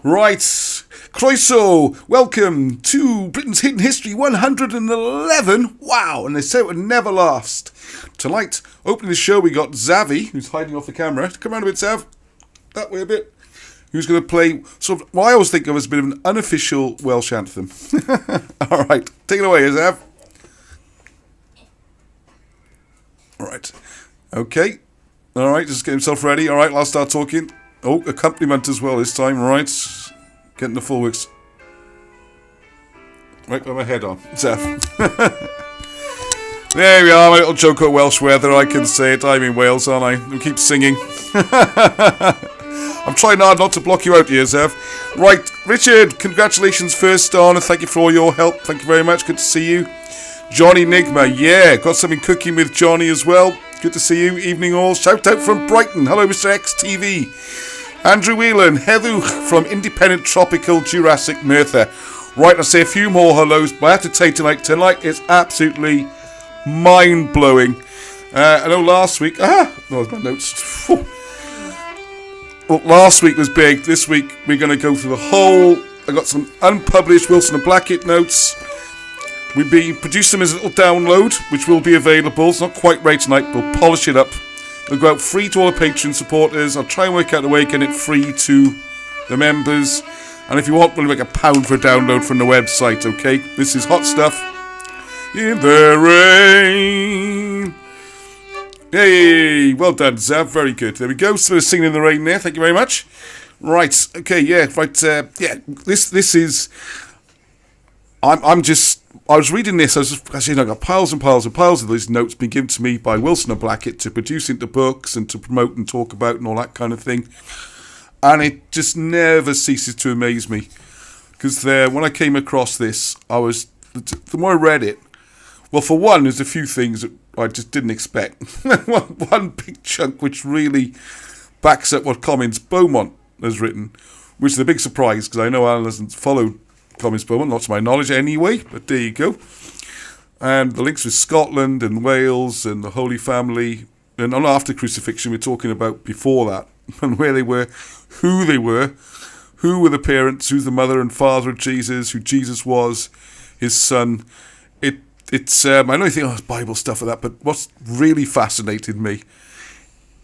Right, Croeso, welcome to Britain's Hidden History 111. Wow, and they say it would never last. Tonight, opening the show, we got Zavi, who's hiding off the camera. Come around a bit, Zav. That way a bit. Who's going to play sort of what I always think of as a bit of an unofficial Welsh anthem. All right, take it away, Zav. All right. Okay. All right, just get himself ready. All right, I'll start talking. Oh, accompaniment as well this time. All right. Getting the full works. Right, with my head on. Zav. There we are, my little joke at Welsh weather. I can say it. I'm in Wales, aren't I? I keep singing. I'm trying hard not to block you out here, Zev. Right, Richard, congratulations first on, and thank you for all your help. Thank you very much. Good to see you. Johnny Nigma, yeah, got something cooking with Johnny as well. Good to see you. Evening all. Shout out from Brighton. Hello, Mr. XTV. Andrew Whelan, Heathuch from Independent Tropical Jurassic Merthyr. Right, I'll say a few more hellos, but I have to say tonight is absolutely mind-blowing. I know last week... there's my notes. Well, last week was big. This week we're going to go through the whole... I got some unpublished Wilson and Blackett notes. We'll be producing them as a little download, which will be available. It's not quite right tonight, but we'll polish it up. It'll go out free to all the Patreon supporters. I'll try and work out a way to get it free to the members. And if you want, we'll make £1 for a download from the website, okay? This is hot stuff. In the rain. Hey, well done, Zav. Very good. There we go. So singing in the rain there. Thank you very much. Right. Okay. Yeah. Right. Yeah. This is. I was reading this. I got piles and piles and piles of these notes being given to me by Wilson and Blackett to produce into books and to promote and talk about and all that kind of thing. And it just never ceases to amaze me, because when I came across this, the more I read it. Well, for one, there's a few things that I just didn't expect. One big chunk which really backs up what Comins Beaumont has written, which is a big surprise, because I know Alan hasn't followed Comins Beaumont, not to my knowledge anyway, but there you go. And the links with Scotland and Wales and the Holy Family, and after crucifixion we're talking about before that, and where they were, who were the parents, who's the mother and father of Jesus, who Jesus was, his son. It's I know you think, it's Bible stuff like that, but what's really fascinated me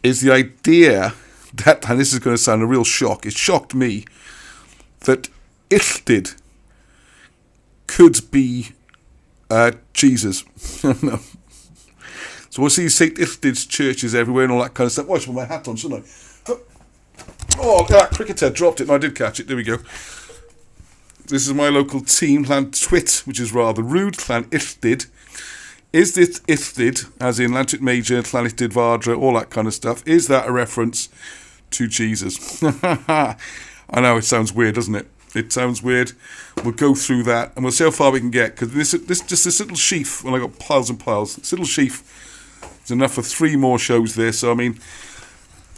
is the idea that, and this is going to sound a real shock, it shocked me, that Illtyd could be Jesus. No. So we'll see St. Illtyd's churches everywhere and all that kind of stuff. Oh, I should put my hat on, shouldn't I? Oh, that cricketer dropped it. No, I did catch it. There we go. This is my local team, Llan Twit, which is rather rude. Llan Illtyd. Is this Illtyd, as in Llantyt Major, Llantyt Vardra, all that kind of stuff? Is that a reference to Jesus? I know, it sounds weird, doesn't it? It sounds weird. We'll go through that, and we'll see how far we can get, because this little sheaf, well, I got piles and piles. This little sheaf is enough for 3 more shows there. So, I mean,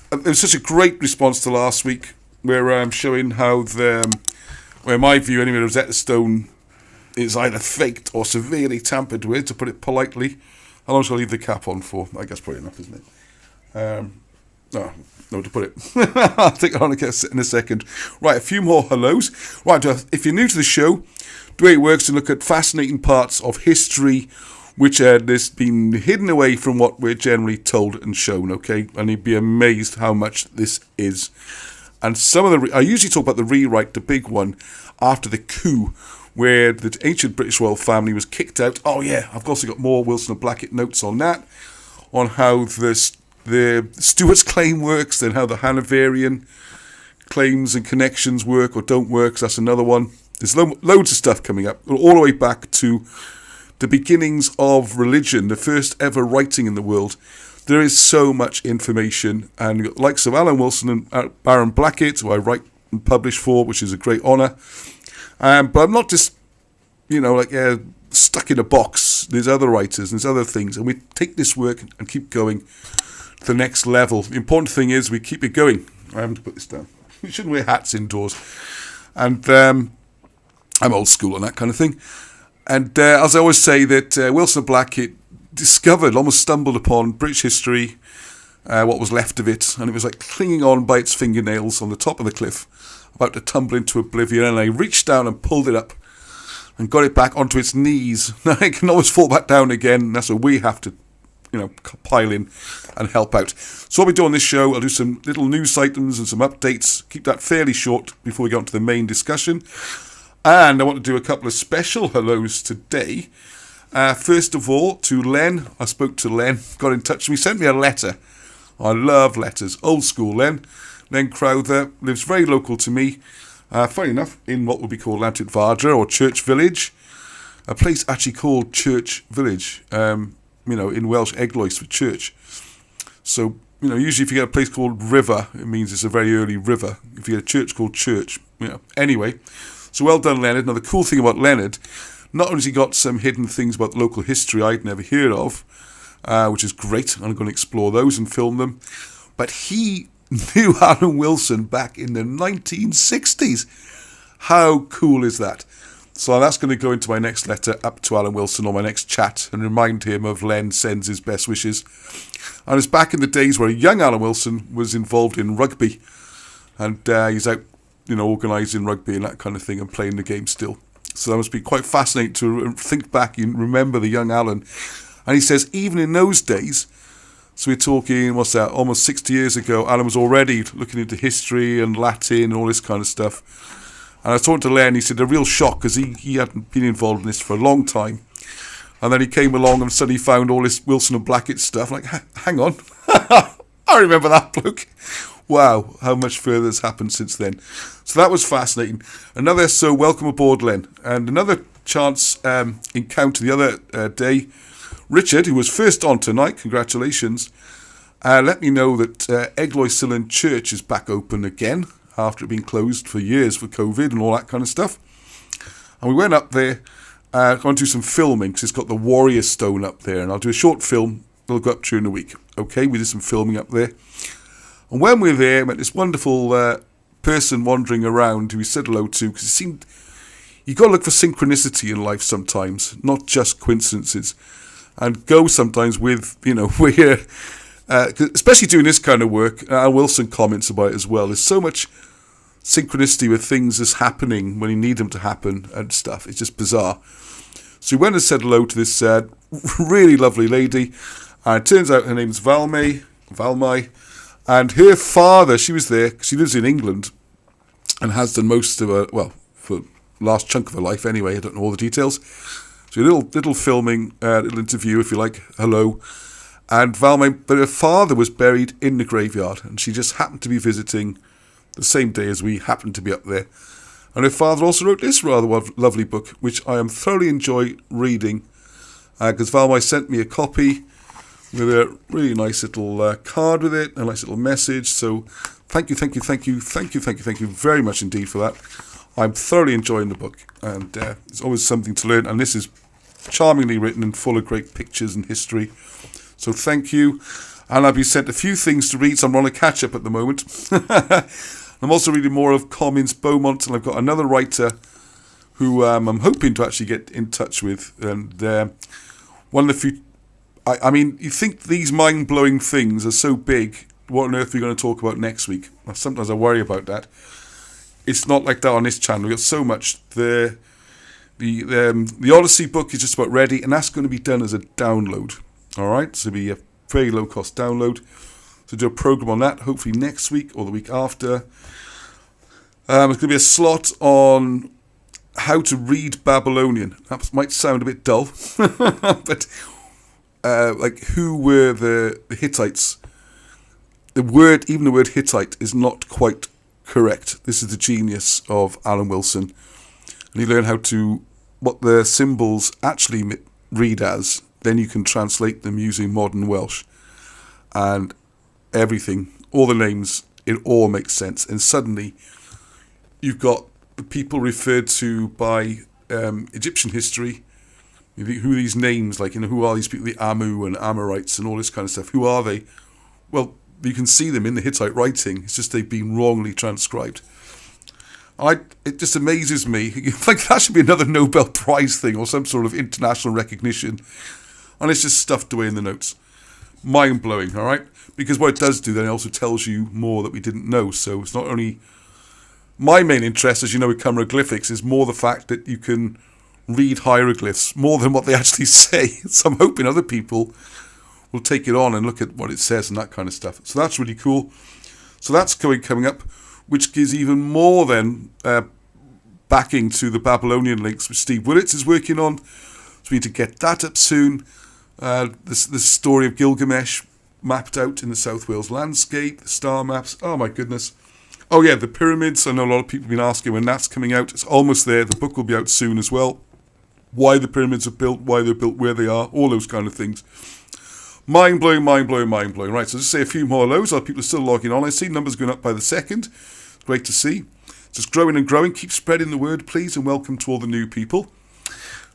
there was such a great response to last week, where I'm showing how where my view anyway, Rosetta Stone is either faked or severely tampered with, to put it politely. How long shall I leave the cap on for? I guess probably enough, isn't it? No, to put it. I'll take it on in a second. Right, a few more hellos. Right, if you're new to the show, the way it works is to look at fascinating parts of history which has been hidden away from what we're generally told and shown, okay? And you'd be amazed how much this is. And some of I usually talk about the rewrite, the big one, after the coup, where the ancient British royal family was kicked out. Oh yeah, I've also got more Wilson and Blackett notes on that, on how the Stuart's claim works, and how the Hanoverian claims and connections work or don't work. So that's another one. There's loads of stuff coming up, all the way back to the beginnings of religion, the first ever writing in the world. There is so much information, and likes of Alan Wilson and Baron Blackett, who I write and publish for, which is a great honour. But I'm not just, stuck in a box. There's other writers, there's other things, and we take this work and keep going to the next level. The important thing is we keep it going. I haven't put this down. We shouldn't wear hats indoors. And I'm old school on that kind of thing. And as I always say, that Wilson and Blackett discovered, almost stumbled upon British history, what was left of it, and it was like clinging on by its fingernails on the top of the cliff about to tumble into oblivion, and I reached down and pulled it up and got it back onto its knees. Now it can always fall back down again, and that's where we have to, pile in and help out. So what we do on this show, I'll do some little news items and some updates, keep that fairly short before we get on to the main discussion. And I want to do a couple of special hellos today. First of all, to Len. I spoke to Len, got in touch with me, sent me a letter. I love letters, old school Len. Len Crowther lives very local to me. Funny enough, in what would be called Llantydd or Church Village. A place actually called Church Village. In Welsh, Eglwys for church. So, usually if you get a place called River, it means it's a very early river. If you get a church called Church, Anyway, so well done, Leonard. Now, the cool thing about Leonard, not only has he got some hidden things about the local history I'd never heard of, which is great. I'm going to explore those and film them. But he knew Alan Wilson back in the 1960s. How cool is that? So that's going to go into my next letter up to Alan Wilson, or my next chat, and remind him of Len sends his best wishes. And it's back in the days where young Alan Wilson was involved in rugby, and he's out, organising rugby and that kind of thing, and playing the game still. So that must be quite fascinating to think back and remember the young Alan. And he says, even in those days, so we're talking, almost 60 years ago, Alan was already looking into history and Latin and all this kind of stuff. And I was talking to Len, he said a real shock, because he hadn't been involved in this for a long time. And then he came along and suddenly found all this Wilson and Blackett stuff. Like, hang on, I remember that bloke. Wow, how much further has happened since then. So that was fascinating. So welcome aboard, Len. And another chance encounter the other day. Richard, who was first on tonight, congratulations, let me know that Eglwys Church is back open again, after it being closed for years for COVID and all that kind of stuff. And we went up there, going to do some filming, because it's got the Warrior Stone up there, and I'll do a short film that'll go up during the week. Okay, we did some filming up there. And when we were there, I met this wonderful person wandering around who we said hello to, because it seemed, you've got to look for synchronicity in life sometimes, not just coincidences, and go sometimes with, where... especially doing this kind of work, Wilson comments about it as well. There's so much synchronicity with things that's happening when you need them to happen and stuff. It's just bizarre. So we went and said hello to this really lovely lady. And it turns out her name's Valmai. And her father, she was there, she lives in England and has done most of her, for the last chunk of her life anyway. I don't know all the details. So a little filming, little interview, if you like, hello. And Valmai, but her father was buried in the graveyard, and she just happened to be visiting the same day as we happened to be up there. And her father also wrote this rather lovely book, which I am thoroughly enjoy reading, because Valmai sent me a copy with a really nice little card with it, a nice little message. So thank you very much indeed for that. I'm thoroughly enjoying the book, and there's always something to learn, and this is charmingly written and full of great pictures and history. So thank you. And I've been sent a few things to read, so I'm on a catch-up at the moment. I'm also reading more of Comins Beaumont, and I've got another writer who I'm hoping to actually get in touch with. And one of the few... I mean, you think these mind-blowing things are so big, what on earth are we going to talk about next week? Sometimes I worry about that. It's not like that on this channel. We've got so much. The Odyssey book is just about ready, and that's going to be done as a download. All right, so it'll be a very low-cost download. So do a program on that, hopefully next week or the week after. There's going to be a slot on how to read Babylonian. That might sound a bit dull, but who were the Hittites? Even the word Hittite is not quite correct. This is the genius of Alan Wilson. And you learn what the symbols actually read as. Then you can translate them using modern Welsh. And everything, all the names, it all makes sense. And suddenly, you've got the people referred to by Egyptian history. You think, who are these names? Who are these people? The Amu and Amorites and all this kind of stuff. Who are they? Well, you can see them in the Hittite writing. It's just they've been wrongly transcribed. It just amazes me. That should be another Nobel Prize thing or some sort of international recognition. And it's just stuffed away in the notes. Mind-blowing, all right? Because what it does do, then it also tells you more that we didn't know. So it's not only my main interest, as you know, with chimeroglyphics is more the fact that you can read hieroglyphs more than what they actually say. So I'm hoping other people will take it on and look at what it says and that kind of stuff. So that's really cool. So that's coming up, which gives even more then backing to the Babylonian links, which Steve Willits is working on. So we need to get that up soon. The story of Gilgamesh mapped out in the South Wales landscape, the star maps. Oh my goodness. Oh yeah, the pyramids. I know a lot of people have been asking when that's coming out. It's almost there. The book will be out soon as well. Why the pyramids are built, why they're built where they are, all those kind of things. Mind blowing, mind blowing, mind blowing. Right, so just say a few more hellos. People are still logging on. I see numbers going up by the second. It's great to see. Just growing and growing. Keep spreading the word, please, and welcome to all the new people.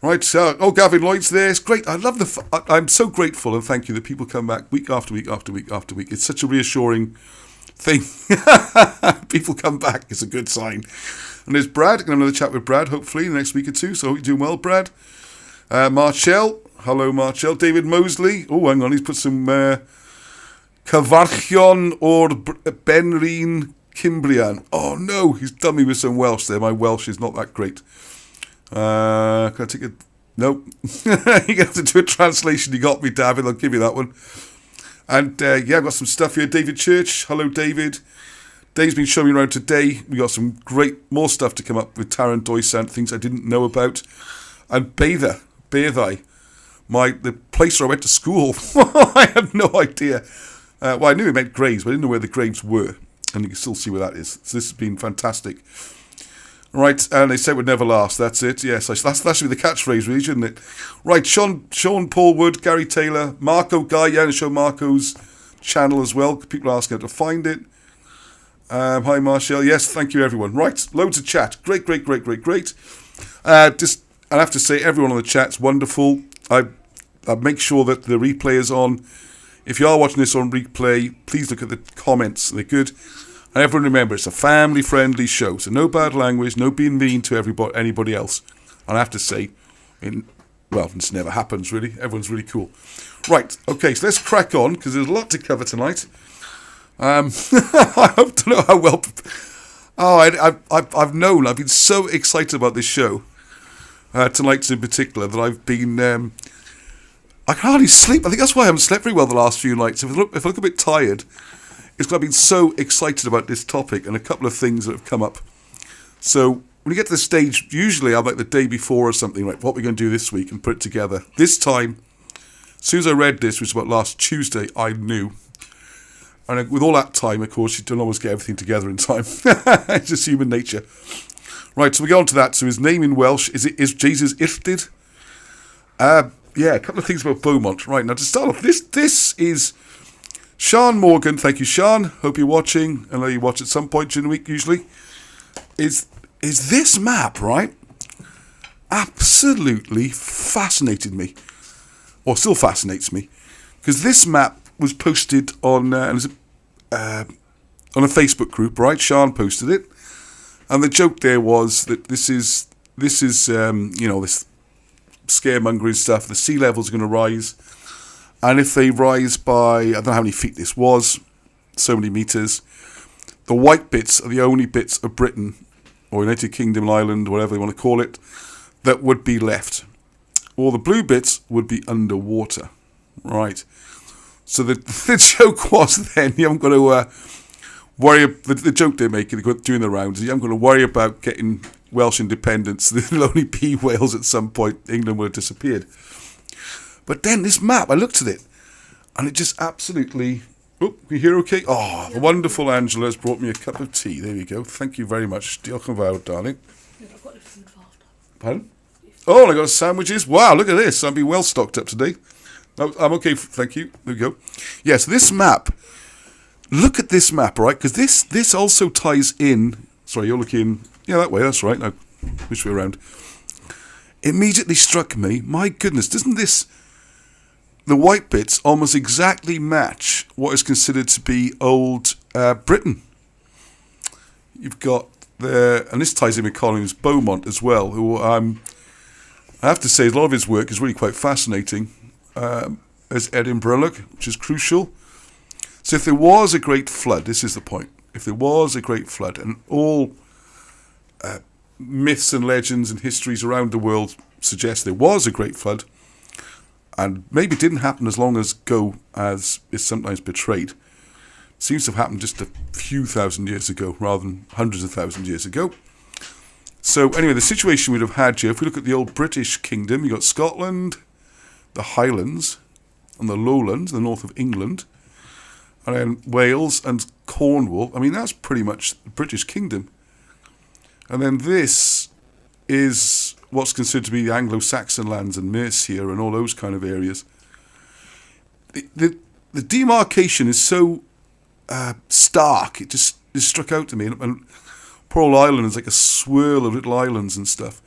Right, so, Gavin Lloyd's there. It's great. I love I'm so grateful and thank you that people come back week after week after week after week. It's such a reassuring thing. People come back. It's a good sign. And there's Brad. I'm going to have another chat with Brad, hopefully, in the next week or two. So I hope you're doing well, Brad. Marshall. Hello, Marshall. David Mosley. Oh, hang on. He's put some Cyfarchion or Benrin Cimbrian. Oh, no. He's done me with some Welsh there. My Welsh is not that great. Can I take a... Nope. You're going to have to do a translation. You got me, David. I'll give you that one. And, I've got some stuff here. David Church. Hello, David. Dave's been showing me around today. We got some more stuff to come up with Taran Doisan, things I didn't know about. And Beddai, the place where I went to school. I had no idea. I knew it meant graves, but I didn't know where the graves were. And you can still see where that is. So this has been fantastic. Right, and they said it would never last. That's it. Yes, that should be the catchphrase, really, shouldn't it? Right, Sean Paul Wood, Gary Taylor, Marco Guy. Yeah, and show Marco's channel as well. People are asking how to find it. Hi, Marshall. Yes, thank you, everyone. Right, loads of chat. Great. I have to say, everyone on the chat's wonderful. I make sure that the replay is on. If you are watching this on replay, please look at the comments. They're good. And everyone remember, it's a family-friendly show. So no bad language, no being mean to anybody else. And I have to say, this never happens, really. Everyone's really cool. Right, okay, so let's crack on, because there's a lot to cover tonight. I don't know how well... I've been so excited about this show, tonight in particular, that I've been... I can hardly sleep. I think that's why I haven't slept very well the last few nights. If I look a bit tired, it's because I've been so excited about this topic and a couple of things that have come up. So when you get to the stage, usually I'm like the day before or something, like what we're going to do this week and put it together. This time, as soon as I read this, which was about last Tuesday, I knew. And with all that time, of course, you don't always get everything together in time. It's just human nature. Right, so we go on to that. So his name in Welsh, is Jesus Illtyd? A couple of things about Beaumont. Right, now to start off, this is Sean Morgan. Thank you, Sean. Hope you're watching. I know you watch at some point during the week, usually. Is this map, right? Absolutely fascinated me. Or still fascinates me. Because this map was posted on a Facebook group, right? Sean posted it. And the joke there was that this is this scaremongering stuff. The sea levels are going to rise. And if they rise by, I don't know how many feet this was, so many metres, the white bits are the only bits of Britain, or United Kingdom, Ireland, whatever they want to call it, that would be left. All the blue bits would be underwater. Right. So the joke was then, you haven't got to worry, the joke they're making, doing the rounds, you haven't got to worry about getting Welsh independence. There'll only be Wales at some point. England would have disappeared. But then this map, I looked at it, and it just absolutely... Oh, can you hear okay? Oh, the wonderful Angela has brought me a cup of tea. There we go. Thank you very much. Diolch yn fawr, darling. Pardon? Oh, and I got sandwiches. Wow, look at this. I'll be well stocked up today. No, I'm okay. Thank you. There we go. Yes, this map. Look at this map, right? Because this also ties in... Sorry, you're looking... Yeah, that way. That's right. Now, which way around? Immediately struck me, my goodness, doesn't this... The white bits almost exactly match what is considered to be old Britain. You've got and this ties in with Collins Beaumont as well, who I have to say a lot of his work is really quite fascinating as Edinburgh, which is crucial. So if there was a great flood, this is the point, if there was a great flood and all myths and legends and histories around the world suggest there was a great flood, and maybe it didn't happen as long ago as is sometimes portrayed. It seems to have happened just a few thousand years ago rather than hundreds of thousands of years ago. So anyway, the situation we'd have had here, if we look at the old British kingdom, you've got Scotland, the Highlands, and the Lowlands, the north of England, and then Wales and Cornwall. I mean, that's pretty much the British kingdom. And then this is what's considered to be the Anglo-Saxon lands and Mercia and all those kind of areas. The demarcation is so stark, it just struck out to me. And poor old Ireland is like a swirl of little islands and stuff.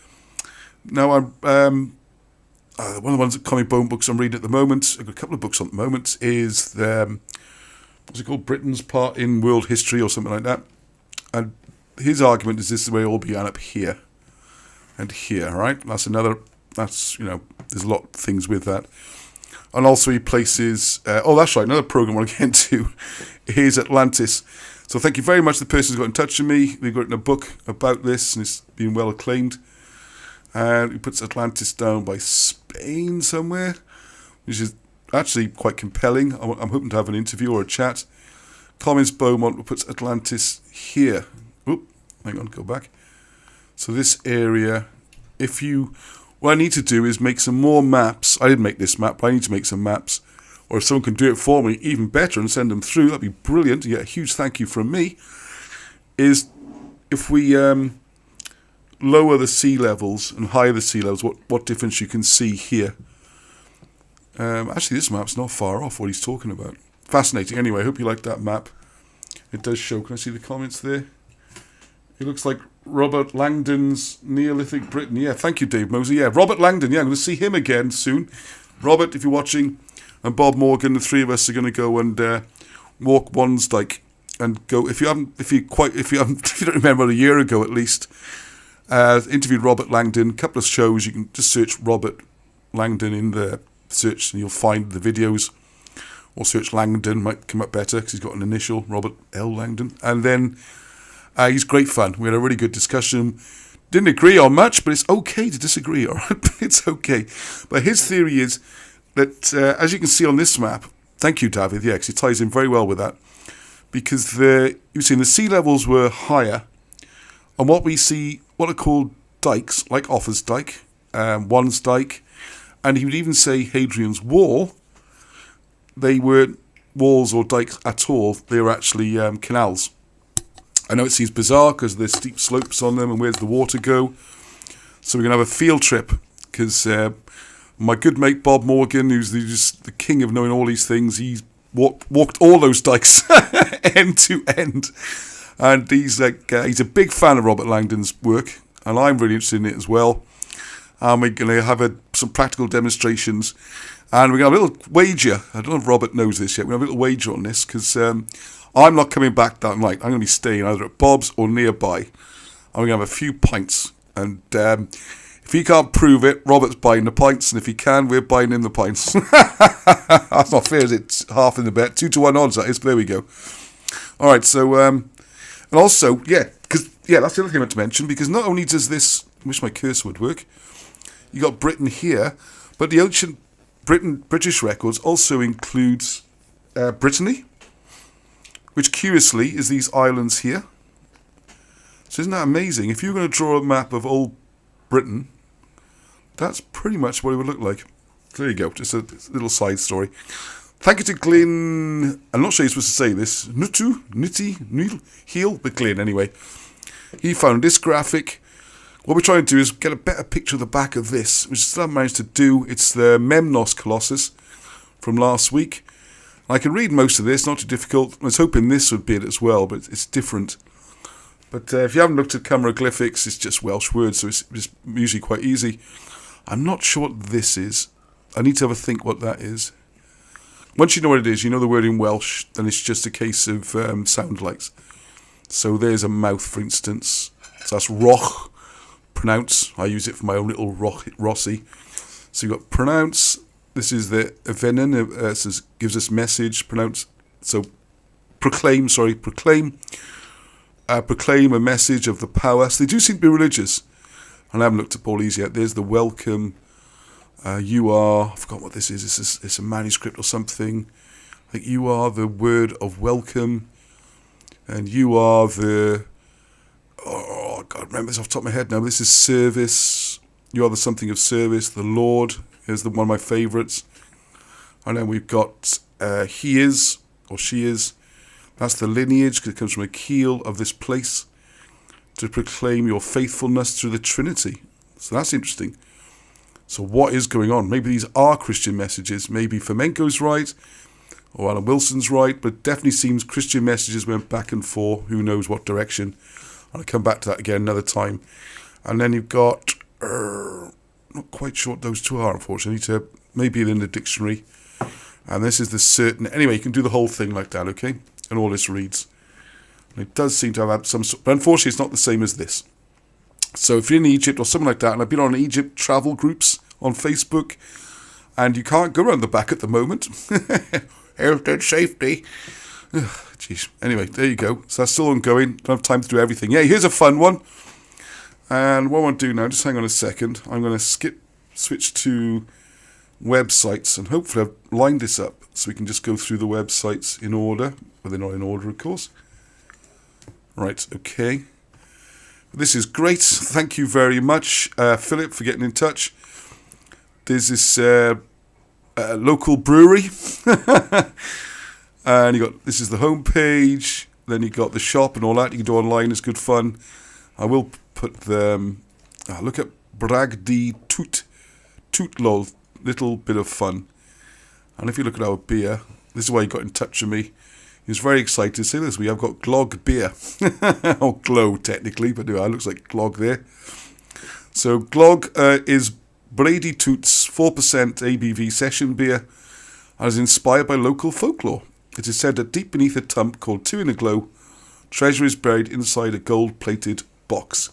Now, I'm one of the ones, comic books I'm reading at the moment, I've got a couple of books on at the moment, is what's it called, Britain's part in world history or something like that. And his argument is this is where it all began, up here and here, right? There's a lot of things with that. And also he places, that's right, another program I want to get into is Atlantis. So thank you very much to the person who's got in touch with me. We've written a book about this and it's been well acclaimed. And he puts Atlantis down by Spain somewhere, which is actually quite compelling. I'm hoping to have an interview or a chat. Comments Beaumont puts Atlantis here. Oop, hang on, go back. So this area, what I need to do is make some more maps. I didn't make this map, but I need to make some maps. Or if someone can do it for me, even better, and send them through, that'd be brilliant. You get a huge thank you from me. Is if we lower the sea levels and higher the sea levels, what difference you can see here. Actually, this map's not far off what he's talking about. Fascinating. Anyway, I hope you like that map. It does show. Can I see the comments there? It looks like Robert Langdon's Neolithic Britain. Yeah, thank you, Dave Moser. Yeah, Robert Langdon. Yeah, I'm going to see him again soon. Robert, if you're watching, and Bob Morgan, the three of us are going to go and walk Wansdyke and go. If you don't remember, a year ago at least, interviewed Robert Langdon. A couple of shows. You can just search Robert Langdon in the search and you'll find the videos. Or search Langdon, might come up better because he's got an initial, Robert L. Langdon. And then he's great fun. We had a really good discussion. Didn't agree on much, but it's okay to disagree, all right? It's okay. But his theory is that, as you can see on this map, thank you, David, yeah, because it ties in very well with that, because you've seen the sea levels were higher, and what we see, what are called dikes, like Offa's Dyke, Wansdyke, and he would even say Hadrian's Wall. They weren't walls or dikes at all. They were actually canals. I know it seems bizarre because there's steep slopes on them and where's the water go. So we're going to have a field trip because my good mate Bob Morgan, who's just the king of knowing all these things, he's walked all those dikes end to end. And he's a big fan of Robert Langdon's work, and I'm really interested in it as well. And we're going to have some practical demonstrations. And we're going to have a little wager. I don't know if Robert knows this yet. We're going to have a little wager on this because I'm not coming back that night. I'm going to be staying either at Bob's or nearby. I'm going to have a few pints. And if he can't prove it, Robert's buying the pints. And if he can, we're buying him the pints. That's not fair, is it? It's half in the bet. 2-1 odds, that is. But there we go. All right, so... and also, that's the other thing I meant to mention. Because not only does this... I wish my cursor would work. You got Britain here. But the ancient... British records also includes Brittany, which curiously is these islands here. So isn't that amazing? If you're going to draw a map of old Britain, that's pretty much what it would look like. So there you go, just a little side story. Thank you to Glyn, I'm not sure you're supposed to say this, Heel, but Glyn anyway. He found this graphic. What we're trying to do is get a better picture of the back of this, which I still haven't managed to do. It's the Memnos Colossus from last week. I can read most of this, not too difficult. I was hoping this would be it as well, but it's different. But if you haven't looked at chimeroglyphics, it's just Welsh words, so it's usually quite easy. I'm not sure what this is. I need to have a think what that is. Once you know what it is, you know the word in Welsh, then it's just a case of sound likes. So there's a mouth, for instance. So that's roch. Pronounce. I use it for my own little Rossi. So you've got pronounce. This is the venin. Gives us message. Pronounce. So proclaim. proclaim a message of the power. So they do seem to be religious. And I haven't looked at all these yet. There's the welcome. You are, I forgot what this is. It's a manuscript or something. I think you are the word of welcome. And you are the, I can't remember this off the top of my head now. This is service. You are the something of service. The Lord is one of my favourites. And then we've got he is, or she is. That's the lineage, because it comes from a keel of this place, to proclaim your faithfulness through the Trinity. So that's interesting. So what is going on? Maybe these are Christian messages. Maybe Fomenko's right, or Alan Wilson's right, but it definitely seems Christian messages went back and forth, who knows what direction. I'll come back to that again another time. And then you've got, not quite sure what those two are, unfortunately, to maybe in the dictionary. And this is the certain, anyway, you can do the whole thing like that, okay? And all this reads. And it does seem to have some sort, but unfortunately it's not the same as this. So if you're in Egypt or something like that, and I've been on Egypt travel groups on Facebook, and you can't go around the back at the moment. Health and safety. Jeez. Anyway, there you go. So that's still ongoing. Don't have time to do everything. Yeah, here's a fun one. And what I want to do now, just hang on a second. I'm going to switch to websites, and hopefully I've lined this up so we can just go through the websites in order. Well, they're not in order, of course. Right, okay. This is great. Thank you very much, Philip, for getting in touch. There's this local brewery. And this is the homepage. Then you got the shop and all that. You can do online. It's good fun. I will put them. Look at Bragdy Tootlol. Little bit of fun. And if you look at our beer, this is why he got in touch with me. He was very excited to say this. We have got Glog beer. Or Glow, technically, but anyway, it looks like Glog there. So Glog is Brady Toots 4% ABV session beer and is inspired by local folklore. It is said that deep beneath a tump called Two in a Glow, treasure is buried inside a gold-plated box.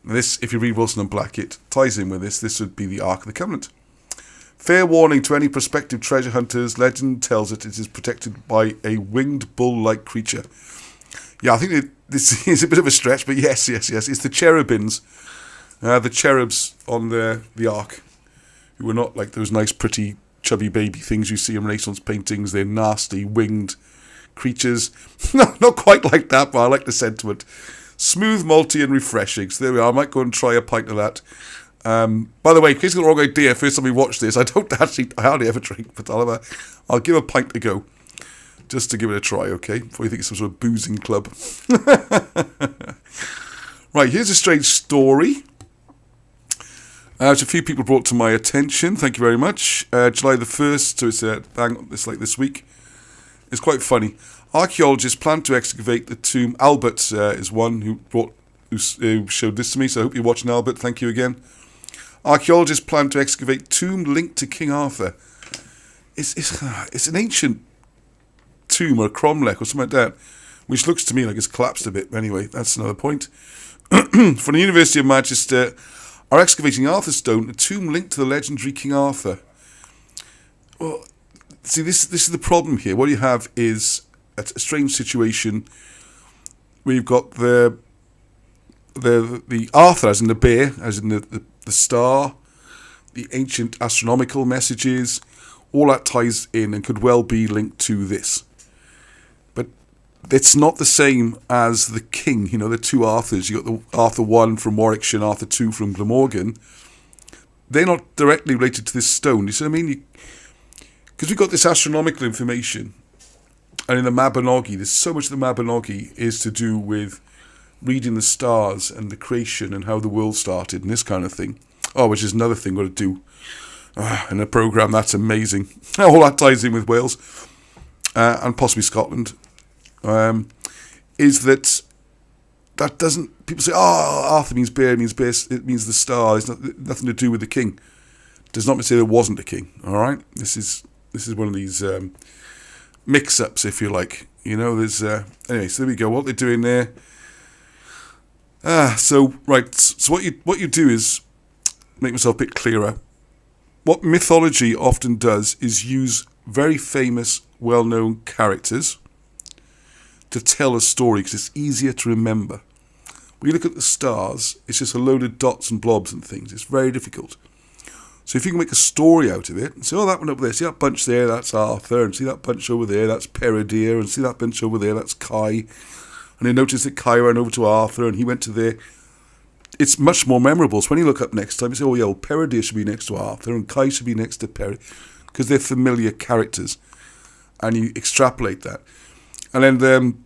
This, if you read Wilson and Blackett, ties in with this. This would be the Ark of the Covenant. Fair warning to any prospective treasure hunters, legend tells it is protected by a winged bull-like creature. Yeah, I think this is a bit of a stretch, but yes. It's the cherubins, the cherubs on the Ark, who were not like those nice, pretty, chubby baby things you see in Renaissance paintings. They're nasty, winged creatures. Not quite like that, but I like the sentiment. Smooth, malty, and refreshing. So there we are. I might go and try a pint of that. By the way, in case you've got the wrong idea, first time we watch this, I hardly ever drink, but I'll give a pint a go, just to give it a try, okay? Before you think it's some sort of boozing club. Right, here's a strange story, which a few people brought to my attention. Thank you very much. July the 1st, so it's like this week. It's quite funny. Archaeologists plan to excavate the tomb. Albert is one who showed this to me, so I hope you're watching, Albert. Thank you again. Archaeologists plan to excavate tomb linked to King Arthur. It's an ancient tomb or a cromlech or something like that, which looks to me like it's collapsed a bit. Anyway, that's another point. From the University of Manchester, are excavating Arthur's Stone, a tomb linked to the legendary King Arthur. Well, see, this is the problem here. What you have is a strange situation where you've got the Arthur, as in the bear, as in the star, the ancient astronomical messages, all that ties in and could well be linked to this. But it's not the same as the king, the two Arthurs. You've got the Arthur 1 from Warwickshire and Arthur 2 from Glamorgan. They're not directly related to this stone. You see what I mean? Because we've got this astronomical information, and in the Mabinogi, there's so much of the Mabinogi is to do with reading the stars and the creation and how the world started and this kind of thing. Oh, which is another thing we've got to do in a programme. That's amazing. All that ties in with Wales and possibly Scotland. Is that doesn't... People say, Arthur means bear, it means the star. It's nothing to do with the king. Does not say there wasn't a king, all right? This is one of these mix-ups, if you like. There's... anyway, so there we go. What they're doing there... So what you do is make myself a bit clearer. What mythology often does is use very famous, well-known characters to tell a story because it's easier to remember. When you look at the stars, it's just a load of dots and blobs and things. It's very difficult. So if you can make a story out of it, and say, oh, that one up there, see that bunch there, that's Arthur, and see that bunch over there, that's Peredur, and see that bunch over there, that's Kai. And then notice that Kai ran over to Arthur, and he went to there. It's much more memorable. So when you look up next time, you say, oh, yeah, well, Peredur should be next to Arthur, and Kai should be next to Peredur, because they're familiar characters. And you extrapolate that. And then,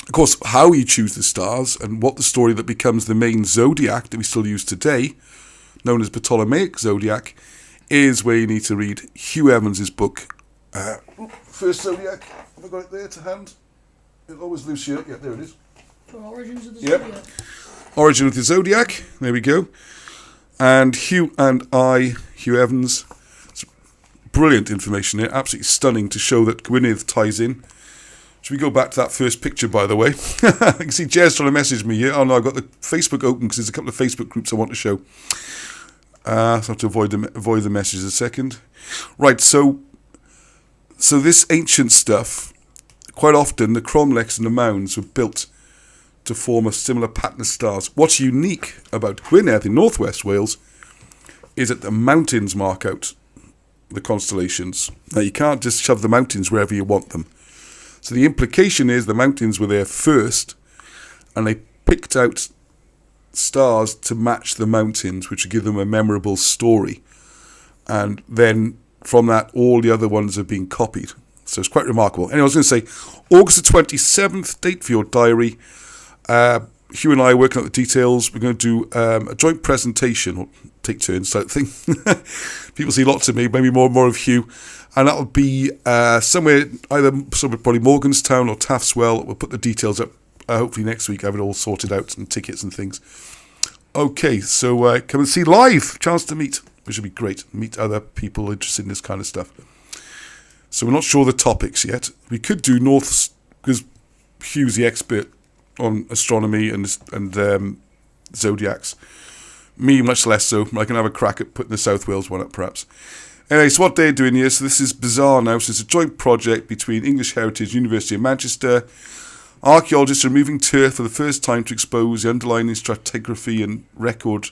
of course, how you choose the stars, and what the story that becomes the main zodiac that we still use today, known as Ptolemaic Zodiac, is where you need to read Hugh Evans' book, First Zodiac. Have I got it there to hand? It always lives here. Yeah, there it is. For Origins of the Zodiac. Origin of the Zodiac. There we go. And Hugh Evans. It's brilliant information there. Absolutely stunning to show that Gwynedd ties in. Should we go back to that first picture, by the way? I can see Jez trying to message me here. Oh no, I've got the Facebook open because there's a couple of Facebook groups I want to show. So I have to avoid the messages a second. Right, so this ancient stuff, quite often the cromlechs and the mounds were built to form a similar pattern of stars. What's unique about Gwynedd in northwest Wales is that the mountains mark out the constellations. Now you can't just shove the mountains wherever you want them. So the implication is the mountains were there first, and they picked out stars to match the mountains, which would give them a memorable story. And then from that, all the other ones have been copied. So it's quite remarkable. Anyway, I was going to say, August the 27th, date for your diary. Hugh and I are working out the details. We're going to do a joint presentation, or take turns type thing. People see lots of me, maybe more of Hugh. And that'll be somewhere, probably Morganstown or Taftswell. We'll put the details up hopefully next week. I have it all sorted out and tickets and things. Okay, so come and see live. Chance to meet, which would be great. Meet other people interested in this kind of stuff. So we're not sure the topics yet. We could do North, because Hugh's the expert on astronomy and zodiacs. Me, much less so. I can have a crack at putting the South Wales one up, perhaps. Anyway, so what they're doing here, so this is bizarre now. So it's a joint project between English Heritage, University of Manchester. Archaeologists are removing turf for the first time to expose the underlying stratigraphy and record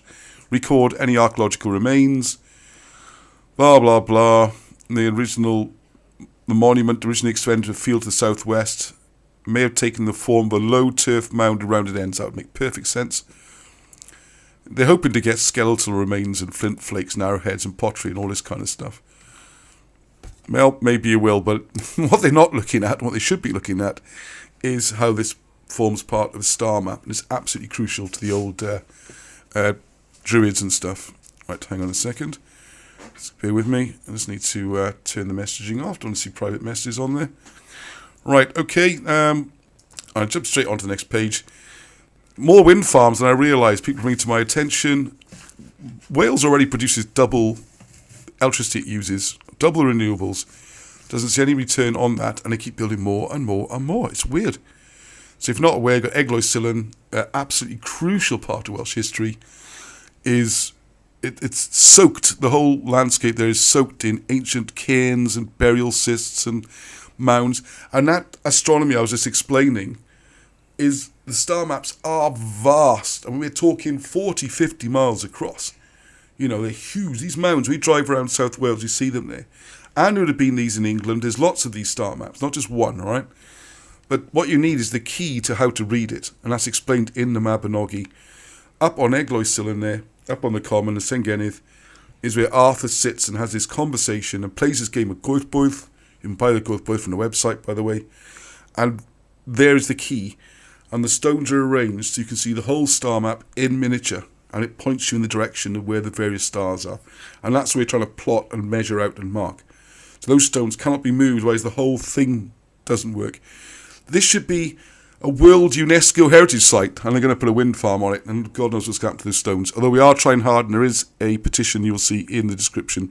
any archaeological remains. Blah, blah, blah. The monument originally extended a field to the southwest may have taken the form of a low turf mound with rounded ends. That would make perfect sense. They're hoping to get skeletal remains and flint flakes and arrowheads and pottery and all this kind of stuff. Well, maybe you will, but what they're not looking at, what they should be looking at, is how this forms part of a star map, and it's absolutely crucial to the old druids and stuff. Right, hang on a second. Just bear with me. I just need to turn the messaging off. Don't want to see private messages on there. Right, okay. I'll jump straight onto the next page. More wind farms than I realised. People bring to my attention. Wales already produces double electricity it uses, double renewables. Doesn't see any return on that, and they keep building more and more and more. It's weird. So if you're not aware, you've got Eglwys Sillen, absolutely crucial part of Welsh history. It's soaked, the whole landscape there is soaked in ancient cairns and burial cists and mounds. And that astronomy I was just explaining is, the star maps are vast. I mean, we're talking 40, 50 miles across. You know, they're huge. These mounds, we drive around South Wales, you see them there. And there would have been these in England. There's lots of these star maps, not just one, all right? But what you need is the key to how to read it. And that's explained in the Mabinogi. Up on Eglwys Sillen there, up on the common, the Sengennydd, is where Arthur sits and has this conversation and plays this game of Gwrthbwyll. You can buy the Gwrthbwyll from the website, by the way. And there is the key. And the stones are arranged so you can see the whole star map in miniature. And it points you in the direction of where the various stars are. And that's where we're trying to plot and measure out and mark. So those stones cannot be moved, otherwise the whole thing doesn't work. This should be a World UNESCO Heritage Site, and they're going to put a wind farm on it, and God knows what's going to happen to those stones. Although we are trying hard, and there is a petition you'll see in the description.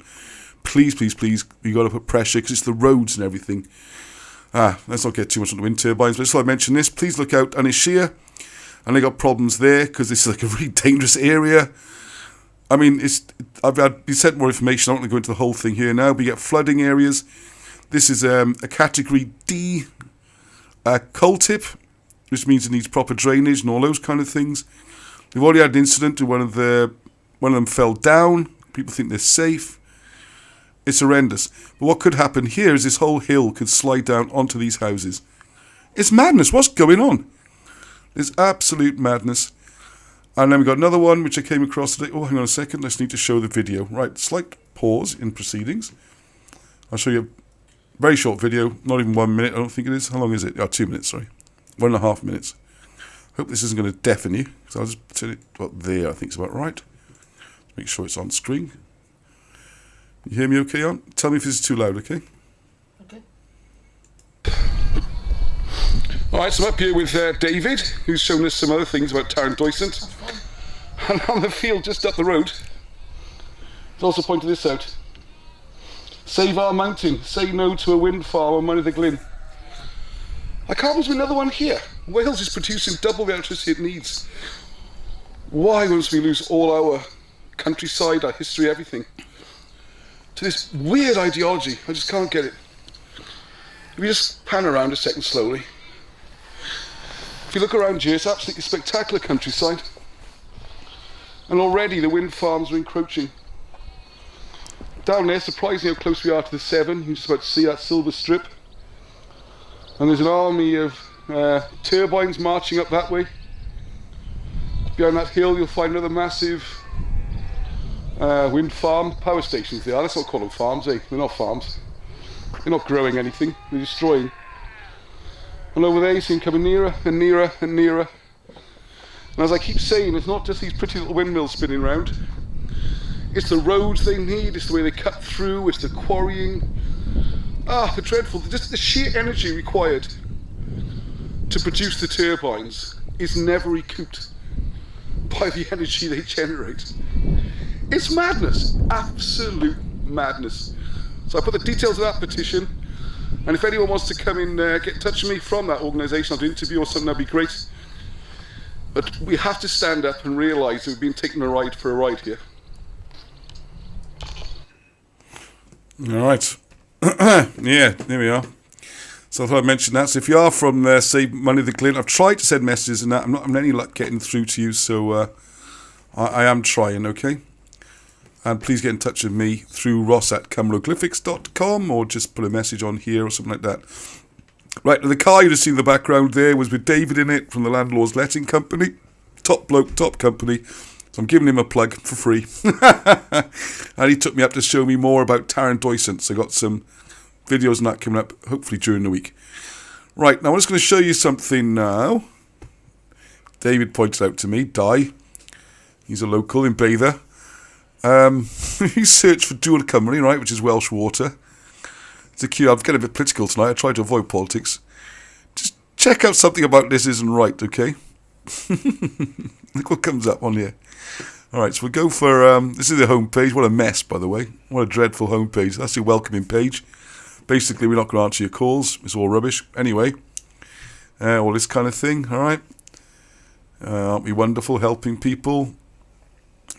Please, please, please, we've got to put pressure, because it's the roads and everything. Let's not get too much on the wind turbines, but just like I mentioned this, please look out Anishia, and they got problems there, because this is like a really dangerous area. I mean, I've been sent more information. I'm not going to go into the whole thing here now, but you get flooding areas. This is a category D, coal tip, which means it needs proper drainage and all those kind of things. We've already had an incident where one of them fell down. People think they're safe. It's horrendous. But what could happen here is this whole hill could slide down onto these houses. It's madness. What's going on? It's absolute madness. And then we got another one which I came across today. Oh, hang on a second. Let's need to show the video. Right, slight pause in proceedings. I'll show you a very short video. Not even 1 minute, I don't think it is. How long is it? Oh, 2 minutes, sorry. 1.5 minutes. Hope this isn't going to deafen you. So I'll just turn it up there, I think it's about right. Make sure it's on screen. You hear me okay, on? Tell me if this is too loud, okay? Okay. Alright, so I'm up here with David, who's shown us some other things about Tarrant-Doisant. And on the field just up the road, he's also pointed this out. Save our mountain, say no to a wind farm on Mynydd the Glyn. I can't believe there's another one here. Wales is producing double the electricity it needs. Why must we lose all our countryside, our history, everything, to this weird ideology? I just can't get it. If we just pan around a second slowly. If you look around here, it's absolutely spectacular countryside. And already the wind farms are encroaching. Down there, surprising how close we are to the Severn. You can just about see that silver strip. And there's an army of turbines marching up that way. Behind that hill you'll find another massive wind farm, power stations they are. Let's not call them farms, eh? They're not farms. They're not growing anything, they're destroying. And over there you see them coming nearer and nearer and nearer. And as I keep saying, it's not just these pretty little windmills spinning round. It's the roads they need, it's the way they cut through, it's the quarrying. The dreadful, just the sheer energy required to produce the turbines is never recouped by the energy they generate. It's madness, absolute madness. So I put the details of that petition, and if anyone wants to come in, get in touch with me from that organisation, I'll do an interview or something, that'd be great. But we have to stand up and realise that we've been taking a ride for a ride here. Alright. Yeah, there we are. So I thought I'd mention that. So if you are from, say, Mynydd the Glyn, I've tried to send messages and that. I'm not having any luck getting through to you, so I am trying, okay? And please get in touch with me through ross@cymroglyphics.com or just put a message on here or something like that. Right, the car you just see in the background there was with David in it from the Landlord's Letting Company. Top bloke, top company. So I'm giving him a plug for free. And he took me up to show me more about Tarrant-Doisant. So I got some videos and that coming up, hopefully during the week. Right, now I'm just going to show you something now. David pointed out to me, Di. He's a local in Bather. He searched for Dŵr Cymru, right, which is Welsh water. It's a cue. I'm getting a bit political tonight. I try to avoid politics. Just check out something about this isn't right, okay? Look what comes up on here. Alright, so we'll go for, this is the homepage. What a mess, by the way. What a dreadful homepage. That's your welcoming page. Basically, we're not going to answer your calls. It's all rubbish. Anyway, all this kind of thing, alright? Aren't we wonderful, helping people?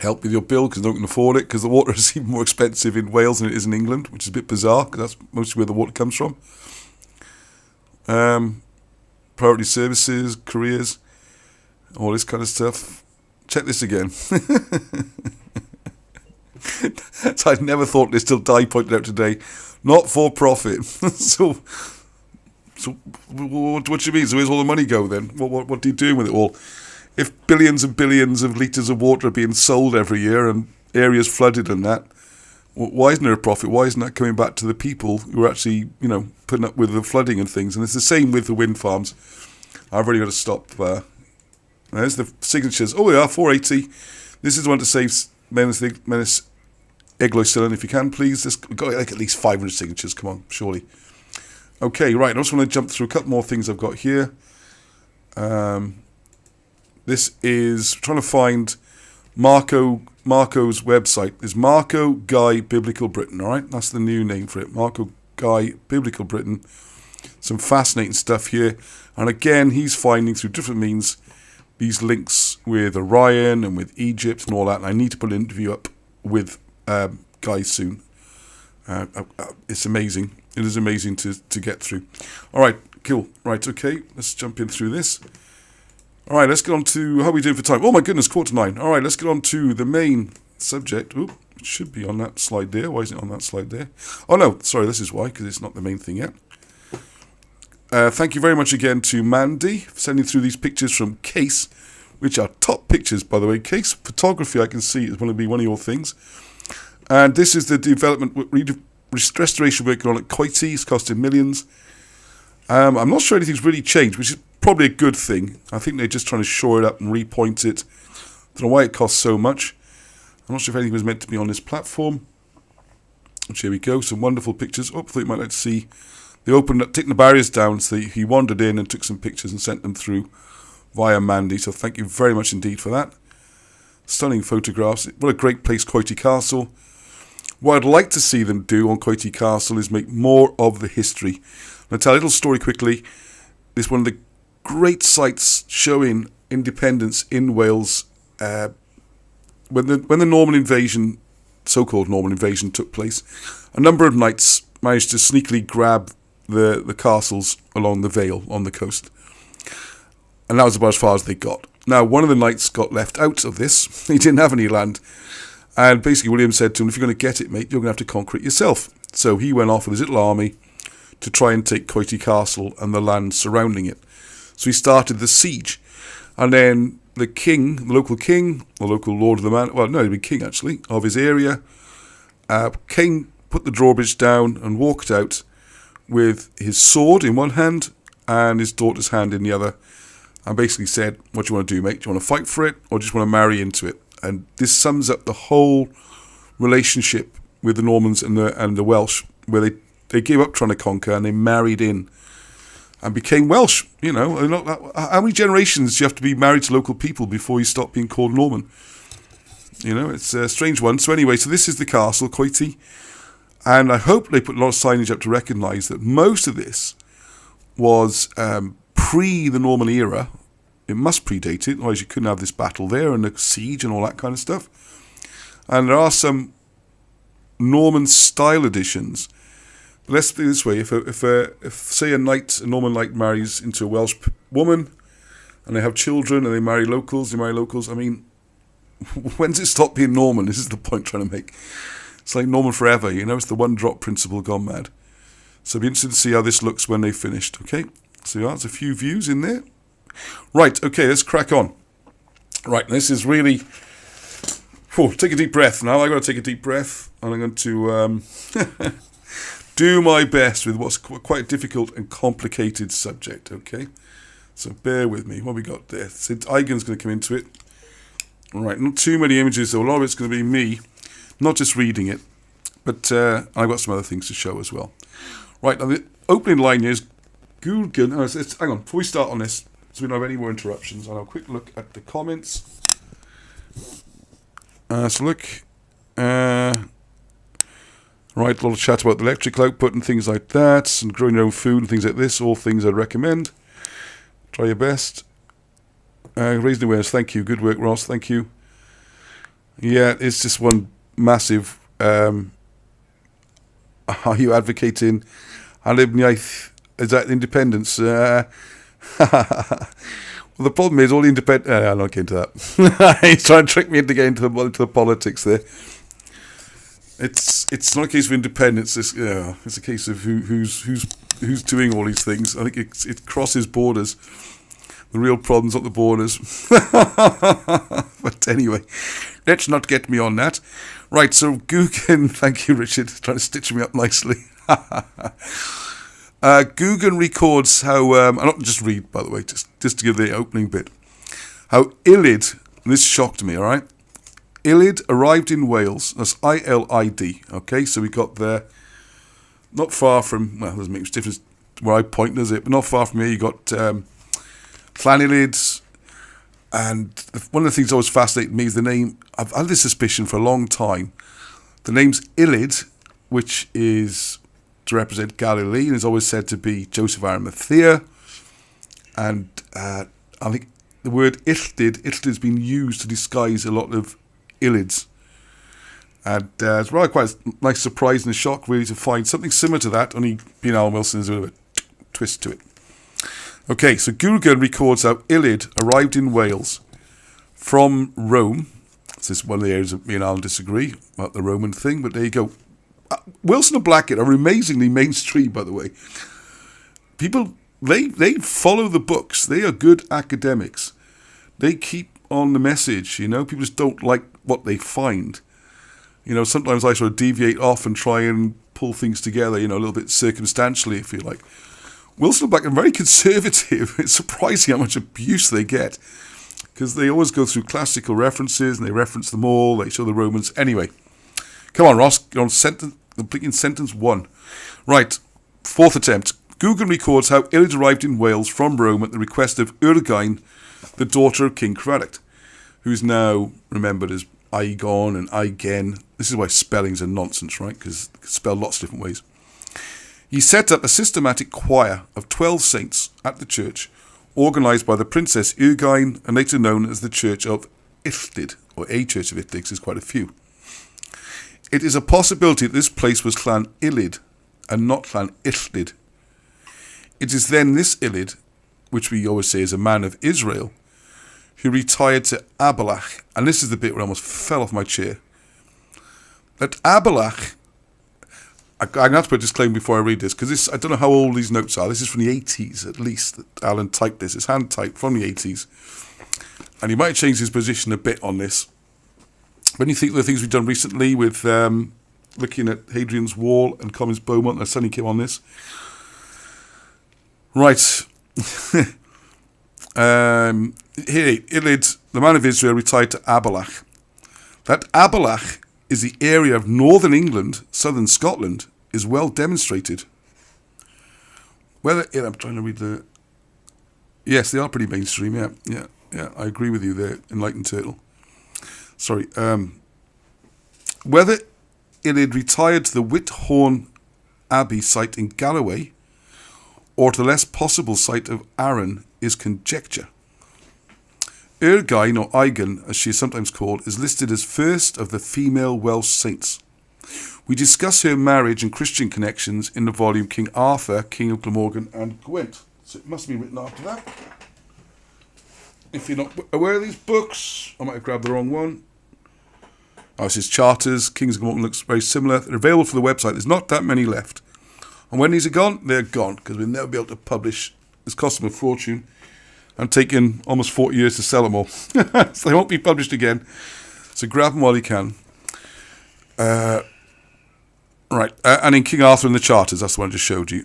Help with your bill because they don't can afford it, because the water is even more expensive in Wales than it is in England, which is a bit bizarre, because that's mostly where the water comes from. Priority services, careers, all this kind of stuff. Check this again. So I'd never thought this till Di pointed out today. Not for profit. so what do you mean? So where's all the money go then? What do you do with it all? If billions and billions of litres of water are being sold every year and areas flooded and that, why isn't there a profit? Why isn't that coming back to the people who are actually, putting up with the flooding and things? And it's the same with the wind farms. I've really got to stop. There's the signatures. Oh, we are 480. This is the one to save Menace Eglwys. If you can, please. We've got like at least 500 signatures. Come on, surely. Okay, right. I just want to jump through a couple more things I've got here. This is trying to find Marco's website. Is Marco Guy Biblical Britain, all right? That's the new name for it. Marco Guy Biblical Britain. Some fascinating stuff here. And again, he's finding through different means these links with Orion and with Egypt and all that. And I need to put an interview up with Guy soon. It's amazing. It is amazing to get through. All right, Cool. Right, okay. Let's jump in through this. All right, let's get on to how are we doing for time. Oh my goodness, 8:45. All right, let's get on to the main subject. Oop, it should be on that slide there. Why isn't it on that slide there? Oh no, sorry, this is why, because it's not the main thing yet. Thank you very much again to Mandy for sending through these pictures from Case, which are top pictures, by the way. Case photography, I can see, is going to be one of your things. And this is the development, restoration working on at Coity. It's costing millions. I'm not sure anything's really changed, which is probably a good thing. I think they're just trying to shore it up and repoint it. Don't know why it costs so much. I'm not sure if anything was meant to be on this platform. Which, here we go, some wonderful pictures. Oh, I thought you might like to see. They opened up, taking the barriers down, so he wandered in and took some pictures and sent them through via Mandy. So thank you very much indeed for that. Stunning photographs. What a great place, Coity Castle. What I'd like to see them do on Coity Castle is make more of the history. I'll tell a little story quickly. It's one of the great sites showing independence in Wales. When the Norman invasion, so-called Norman invasion, took place, a number of knights managed to sneakily grab the castles along the Vale on the coast. And that was about as far as they got. Now, one of the knights got left out of this. He didn't have any land. And basically William said to him, if you're going to get it, mate, you're going to have to conquer it yourself. So he went off with his little army to try and take Coity Castle and the land surrounding it. So he started the siege. And then the king, the local lord of the man, well, no, he'd be king actually, of his area, came, put the drawbridge down and walked out with his sword in one hand and his daughter's hand in the other, and basically said, what do you want to do, mate? Do you want to fight for it, or do you just want to marry into it? And this sums up the whole relationship with the Normans and the Welsh, where they gave up trying to conquer and they married in and became Welsh. You know, how many generations do you have to be married to local people before you stop being called Norman? You know, it's a strange one. So anyway, so this is the castle, Coity. And I hope they put a lot of signage up to recognise that most of this was pre the Norman era. It must predate it, otherwise you couldn't have this battle there and the siege and all that kind of stuff. And there are some Norman style additions. But let's put it this way: if say a Norman knight marries into a Welsh woman, and they have children and they marry locals. I mean, when does it stop being Norman? This is the point I'm trying to make. It's like Norman forever, you know. It's the one drop principle gone mad. So it'll be interesting to see how this looks when they've finished. Okay, so there's a few views in there. Right, okay, let's crack on. Right, this is really... take a deep breath now. I've got to take a deep breath. And I'm going to do my best with what's quite a difficult and complicated subject, okay? So bear with me. What we got there? So Eigen's going to come into it. All right, not too many images, though. A lot of it's going to be me, not just reading it. But I've got some other things to show as well. Right, now the opening line here is Guggen. Hang on, before we start on this, so we don't have any more interruptions, I'll have a quick look at the comments. So look, right, a lot of chat about the electrical output and things like that, and growing your own food and things like this, all things I'd recommend. Try your best. Raising awareness, thank you, good work Ross, thank you. Yeah, it's just one massive, are you advocating is that independence? Well, the problem is all the independent... I'm not getting to that. He's trying to trick me into getting into the politics there. It's not a case of independence. It's a case of who's doing all these things. I think it crosses borders. The real problem's not the borders. But anyway, let's not get me on that. Right, so Guggen... Thank you, Richard. Trying to stitch me up nicely. Guggen records how, I'll not just read, by the way, just to give the opening bit, how Ilid, and this shocked me, all right? Ilid arrived in Wales, that's I-L-I-D, okay? So we got there, not far from, well, doesn't make much difference where I point, does it? But not far from here, you got Llanilids, and one of the things that always fascinated me is the name. I've had this suspicion for a long time. The name's Ilid, which is to represent Galilee, and is always said to be Joseph Arimathea. And I think the word Illtyd has been used to disguise a lot of Ilids. And it's rather quite a nice surprise and a shock, really, to find something similar to that, only being Alan Wilson is a bit of a twist to it. Okay, so Gurgen records how Ilid arrived in Wales from Rome. This is one of the areas that me and Alan disagree about the Roman thing, but there you go. Wilson and Blackett are amazingly mainstream, by the way. People, they follow the books. They are good academics. They keep on the message, People just don't like what they find. Sometimes I sort of deviate off and try and pull things together, a little bit circumstantially, if you like. Wilson and Blackett are very conservative. It's surprising how much abuse they get, because they always go through classical references and they reference them all. They show the Romans. Anyway, come on, Ross. You're on completing sentence 1. Right, 4th attempt. Gurgen records how Ilid arrived in Wales from Rome at the request of Urgain, the daughter of King Cradock, who's now remembered as Aigon and Aigen. This is why spellings are nonsense, right? Because it's spelled lots of different ways. He set up a systematic choir of 12 saints at the church, organised by the Princess Urgain and later known as the Church of Illtyd, or a Church of Illtyd, because there's quite a few. It is a possibility that this place was Clan Ilid and not Clan Illtyd. It is then this Ilid, which we always say is a man of Israel, who retired to Aberlach, and this is the bit where I almost fell off my chair. At Aberlach, I'm going to have to put a disclaimer before I read this, because I don't know how old these notes are. This is from the 80s, at least, that Alan typed this. It's hand-typed from the 80s. And he might have changed his position a bit on this. When you think of the things we've done recently with looking at Hadrian's Wall and Comyn's Beaumont, I suddenly came on this. Right. Here, Ilid, the man of Israel, retired to Aberlach. That Aberlach is the area of northern England, southern Scotland, is well demonstrated. I'm trying to read the... Yes, they are pretty mainstream, yeah, I agree with you there, Enlightened Turtle. Sorry. Whether Ilid retired to the Whithorn Abbey site in Galloway or to the less possible site of Arran is conjecture. Urgain, or Aigen, as she is sometimes called, is listed as first of the female Welsh saints. We discuss her marriage and Christian connections in the volume King Arthur, King of Glamorgan and Gwent. So it must be written after that. If you're not aware of these books, I might have grabbed the wrong one. Oh, this is Charters. Kings of Glamorgan looks very similar. They're available for the website. There's not that many left. And when these are gone, they're gone, because we'll never be able to publish. It's cost them a fortune. And taken almost 40 years to sell them all. So they won't be published again. So grab them while you can. Right. And in King Arthur and the Charters, that's the one I just showed you.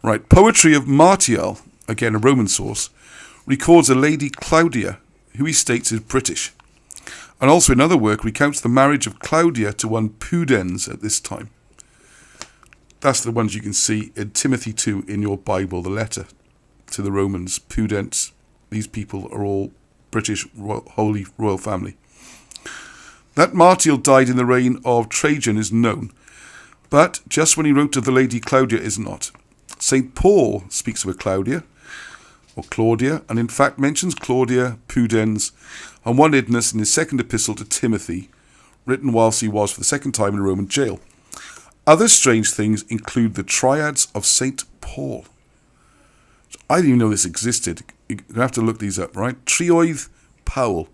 Right. Poetry of Martial, again a Roman source, records a lady Claudia, who he states is British. And also another work recounts the marriage of Claudia to one Pudens at this time. That's the ones you can see in Timothy 2 in your Bible, the letter to the Romans. Pudens, these people are all British holy royal family. That Martial died in the reign of Trajan is known, but just when he wrote to the lady Claudia is not. St. Paul speaks of a Claudia, or Claudia, and in fact mentions Claudia, Pudens, and one Idnus in his second epistle to Timothy, written whilst he was for the second time in a Roman jail. Other strange things include the triads of St. Paul. I didn't even know this existed. You're going to have to look these up, right? Trioedd Paul.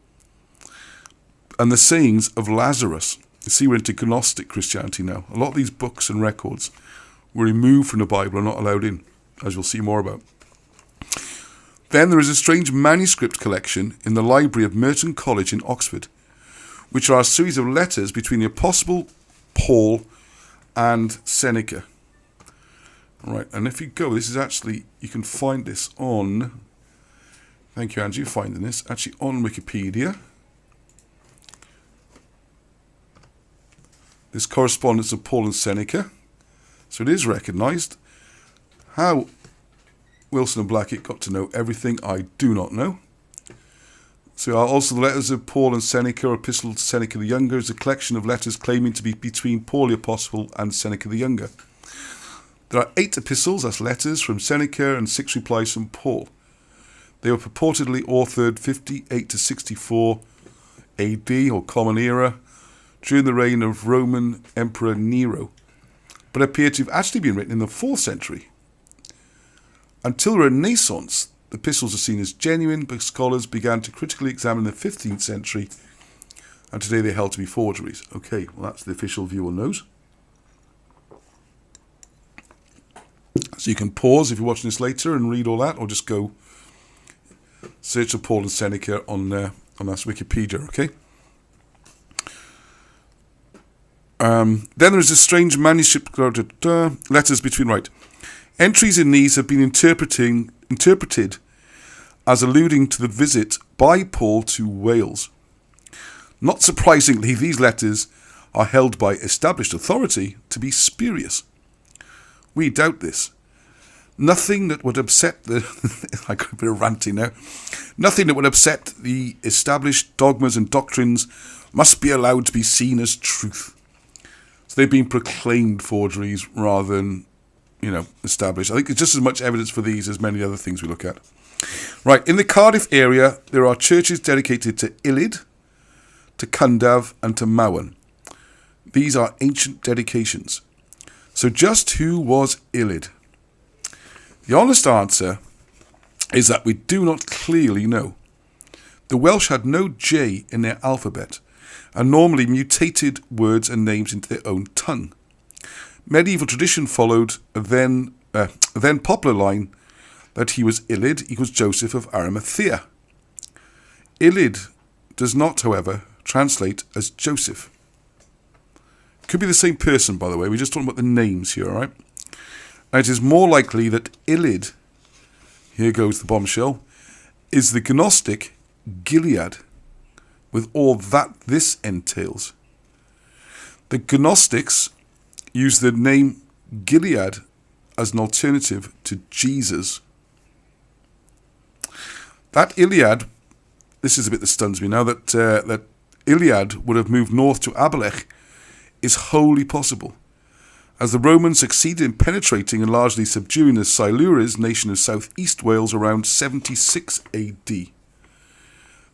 And the sayings of Lazarus. You see, we're into Gnostic Christianity now. A lot of these books and records were removed from the Bible and not allowed in, as you'll see more about. Then there is a strange manuscript collection in the library of Merton College in Oxford, which are a series of letters between the Apostle Paul and Seneca. Right, and if you go, this is actually, you can find this on, thank you Angie for finding this, actually on Wikipedia. This correspondence of Paul and Seneca. So it is recognised. How Wilson and Blackett got to know everything, I do not know. So also the letters of Paul and Seneca, or Epistle to Seneca the Younger, is a collection of letters claiming to be between Paul the Apostle and Seneca the Younger. There are 8 epistles, that's letters, from Seneca and 6 replies from Paul. They were purportedly authored 58 to 64 AD, or Common Era, during the reign of Roman Emperor Nero, but appear to have actually been written in the 4th century. Until the Renaissance, the epistles are seen as genuine, but scholars began to critically examine the 15th century, and today they're held to be forgeries. Okay, well that's the official view on those. So you can pause if you're watching this later and read all that, or just go search for Paul and Seneca on that's Wikipedia, okay? Then there is a strange manuscript, letters between, right. Entries in these have been interpreted as alluding to the visit by Paul to Wales. Not surprisingly, these letters are held by established authority to be spurious. We doubt this. Nothing that would upset I got a bit of ranting now. Nothing that would upset the established dogmas and doctrines must be allowed to be seen as truth. So they've been proclaimed forgeries rather than, established. I think there's just as much evidence for these as many other things we look at. Right, in the Cardiff area, there are churches dedicated to Ilid, to Cundav, and to Mawan. These are ancient dedications. So just who was Ilid? The honest answer is that we do not clearly know. The Welsh had no J in their alphabet, and normally mutated words and names into their own tongue. Medieval tradition followed a then popular line that he was Ilid equals Joseph of Arimathea. Ilid does not, however, translate as Joseph. Could be the same person, by the way. We're just talking about the names here, all right? Now, it is more likely that Ilid, here goes the bombshell, is the Gnostic Gilead, with all that this entails. The Gnostics used the name Gilead as an alternative to Jesus. That Iliad, this is a bit that stuns me now, that Iliad would have moved north to Abimelech is wholly possible, as the Romans succeeded in penetrating and largely subduing the Silures, nation of southeast Wales, around 76 AD.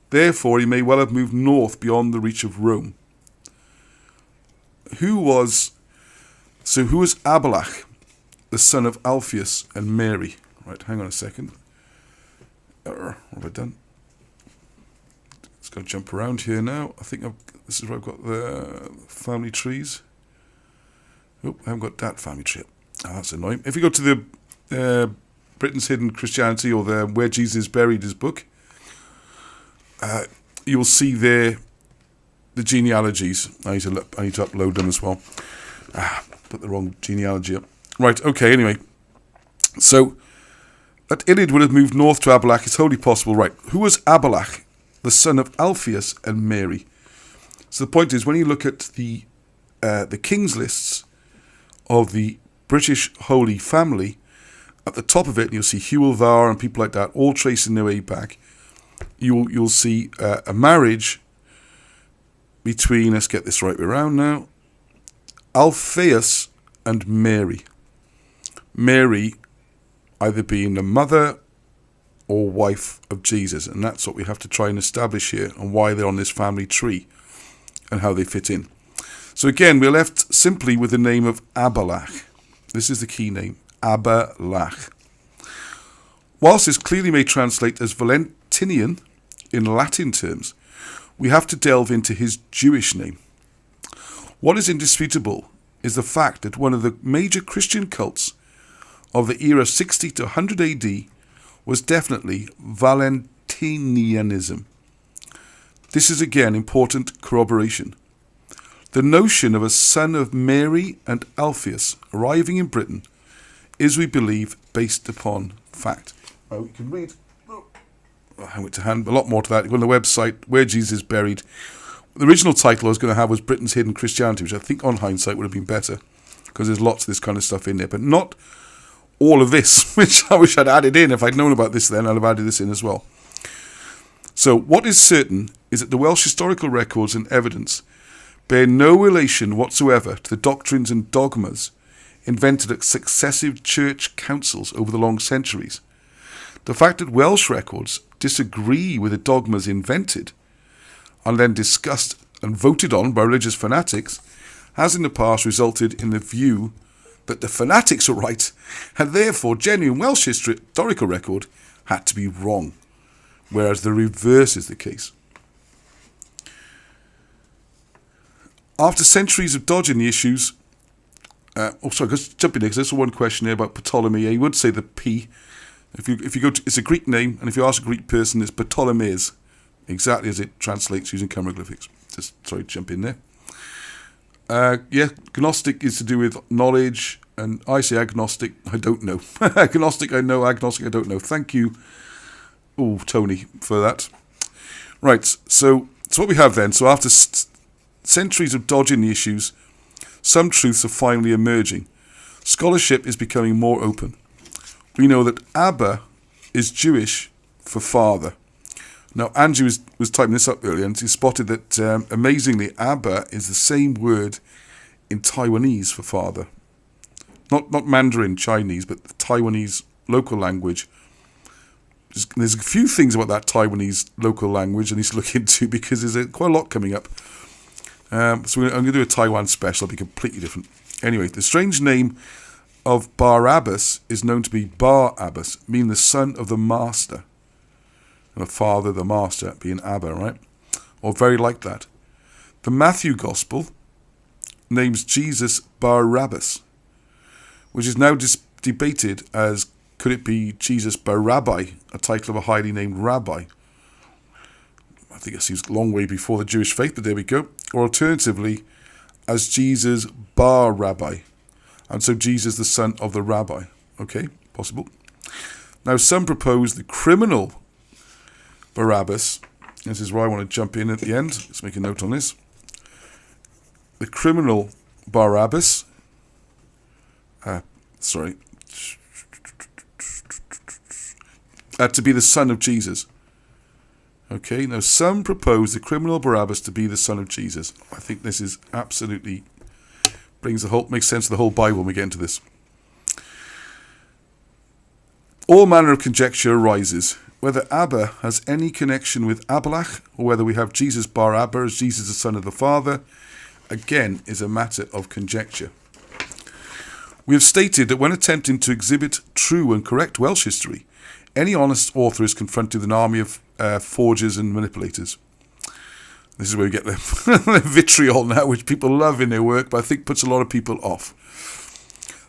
Therefore, he may well have moved north beyond the reach of Rome. Who was Abelach, the son of Alphaeus and Mary? Right, hang on a second. What have I done? It's going to jump around here now. I think this is where I've got the family trees. Oh, I haven't got that family tree. Oh, that's annoying. If you go to the Britain's Hidden Christianity, or the Where Jesus is Buried, his book, you will see there the genealogies. I need to upload them as well. Put the wrong genealogy up. Right, okay, anyway. So, that Ilid would have moved north to Abelach is wholly possible. Right, who was Abelach, the son of Alphaeus and Mary? So the point is, when you look at the king's lists of the British Holy Family, at the top of it you'll see Hywel and people like that, all tracing their way back. You'll see a marriage between, let's get this right way around now, Alphaeus and Mary. Mary either being the mother or wife of Jesus, and that's what we have to try and establish here, and why they're on this family tree and how they fit in. So again, we're left simply with the name of Abelach. This is the key name, Abelach. Whilst this clearly may translate as Valentinian in Latin terms, we have to delve into his Jewish name. What is indisputable is the fact that one of the major Christian cults of the era 60 to 100 AD was definitely Valentinianism. This is again important corroboration. The notion of a son of Mary and Alphaeus arriving in Britain is, we believe, based upon fact. Well, you can read, I went to hand, a lot more to that. Go on the website, Where Jesus is Buried. The original title I was going to have was Britain's Hidden Christianity, which I think on hindsight would have been better, because there's lots of this kind of stuff in there, but not all of this, which I wish I'd added in. If I'd known about this then, I'd have added this in as well. So what is certain is that the Welsh historical records and evidence bear no relation whatsoever to the doctrines and dogmas invented at successive church councils over the long centuries. The fact that Welsh records disagree with the dogmas invented and then discussed and voted on by religious fanatics has in the past resulted in the view that the fanatics were right, and therefore genuine Welsh historical record had to be wrong, whereas the reverse is the case. After centuries of dodging the issues, just jump in there, because there's one question here about Ptolemy. He would say the P. If you go to, it's a Greek name, and if you ask a Greek person, it's Ptolemies, exactly as it translates using chirographics. Jump in there. Gnostic is to do with knowledge, and I say agnostic, I don't know. Agnostic, I know. Agnostic, I don't know. Thank you, Tony, for that. Right, so what we have then, so after centuries of dodging the issues, some truths are finally emerging. Scholarship is becoming more open. We know that Abba is Jewish for father. Now, Angie was typing this up earlier, and she spotted that, amazingly, Abba is the same word in Taiwanese for father. Not Mandarin Chinese, but the Taiwanese local language. There's a few things about that Taiwanese local language I need to look into, because there's quite a lot coming up. So I'm going to do a Taiwan special. It'll be completely different. Anyway, the strange name of Barabbas is known to be Bar Abbas, meaning the son of the master. And the father, the master, being Abba, right? Or very like that. The Matthew Gospel names Jesus Barabbas, which is now debated as, could it be Jesus Bar-Rabbi, a title of a highly named rabbi? I think it seems a long way before the Jewish faith, but there we go. Or alternatively, as Jesus Bar-Rabbi, and so Jesus the son of the rabbi. Okay, possible. Now, some propose the criminal Barabbas. This is where I want to jump in at the end. Let's make a note on this. The criminal Barabbas, to be the son of Jesus. Okay, now some propose the criminal Barabbas to be the son of Jesus. I think this is absolutely makes sense of the whole Bible when we get into this. All manner of conjecture arises, whether Abba has any connection with Abalach, or whether we have Jesus bar Abba as Jesus the son of the Father, again is a matter of conjecture. We have stated that when attempting to exhibit true and correct Welsh history, any honest author is confronted with an army of forgers and manipulators. This is where we get the vitriol now, which people love in their work, but I think puts a lot of people off.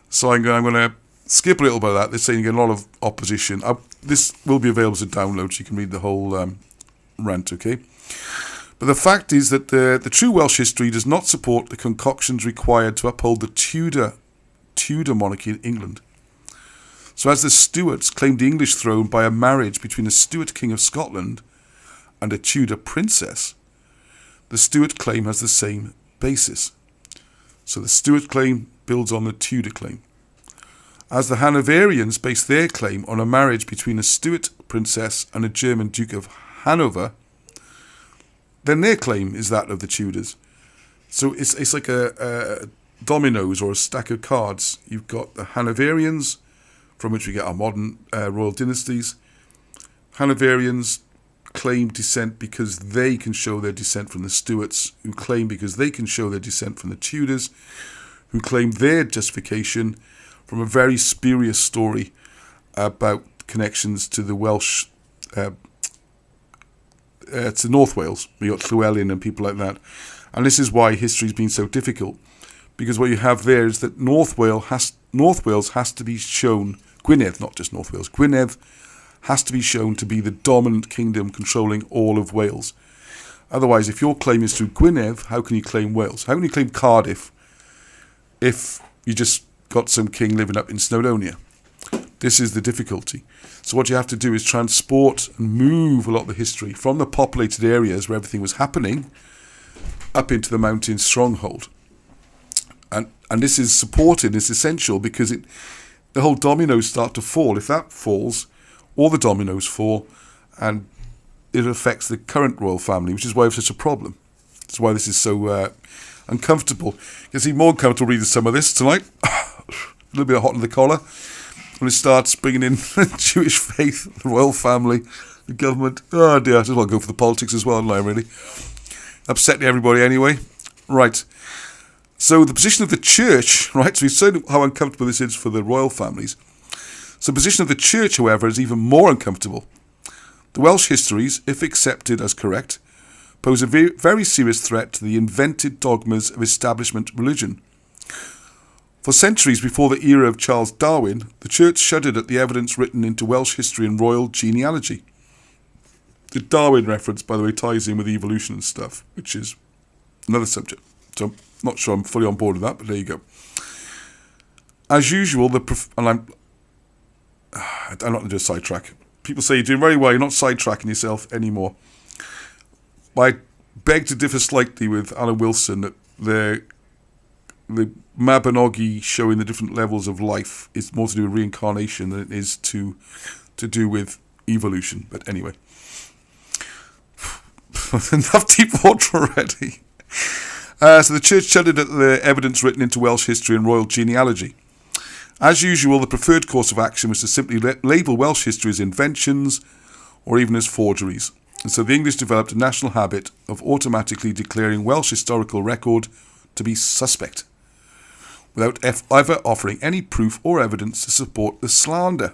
So I'm going to skip a little bit of that. They're saying you get a lot of opposition. This will be available as a download, so you can read the whole rant, okay? But the fact is that the true Welsh history does not support the concoctions required to uphold the Tudor monarchy in England. So as the Stuarts claimed the English throne by a marriage between a Stuart king of Scotland and a Tudor princess, the Stuart claim has the same basis. So the Stuart claim builds on the Tudor claim. As the Hanoverians base their claim on a marriage between a Stuart princess and a German Duke of Hanover, then their claim is that of the Tudors. So it's like a dominoes or a stack of cards. You've got the Hanoverians, from which we get our modern royal dynasties. Hanoverians claim descent because they can show their descent from the Stuarts, who claim because they can show their descent from the Tudors, who claim their justification from a very spurious story about connections to the Welsh, to North Wales. We got Llewellyn and people like that. And this is why history's been so difficult, because what you have there is that North Wales has to be shown, Gwynedd, not just North Wales, Gwynedd has to be shown to be the dominant kingdom controlling all of Wales. Otherwise, if your claim is through Gwynedd, how can you claim Wales? How can you claim Cardiff if you just got some king living up in Snowdonia? This is the difficulty. So what you have to do is transport and move a lot of the history from the populated areas where everything was happening up into the mountain stronghold. And this is supported, it's essential, because the whole dominoes start to fall. If that falls, all the dominoes fall, and it affects the current royal family, which is why it's such a problem. That's why this is so uncomfortable. You can see more uncomfortable reading some of this tonight. A little bit hot in the collar. When it starts bringing in the Jewish faith, the royal family, the government. Oh dear, I just want to go for the politics as well, don't I, really? Upsetting everybody anyway. Right. So the position of the church, right, so we've seen how uncomfortable this is for the royal families. So the position of the church, however, is even more uncomfortable. The Welsh histories, if accepted as correct, pose a very serious threat to the invented dogmas of establishment religion. For centuries before the era of Charles Darwin, the church shuddered at the evidence written into Welsh history and royal genealogy. The Darwin reference, by the way, ties in with evolution and stuff, which is another subject. So I'm not sure I'm fully on board with that, but there you go. As usual, I'm not going to do a sidetrack. People say you're doing very well, you're not sidetracking yourself anymore. I beg to differ slightly with Alan Wilson that the Mabinogi showing the different levels of life is more to do with reincarnation than it is to do with evolution. But anyway, enough deep water already. So the church shuddered at the evidence written into Welsh history and royal genealogy. As usual, the preferred course of action was to simply label Welsh history as inventions or even as forgeries. And so the English developed a national habit of automatically declaring Welsh historical record to be suspect, without ever offering any proof or evidence to support the slander.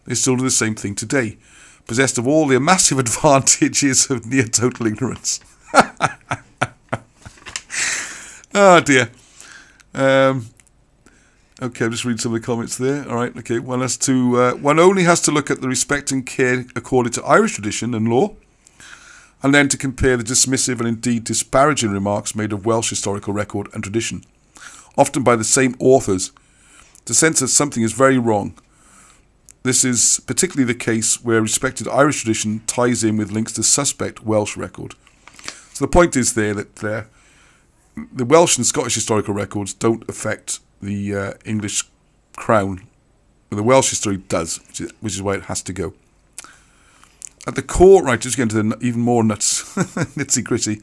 They still do the same thing today, possessed of all the massive advantages of near total ignorance. Oh dear. Okay, I'm just reading some of the comments there. All right, okay. One only has to look at the respect and care accorded to Irish tradition and law, and then to compare the dismissive and indeed disparaging remarks made of Welsh historical record and tradition, often by the same authors, to sense that something is very wrong. This is particularly the case where respected Irish tradition ties in with links to suspect Welsh record. So the point is there that the Welsh and Scottish historical records don't affect the English crown, but the Welsh history does, which is why it has to go. At the core, right, just getting to the even more nitsy gritty.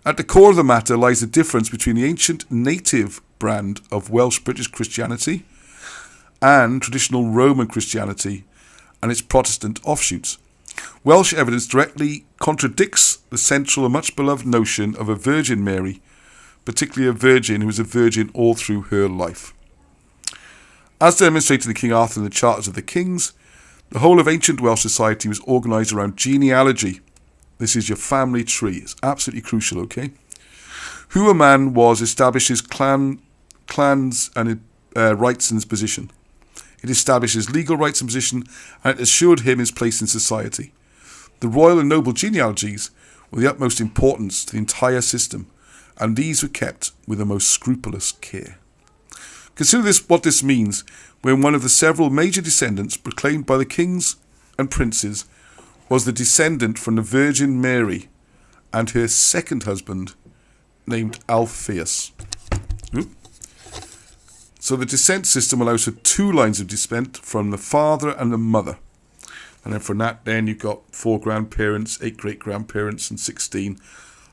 At the core of the matter lies the difference between the ancient native brand of Welsh British Christianity and traditional Roman Christianity and its Protestant offshoots. Welsh evidence directly contradicts the central and much beloved notion of a Virgin Mary, particularly a virgin who was a virgin all through her life. As demonstrated in King Arthur and the Charters of the Kings, the whole of ancient Welsh society was organised around genealogy. This is your family tree. It's absolutely crucial, okay? Who a man was establishes clans and rights in his position. It establishes legal rights and position, and it assured him his place in society. The royal and noble genealogies were the utmost importance to the entire system, and these were kept with the most scrupulous care. Consider what this means when one of the several major descendants proclaimed by the kings and princes was the descendant from the Virgin Mary and her second husband named Alpheus. So the descent system allows for 2 lines of descent from the father and the mother. And then from that, then you've got 4 grandparents, 8 great-grandparents, and 16.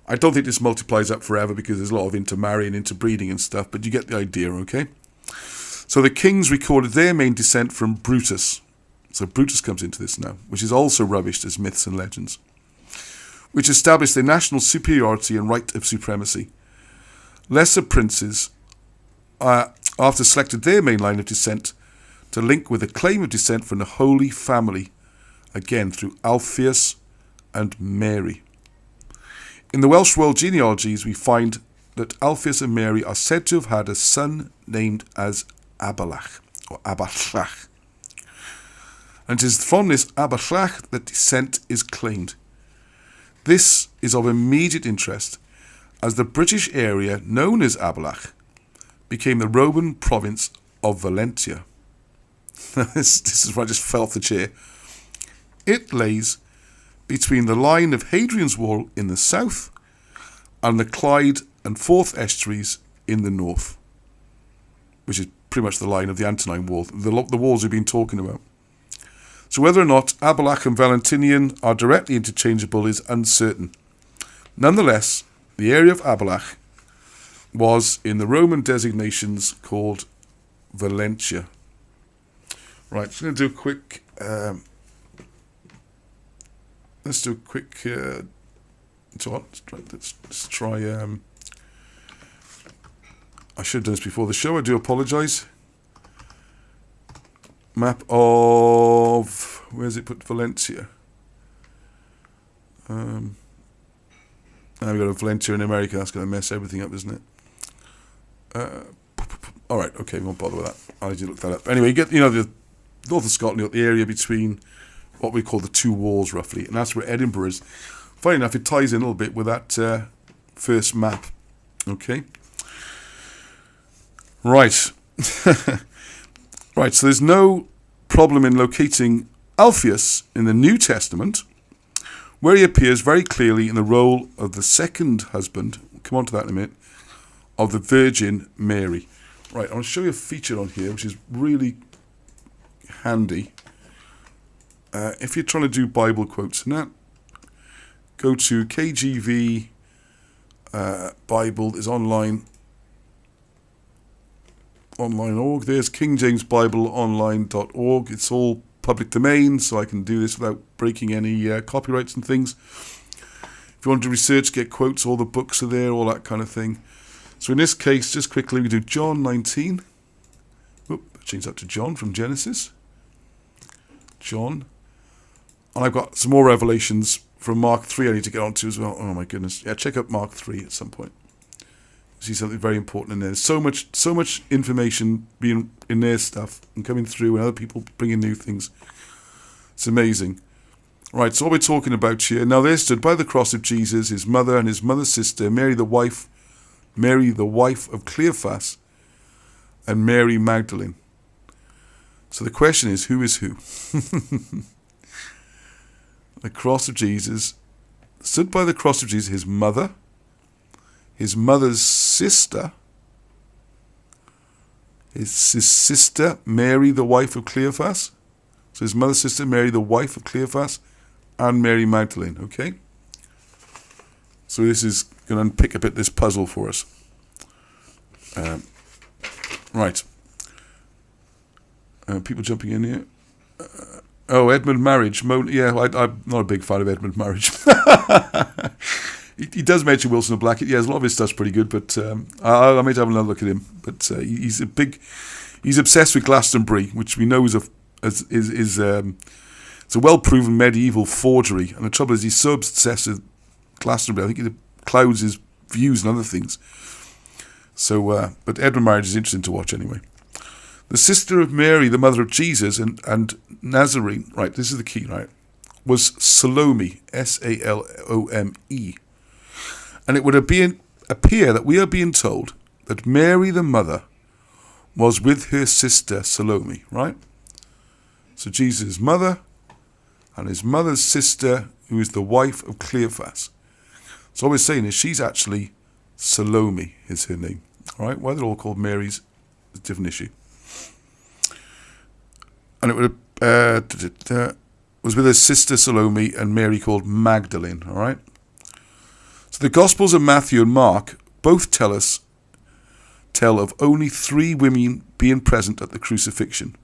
I don't think this multiplies up forever because there's a lot of intermarrying, interbreeding and stuff, but you get the idea, okay? So the kings recorded their main descent from Brutus. So Brutus comes into this now, which is also rubbished as myths and legends, which established their national superiority and right of supremacy. Lesser princes, after selected their main line of descent, to link with a claim of descent from the Holy Family, again through Alpheus and Mary. In the Welsh royal genealogies, we find that Alpheus and Mary are said to have had a son named as Abalach, or Aballach. And it is from this Aballach that descent is claimed. This is of immediate interest, as the British area known as Aballach became the Roman province of Valentia. This is where I just fell off the chair. It lays between the line of Hadrian's Wall in the south and the Clyde and Forth estuaries in the north, which is pretty much the line of the Antonine Wall, the walls we've been talking about. So whether or not Aballach and Valentinian are directly interchangeable is uncertain. Nonetheless, the area of Aballach was in the Roman designations called Valentia. Right, so I'm going to do a quick... let's do a quick... let's try... I should have done this before the show. I do apologise. Map of... Where's it put? Valencia. Now we've got a Valencia in America. That's going to mess everything up, isn't it? Alright, okay, we won't bother with that. I need to look that up. Anyway, you get, the north of Scotland, you got the area between what we call the two walls, roughly. And that's where Edinburgh is. Funny enough, it ties in a little bit with that first map. Okay. Right. Right, so there's no problem in locating Alphaeus in the New Testament, where he appears very clearly in the role of the second husband, we'll come on to that in a minute, of the Virgin Mary. Right, I want to show you a feature on here, which is really handy. If you're trying to do Bible quotes and that, go to KGV Bible is online org. There's King James Bible online.org. It's all public domain, so I can do this without breaking any copyrights and things. If you want to research, get quotes, all the books are there, all that kind of thing. So in this case, just quickly, we do John 19. Change that to John from Genesis. John. And I've got some more revelations from Mark 3 I need to get onto as well. Oh my goodness. Yeah, check out Mark 3 at some point. See something very important in there. There's so much information being in their stuff and coming through, and other people bringing new things. It's amazing. Right, so what we're talking about here. Now there stood by the cross of Jesus, his mother and his mother's sister, Mary the wife of Cleophas, and Mary Magdalene. So the question is, who is who? The cross of Jesus, stood by the cross of Jesus, his mother, his mother's sister, his sister, Mary, the wife of Cleophas. So his mother's sister, Mary, the wife of Cleophas, and Mary Magdalene, okay? So this is going to unpick a bit this puzzle for us. Right. People jumping in here. Edmund Marriage. I'm not a big fan of Edmund Marriage. He does mention Wilson and Blackett. Yeah, a lot of his stuff's pretty good, but I might have another look at him. But he's obsessed with Glastonbury, which we know is it's a well-proven medieval forgery. And the trouble is, he's so obsessed with Glastonbury, I think it clouds his views and other things. So, but Edmund Marriage is interesting to watch anyway. The sister of Mary, the mother of Jesus, and Nazarene, right, this is the key, right, was Salome, Salome. And it would appear that we are being told that Mary, the mother, was with her sister Salome, right? So Jesus' mother and his mother's sister, who is the wife of Cleophas. So what we're saying is she's actually Salome, is her name. All right, why they're all called Mary's is a different issue. And it would was with her sister Salome and Mary called Magdalene. All right. So the Gospels of Matthew and Mark both tell of only 3 women being present at the crucifixion.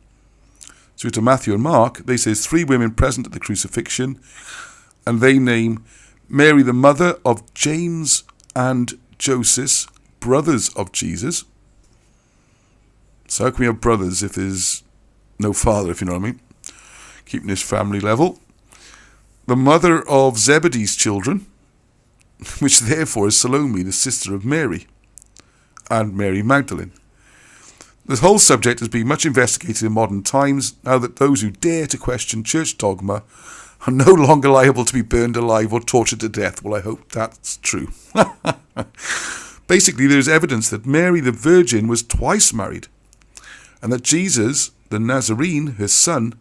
So to Matthew and Mark, they say 3 women present at the crucifixion, and they name Mary, the mother of James and Joseph, brothers of Jesus. So how can we have brothers if there's no father, if you know what I mean? Keeping this family level. The mother of Zebedee's children, which therefore is Salome, the sister of Mary, and Mary Magdalene. This whole subject has been much investigated in modern times, now that those who dare to question church dogma are no longer liable to be burned alive or tortured to death. Well, I hope that's true. Basically, there is evidence that Mary the Virgin was twice married, and that Jesus, the Nazarene, her son,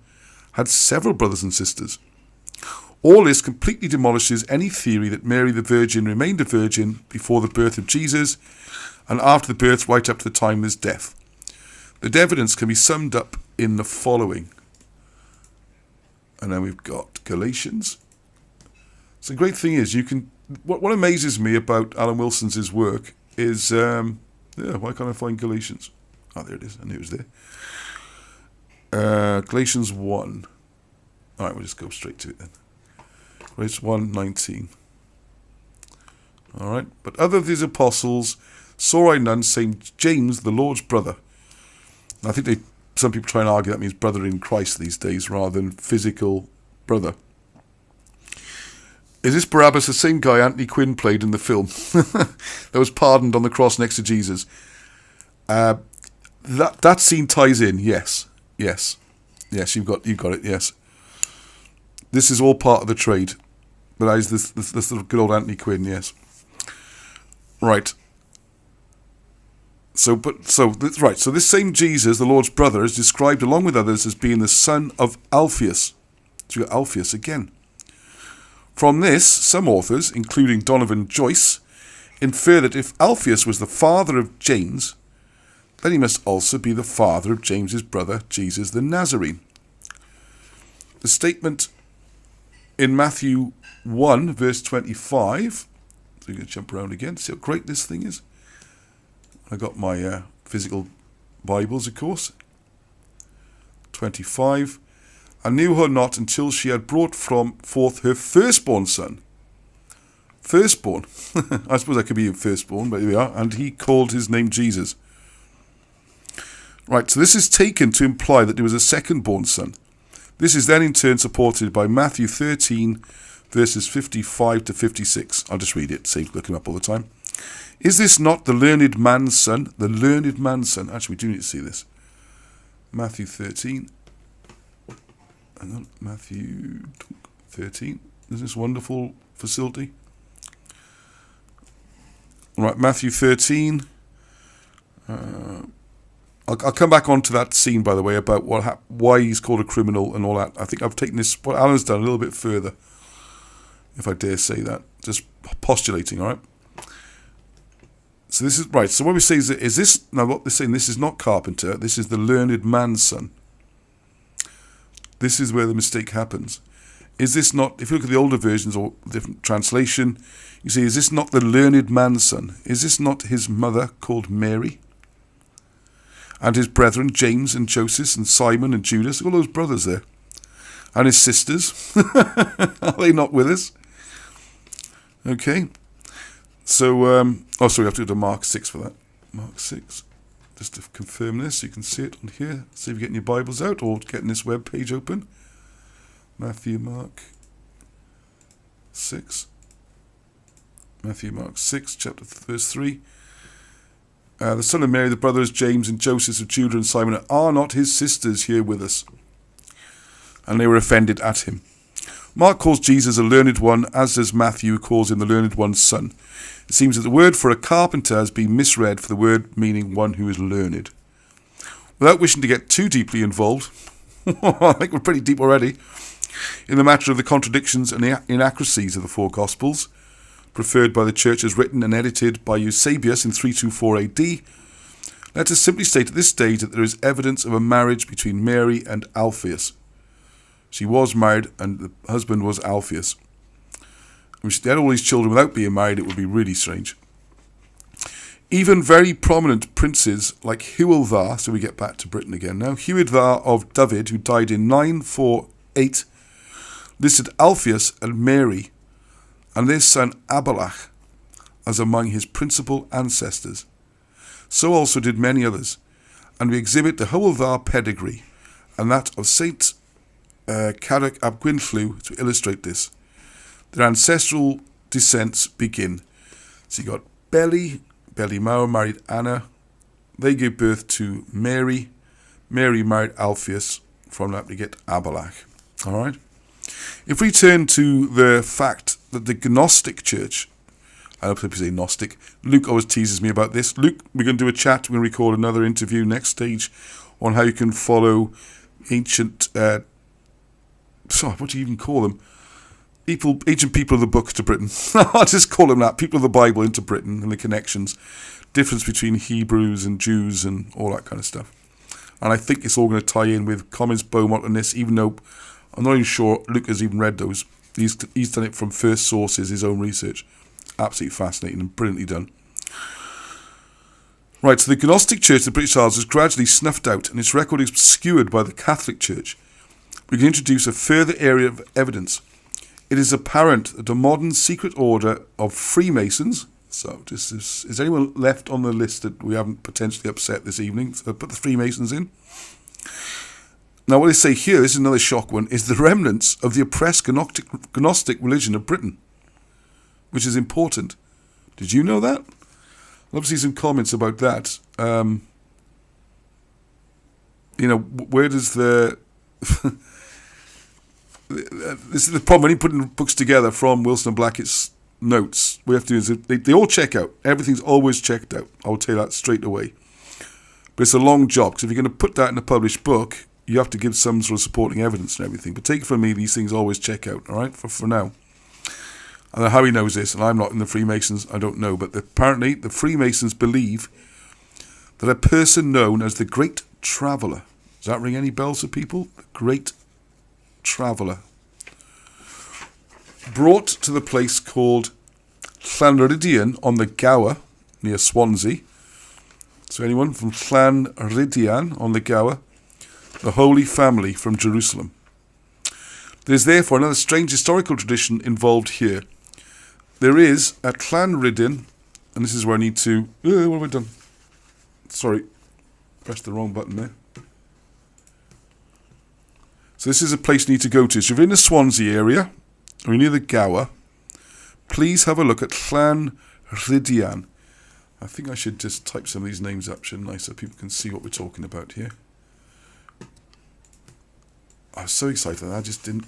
had several brothers and sisters. All this completely demolishes any theory that Mary the Virgin remained a virgin before the birth of Jesus and after the birth right up to the time of his death. The evidence can be summed up in the following. And then we've got Galatians. So the great thing is, what amazes me about Alan Wilson's work is, why can't I find Galatians? Oh, there it is. I knew it was there. Galatians 1. All right, we'll just go straight to it then. Galatians 1:19. All right. But other of these apostles saw I none save James, the Lord's brother. And I think some people try and argue that means brother in Christ these days rather than physical brother. Is this Barabbas the same guy Anthony Quinn played in the film that was pardoned on the cross next to Jesus? That scene ties in. Yes, you've got it. Yes, this is all part of the trade. But that is this good old Anthony Quinn. Yes, right. So this same Jesus, the Lord's brother, is described along with others as being the son of Alphaeus. So you got Alphaeus again. From this, some authors, including Donovan Joyce, infer that if Alphaeus was the father of James, then he must also be the father of James's brother, Jesus the Nazarene. The statement in Matthew 1, verse 25, so you're going to jump around again, see how great this thing is. I got my physical Bibles, of course. 25. I knew her not until she had brought forth her firstborn son. Firstborn. I suppose that could be a firstborn, but here we are. And he called his name Jesus. Right, so this is taken to imply that there was a second-born son. This is then in turn supported by Matthew 13, verses 55 to 56. I'll just read it, save looking up all the time. Is this not the learned man's son? The learned man's son. Actually, we do need to see this. Matthew 13. Hang on, Matthew 13. Is this wonderful facility? Right, Matthew 13. I'll come back onto that scene, by the way, about why he's called a criminal and all that. I think I've taken this, what Alan's done, a little bit further, if I dare say that. Just postulating, all right? So this is, right, so what we say is this, now what they're saying, this is not carpenter, this is the learned man's son. This is where the mistake happens. Is this not, if you look at the older versions or different translation, you see, is this not the learned man's son? Is this not his mother called Mary? And his brethren, James and Joseph and Simon and Judas, all those brothers there. And his sisters. Are they not with us? Okay. So, sorry, I have to go to Mark 6 for that. Mark 6. Just to confirm this, you can see it on here. See if you're getting your Bibles out or getting this web page open. Mark 6. Mark 6, chapter verse 3. The son of Mary, the brothers James and Joseph of Judah and Simon, are not his sisters here with us? And they were offended at him. Mark calls Jesus a learned one, as does Matthew, who calls him the learned one's son. It seems that the word for a carpenter has been misread for the word meaning one who is learned. Without wishing to get too deeply involved, I think we're pretty deep already, in the matter of the contradictions and the inaccuracies of the four Gospels, preferred by the church as written and edited by Eusebius in 324 AD, let us simply state at this stage that there is evidence of a marriage between Mary and Alphaeus. She was married and the husband was Alphaeus. If they had all these children without being married, it would be really strange. Even very prominent princes like Huildar, so we get back to Britain again now, Huildar of David, who died in 948, listed Alphaeus and Mary and their son Abelach as among his principal ancestors. So also did many others, and we exhibit the Huildar pedigree and that of Saint Carrick ab Gwynflew to illustrate this. Their ancestral descents begin. So you got Beli Mawr married Anna. They gave birth to Mary. Mary married Alphaeus. From that we get Abelach. Alright? If we turn to the fact that the Gnostic church, I don't know if you say Gnostic, Luke always teases me about this. Luke, we're going to do a chat, we're going to record another interview next stage on how you can follow ancient, what do you even call them? Ancient people of the book to Britain. I'll just call them that. People of the Bible into Britain and the connections. Difference between Hebrews and Jews and all that kind of stuff. And I think it's all going to tie in with Comments Beaumont on this, even though I'm not even sure Luke has even read those. He's done it from first sources, his own research. Absolutely fascinating and brilliantly done. Right, so the Gnostic Church of the British Isles was gradually snuffed out and its record obscured by the Catholic Church. We can introduce a further area of evidence. It is apparent that a modern secret order of Freemasons, So, is anyone left on the list that we haven't potentially upset this evening? So, put the Freemasons in. Now, what they say here, this is another shock one, is the remnants of the oppressed Gnostic religion of Britain, which is important. Did you know that? I'd love to see some comments about that. Where does the... this is the problem when you're putting books together from Wilson and Blackett's notes. What we have to do is they all check out. Everything's always checked out. I'll tell you that straight away. But it's a long job, because if you're going to put that in a published book, you have to give some sort of supporting evidence and everything. But take it from me, these things always check out, all right, for now. I don't know how he knows this, and I'm not in the Freemasons, I don't know. But apparently the Freemasons believe that a person known as the Great Traveller, does that ring any bells to people? The Great Traveller, brought to the place called Llanryddian on the Gower, near Swansea. So anyone from Llanryddian on the Gower, the Holy Family from Jerusalem. There is therefore another strange historical tradition involved here. There is at Llanryddian, and this is where I need to... what have I done? Sorry, pressed the wrong button there. So this is a place you need to go to. So if you're in the Swansea area, or near the Gower, please have a look at Llanryddian. I think I should just type some of these names up, shouldn't I, so people can see what we're talking about here. I was so excited, I just didn't...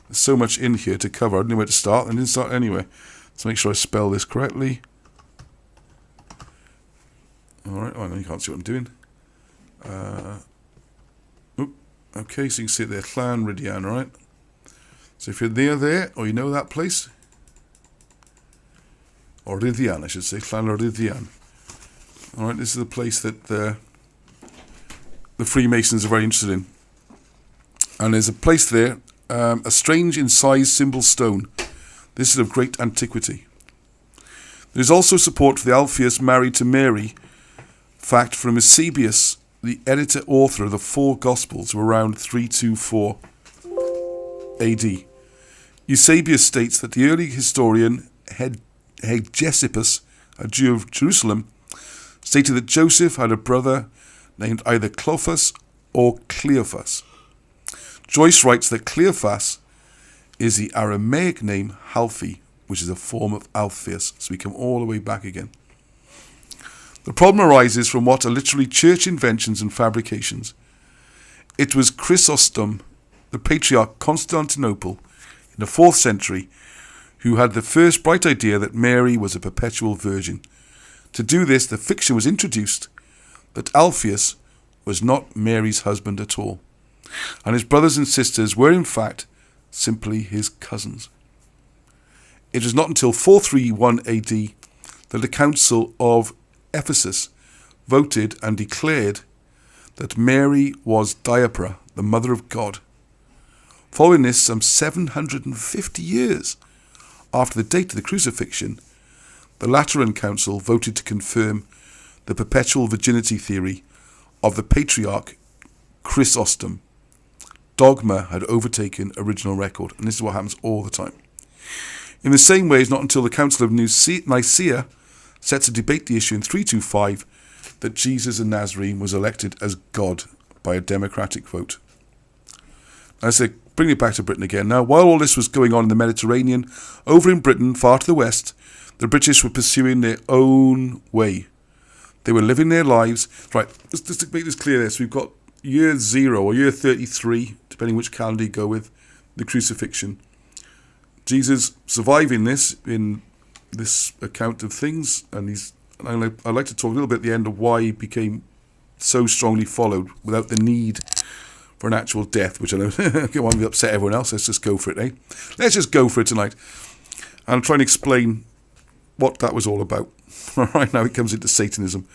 There's so much in here to cover, I didn't know where to start, and didn't start anyway. Let's make sure I spell this correctly. Alright, oh no, you can't see what I'm doing. Okay, so you can see it there, Llanryddian, alright? So if you're near there, or you know that place, or Ryddian, I should say, Llanryddian. Alright, this is the place that the Freemasons are very interested in. And there's a place there, a strange incised symbol stone. This is of great antiquity. There is also support for the Alpheus married to Mary fact from Eusebius, the editor-author of the four Gospels, of around 324 AD. Eusebius states that the early historian Hegesippus, a Jew of Jerusalem, stated that Joseph had a brother named either Clophas or Cleophas. Joyce writes that Cleophas is the Aramaic name Halphi, which is a form of Alpheus. So we come all the way back again. The problem arises from what are literally church inventions and fabrications. It was Chrysostom, the patriarch Constantinople, in the 4th century, who had the first bright idea that Mary was a perpetual virgin. To do this, the fiction was introduced that Alpheus was not Mary's husband at all, and his brothers and sisters were in fact simply his cousins. It was not until 431 AD that the Council of Ephesus voted and declared that Mary was Diapra, the Mother of God. Following this, some 750 years after the date of the crucifixion, the Lateran Council voted to confirm the perpetual virginity theory of the patriarch Chrysostom. Dogma had overtaken original record, and this is what happens all the time. In the same way, it's not until the Council of Nicaea set to debate the issue in 325 that Jesus of Nazarene was elected as God by a democratic vote. I say, bring it back to Britain again. Now, while all this was going on in the Mediterranean, over in Britain, far to the west, the British were pursuing their own way. They were living their lives. Right, just to make this clear, we've got year 0 or year 33, depending which calendar you go with, the crucifixion. Jesus surviving this in this account of things, and I'd like to talk a little bit at the end of why he became so strongly followed without the need for an actual death, which I know don't want to upset everyone else. Let's just go for it, eh? Let's just go for it tonight. And I'm trying to explain what that was all about. All right, now it comes into Satanism.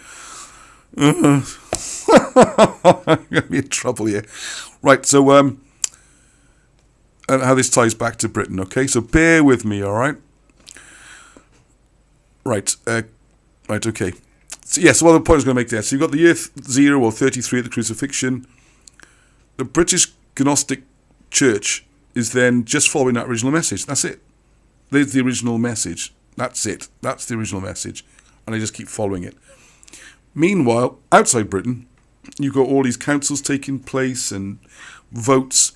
I'm going to be in trouble here. Right, so and how this ties back to Britain, okay? So bear with me, all right? Right, okay. So, yeah, so what the point I was going to make there. So you've got the year 0 or 33 at the crucifixion. The British Gnostic Church is then just following that original message. That's it. There's the original message. That's it. That's the original message. And they just keep following it. Meanwhile, outside Britain, you've got all these councils taking place and votes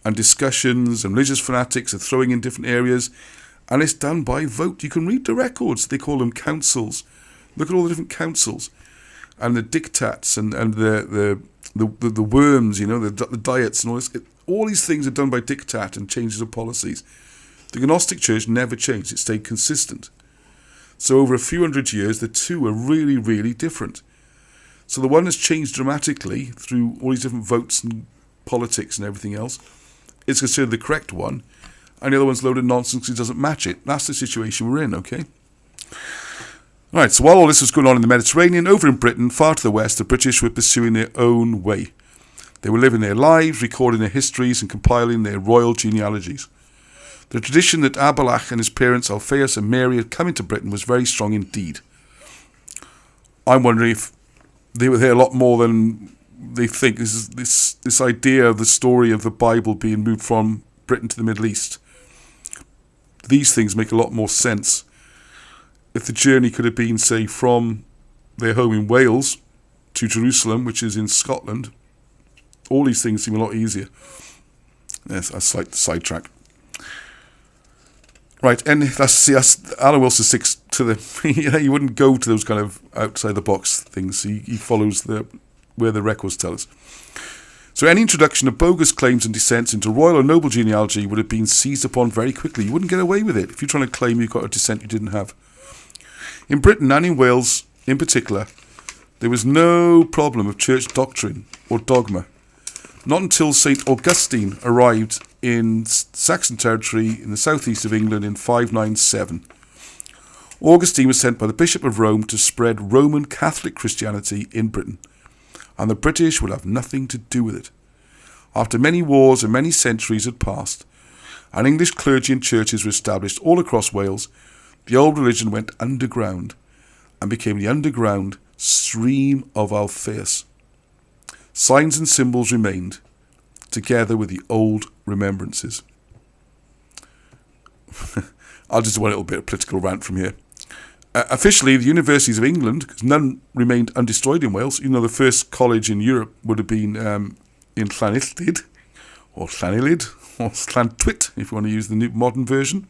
and discussions, and religious fanatics are throwing in different areas, and it's done by vote. You can read the records. They call them councils. Look at all the different councils and the diktats and the worms, the diets and all this. All these things are done by diktat and changes of policies. The Gnostic Church never changed. It stayed consistent. So over a few hundred years, the two are really, really different. So the one has changed dramatically through all these different votes and politics and everything else. It's considered the correct one. And the other one's loaded nonsense because it doesn't match it. That's the situation we're in, okay? Right, so while all this was going on in the Mediterranean, over in Britain, far to the west, the British were pursuing their own way. They were living their lives, recording their histories and compiling their royal genealogies. The tradition that Abelach and his parents Alphaeus and Mary had come into Britain was very strong indeed. I'm wondering if they were there a lot more than they think. This idea of the story of the Bible being moved from Britain to the Middle East. These things make a lot more sense. If the journey could have been, say, from their home in Wales to Jerusalem, which is in Scotland, all these things seem a lot easier. Yes, a slight sidetrack. Right, and that's Alan Wilson sticks to the. He wouldn't go to those kind of outside the box things. He follows where the records tell us. So any introduction of bogus claims and descents into royal or noble genealogy would have been seized upon very quickly. You wouldn't get away with it if you're trying to claim you've got a descent you didn't have. In Britain and in Wales in particular, there was no problem of church doctrine or dogma. Not until St. Augustine arrived in Saxon territory in the southeast of England in 597. Augustine was sent by the Bishop of Rome to spread Roman Catholic Christianity in Britain, and the British would have nothing to do with it. After many wars and many centuries had passed, and English clergy and churches were established all across Wales, the old religion went underground and became the underground stream of Alphaeus. Signs and symbols remained, together with the old remembrances. I'll just do a little bit of political rant from here. Officially, the universities of England, because none remained undestroyed in Wales, even though the first college in Europe would have been in Llanillid, or Llanillid, or Llantwit, if you want to use the new modern version.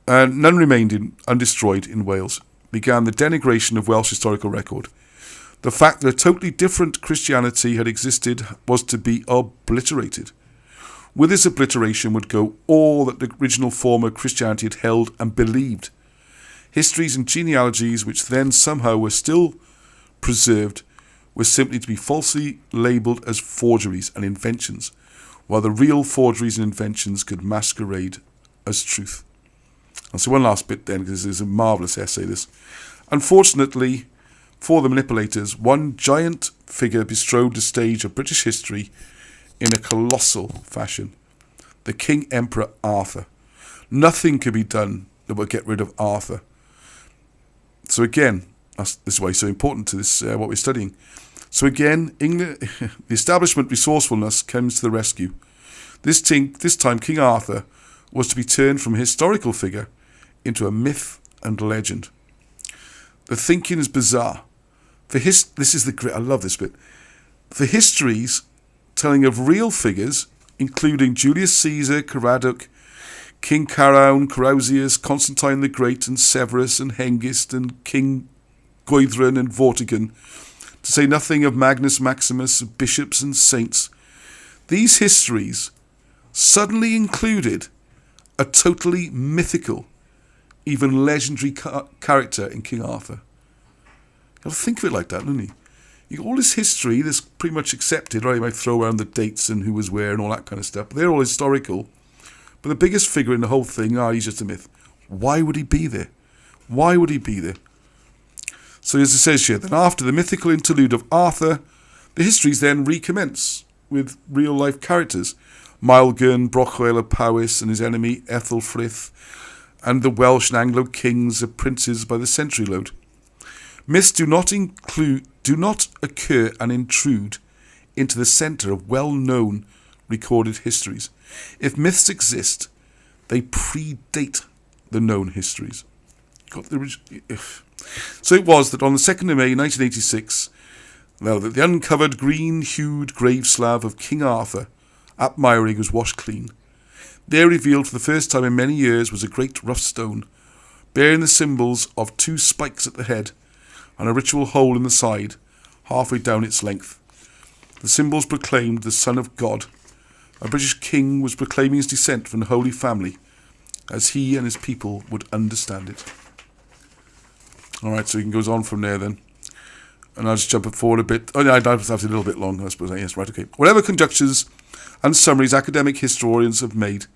None remained undestroyed in Wales, began the denigration of Welsh historical record. The fact that a totally different Christianity had existed was to be obliterated. With this obliteration would go all that the original form of Christianity had held and believed. Histories and genealogies, which then somehow were still preserved, were simply to be falsely labelled as forgeries and inventions, while the real forgeries and inventions could masquerade as truth. And so one last bit then, because this is a marvellous essay, this. Unfortunately, for the manipulators, one giant figure bestrode the stage of British history in a colossal fashion. The King Emperor Arthur. Nothing could be done that would get rid of Arthur. So again, this is why it's so important to this what we're studying. So again, England, the establishment resourcefulness comes to the rescue. This time, King Arthur was to be turned from a historical figure into a myth and legend. The thinking is bizarre. This is the great. I love this bit. The histories telling of real figures, including Julius Caesar, Caradoc, King Caraun, Carausius, Constantine the Great, and Severus, and Hengist, and King Gwythron and Vortigern, to say nothing of Magnus Maximus, bishops and saints. These histories suddenly included a totally mythical, even legendary character in King Arthur. You got to think of it like that, don't you? You got all this history that's pretty much accepted, right? You might throw around the dates and who was where and all that kind of stuff, but they're all historical. But the biggest figure in the whole thing, he's just a myth. Why would he be there? Why would he be there? So as it says here, then after the mythical interlude of Arthur, the histories then recommence with real-life characters. Maelgwn, Brochwel of Powys and his enemy Ethelfrith, and the Welsh and Anglo kings of princes by the century load. Myths do not occur and intrude into the centre of well-known recorded histories. If myths exist, they predate the known histories. So it was that on the 2nd of May 1986, now that the uncovered green-hued grave slab of King Arthur at Meiring was washed clean. There revealed for the first time in many years was a great rough stone, bearing the symbols of 2 spikes at the head and a ritual hole in the side, halfway down its length. The symbols proclaimed the Son of God. A British king was proclaiming his descent from the Holy Family, as he and his people would understand it. Alright, so he goes on from there then. And I'll just jump it forward a bit. Oh, yeah, that's a little bit long, I suppose. Yes, right, okay. Whatever conjectures and summaries academic historians have made,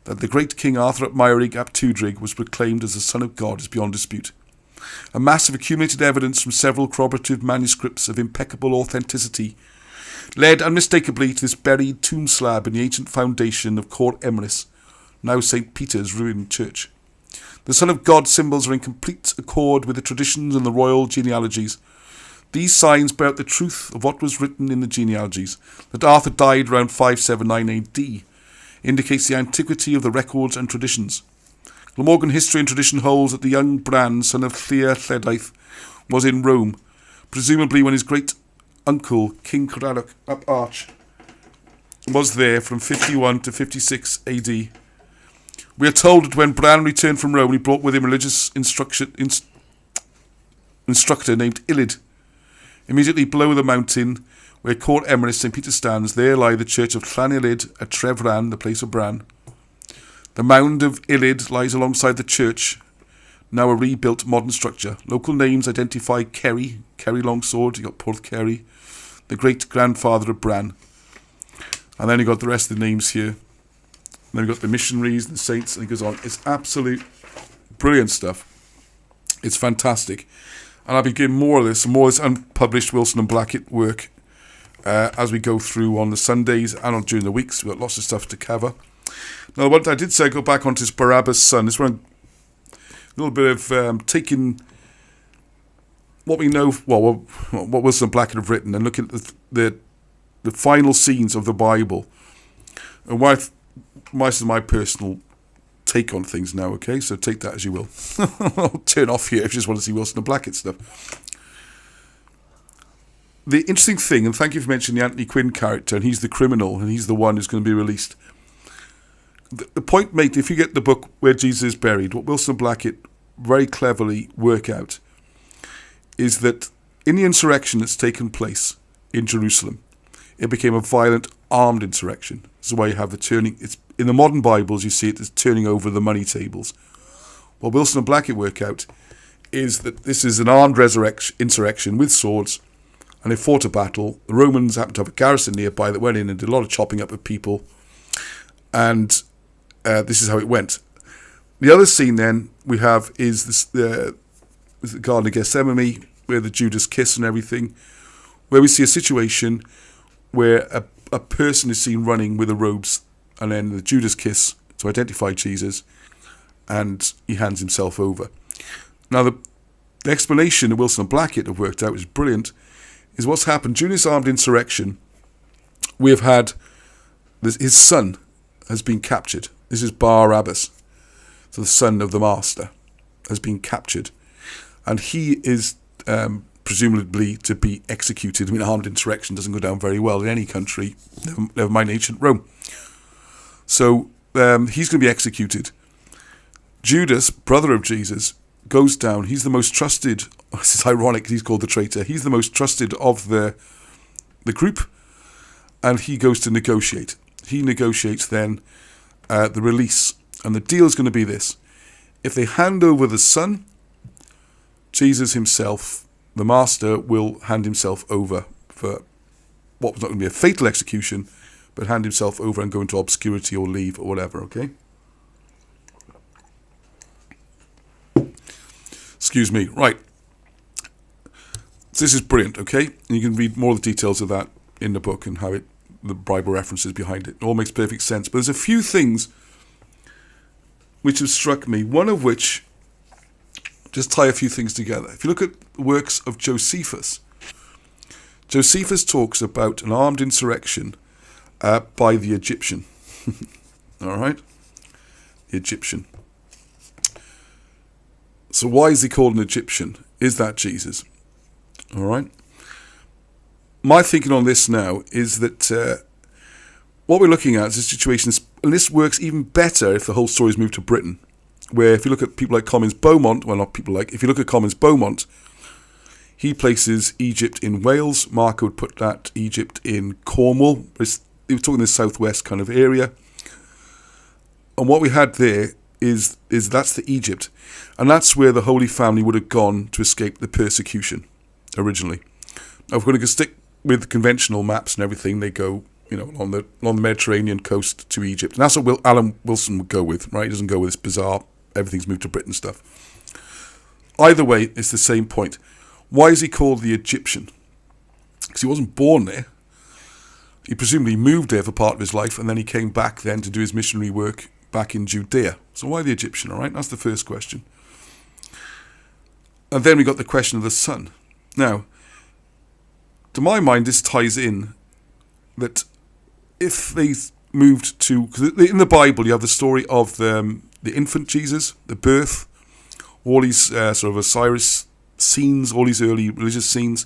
that the great King Arthur at Meiring ap Tudrig was proclaimed as the Son of God is beyond dispute. A mass of accumulated evidence from several corroborative manuscripts of impeccable authenticity led unmistakably to this buried tomb slab in the ancient foundation of Court Emrys, now St. Peter's ruined church. The Son of God symbols are in complete accord with the traditions and the royal genealogies. These signs bear out the truth of what was written in the genealogies, that Arthur died around 579 AD, indicates the antiquity of the records and traditions. Glamorgan history and tradition holds that the young Bran, son of Llyr Lledaeth, was in Rome, presumably when his great-uncle, King Caradoc ap Arch, was there from 51 to 56 AD. We are told that when Bran returned from Rome, he brought with him a religious instructor named Ilid. Immediately below the mountain, where Court Emrys St. Peter stands, there lie the church of Llan Ilid at Trefran, the place of Bran. The mound of Ilid lies alongside the church, now a rebuilt modern structure. Local names identify Kerry Longsword, you got Porth Kerry, the great-grandfather of Bran. And then you got the rest of the names here. And then we've got the missionaries and the saints, and it goes on. It's absolute brilliant stuff. It's fantastic. And I'll be giving more of this unpublished Wilson and Blackett work as we go through on the Sundays and during the weeks. We've got lots of stuff to cover. Now, what I did say, go back onto this Barabbas' son. This one, a little bit of taking what we know, well, what Wilson and Blackett have written, and looking at the final scenes of the Bible. And this is my personal take on things now, okay? So take that as you will. I'll turn off here if you just want to see Wilson and Blackett stuff. The interesting thing, and thank you for mentioning the Anthony Quinn character, and he's the criminal, and he's the one who's going to be released. The point made, if you get the book Where Jesus is Buried, what Wilson and Blackett very cleverly work out is that in the insurrection that's taken place in Jerusalem, it became a violent, armed insurrection. This is why you have the turning. It's in the modern Bibles, you see it as turning over the money tables. What Wilson and Blackett work out is that this is an armed insurrection with swords, and they fought a battle. The Romans happened to have a garrison nearby that went in and did a lot of chopping up of people, and this is how it went. The other scene then we have is the Garden of Gethsemane, where the Judas kiss and everything, where we see a situation where a person is seen running with the robes, and then the Judas kiss to identify Jesus, and he hands himself over. Now, the explanation that Wilson and Blackett have worked out, which is brilliant, is what's happened during this armed insurrection. We have had his son has been captured. This is Barabbas, so the son of the master, has been captured, and he is presumably to be executed. I mean, armed insurrection doesn't go down very well in any country, never mind ancient Rome. So he's going to be executed. Judas, brother of Jesus, goes down. He's the most trusted. This is ironic, he's called the traitor. He's the most trusted of the group, and he goes to negotiate. He negotiates then the release, and the deal is going to be this. If they hand over the son, Jesus himself, the master, will hand himself over for what was not going to be a fatal execution, but hand himself over and go into obscurity or leave or whatever, okay? Excuse me. Right. This is brilliant, okay? And you can read more of the details of that in the book and how the Bible references behind it. It all makes perfect sense. But there's a few things which have struck me, one of which, just tie a few things together. If you look at the works of Josephus, Josephus talks about an armed insurrection by the Egyptian. All right? The Egyptian. So why is he called an Egyptian? Is that Jesus? All right. My thinking on this now is that what we're looking at is a situation, and this works even better if the whole story is moved to Britain, where if you look at people like Comyns Beaumont, if you look at Comyns Beaumont, he places Egypt in Wales. Mark would put that Egypt in Cornwall. He was talking the southwest kind of area. And what we had there is that's the Egypt. And that's where the Holy Family would have gone to escape the persecution originally. Now, if we're going to stick with conventional maps and everything, they go, along the Mediterranean coast to Egypt. And that's what Alan Wilson would go with, right? He doesn't go with this bizarre, everything's moved to Britain stuff. Either way, it's the same point. Why is he called the Egyptian? Because he wasn't born there. He presumably moved there for part of his life, and then he came back then to do his missionary work back in Judea. So why the Egyptian, all right? That's the first question. And then we got the question of the son. Now, to my mind, this ties in that if they moved to... Because in the Bible, you have the story of the infant Jesus, the birth, all these sort of Osiris scenes, all these early religious scenes,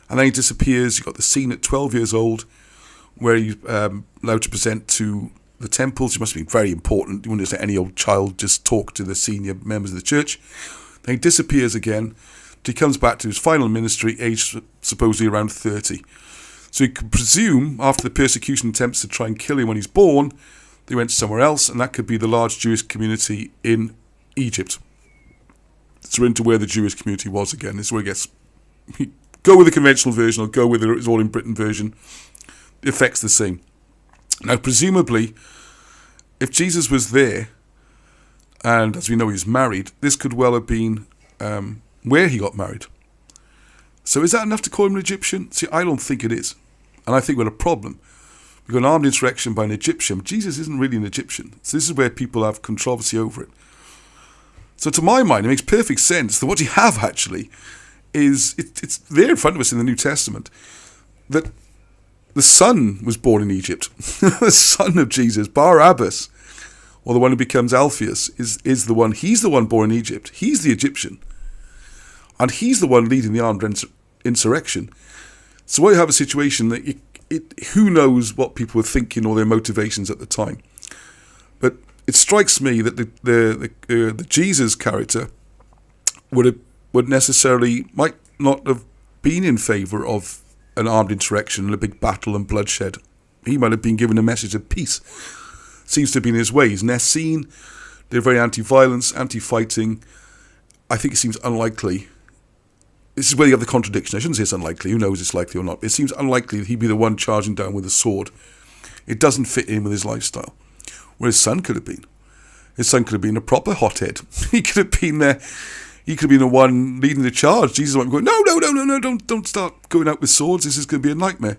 and then he disappears. You've got the scene at 12 years old where he's allowed to present to the temples. It must have been very important. You wouldn't just let any old child just talk to the senior members of the church. Then he disappears again. He comes back to his final ministry, aged supposedly around 30. So you could presume, after the persecution attempts to try and kill him when he's born, they went somewhere else, and that could be the large Jewish community in Egypt. So we're into where the Jewish community was again. This is where it gets... Go with the conventional version or go with the It's All in Britain version. The effect's the same. Now, presumably, if Jesus was there, and as we know he's married, this could well have been where he got married. So is that enough to call him an Egyptian? See, I don't think it is. And I think we've got a problem. We've got an armed insurrection by an Egyptian. Jesus isn't really an Egyptian. So this is where people have controversy over it. So to my mind, it makes perfect sense that what you have actually is, it's there in front of us in the New Testament, that the son was born in Egypt. The son of Jesus, Barabbas, or the one who becomes Alphaeus, is the one. He's the one born in Egypt. He's the Egyptian. And he's the one leading the armed insurrection. So we have a situation that who knows what people were thinking or their motivations at the time. But it strikes me that the Jesus character might not have been in favour of an armed insurrection and a big battle and bloodshed. He might have been given a message of peace. Seems to have been his ways. And they're seen, they're very anti-violence, anti-fighting. I think it seems unlikely. This is where you have the contradiction. I shouldn't say it's unlikely. Who knows it's likely or not. It seems unlikely that he'd be the one charging down with a sword. It doesn't fit in with his lifestyle. Where his son could have been. His son could have been a proper hothead. He could have been there. He could have been the one leading the charge. Jesus might be going, no, don't start going out with swords. This is going to be a nightmare.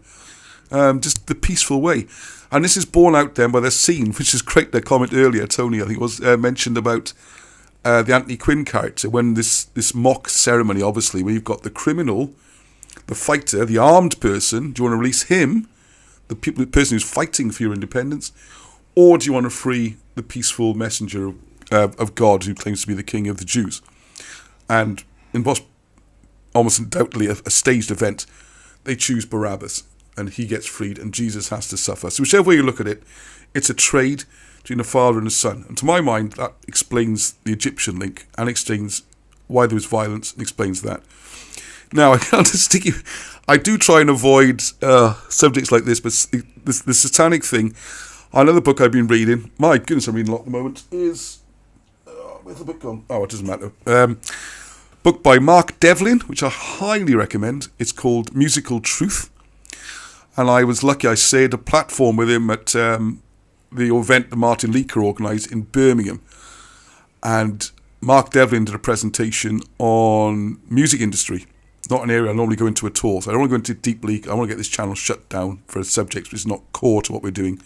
Just the peaceful way. And this is borne out then by the scene, which is great. Their comment earlier, Tony, I think it was mentioned about the Anthony Quinn character, when this mock ceremony, obviously, where you've got the criminal, the fighter, the armed person. Do you want to release him, the person who's fighting for your independence, or do you want to free the peaceful messenger of God who claims to be the king of the Jews? And in what's almost undoubtedly a staged event, they choose Barabbas, and he gets freed, and Jesus has to suffer. So whichever way you look at it, it's a trade between a father and a son. And to my mind, that explains the Egyptian link, and explains why there was violence, and explains that. Now, I do try and avoid subjects like this, but the satanic thing, another book I've been reading, my goodness, I'm reading a lot at the moment, is... where's the book gone? Oh, it doesn't matter. Book by Mark Devlin, which I highly recommend. It's called Musical Truth. And I was lucky, I shared a platform with him at the event that Martin Leaker organised in Birmingham. And Mark Devlin did a presentation on music industry. Not an area I normally go into at all. So I don't want to go into deeply. I want to get this channel shut down for a subject which is not core to what we're doing.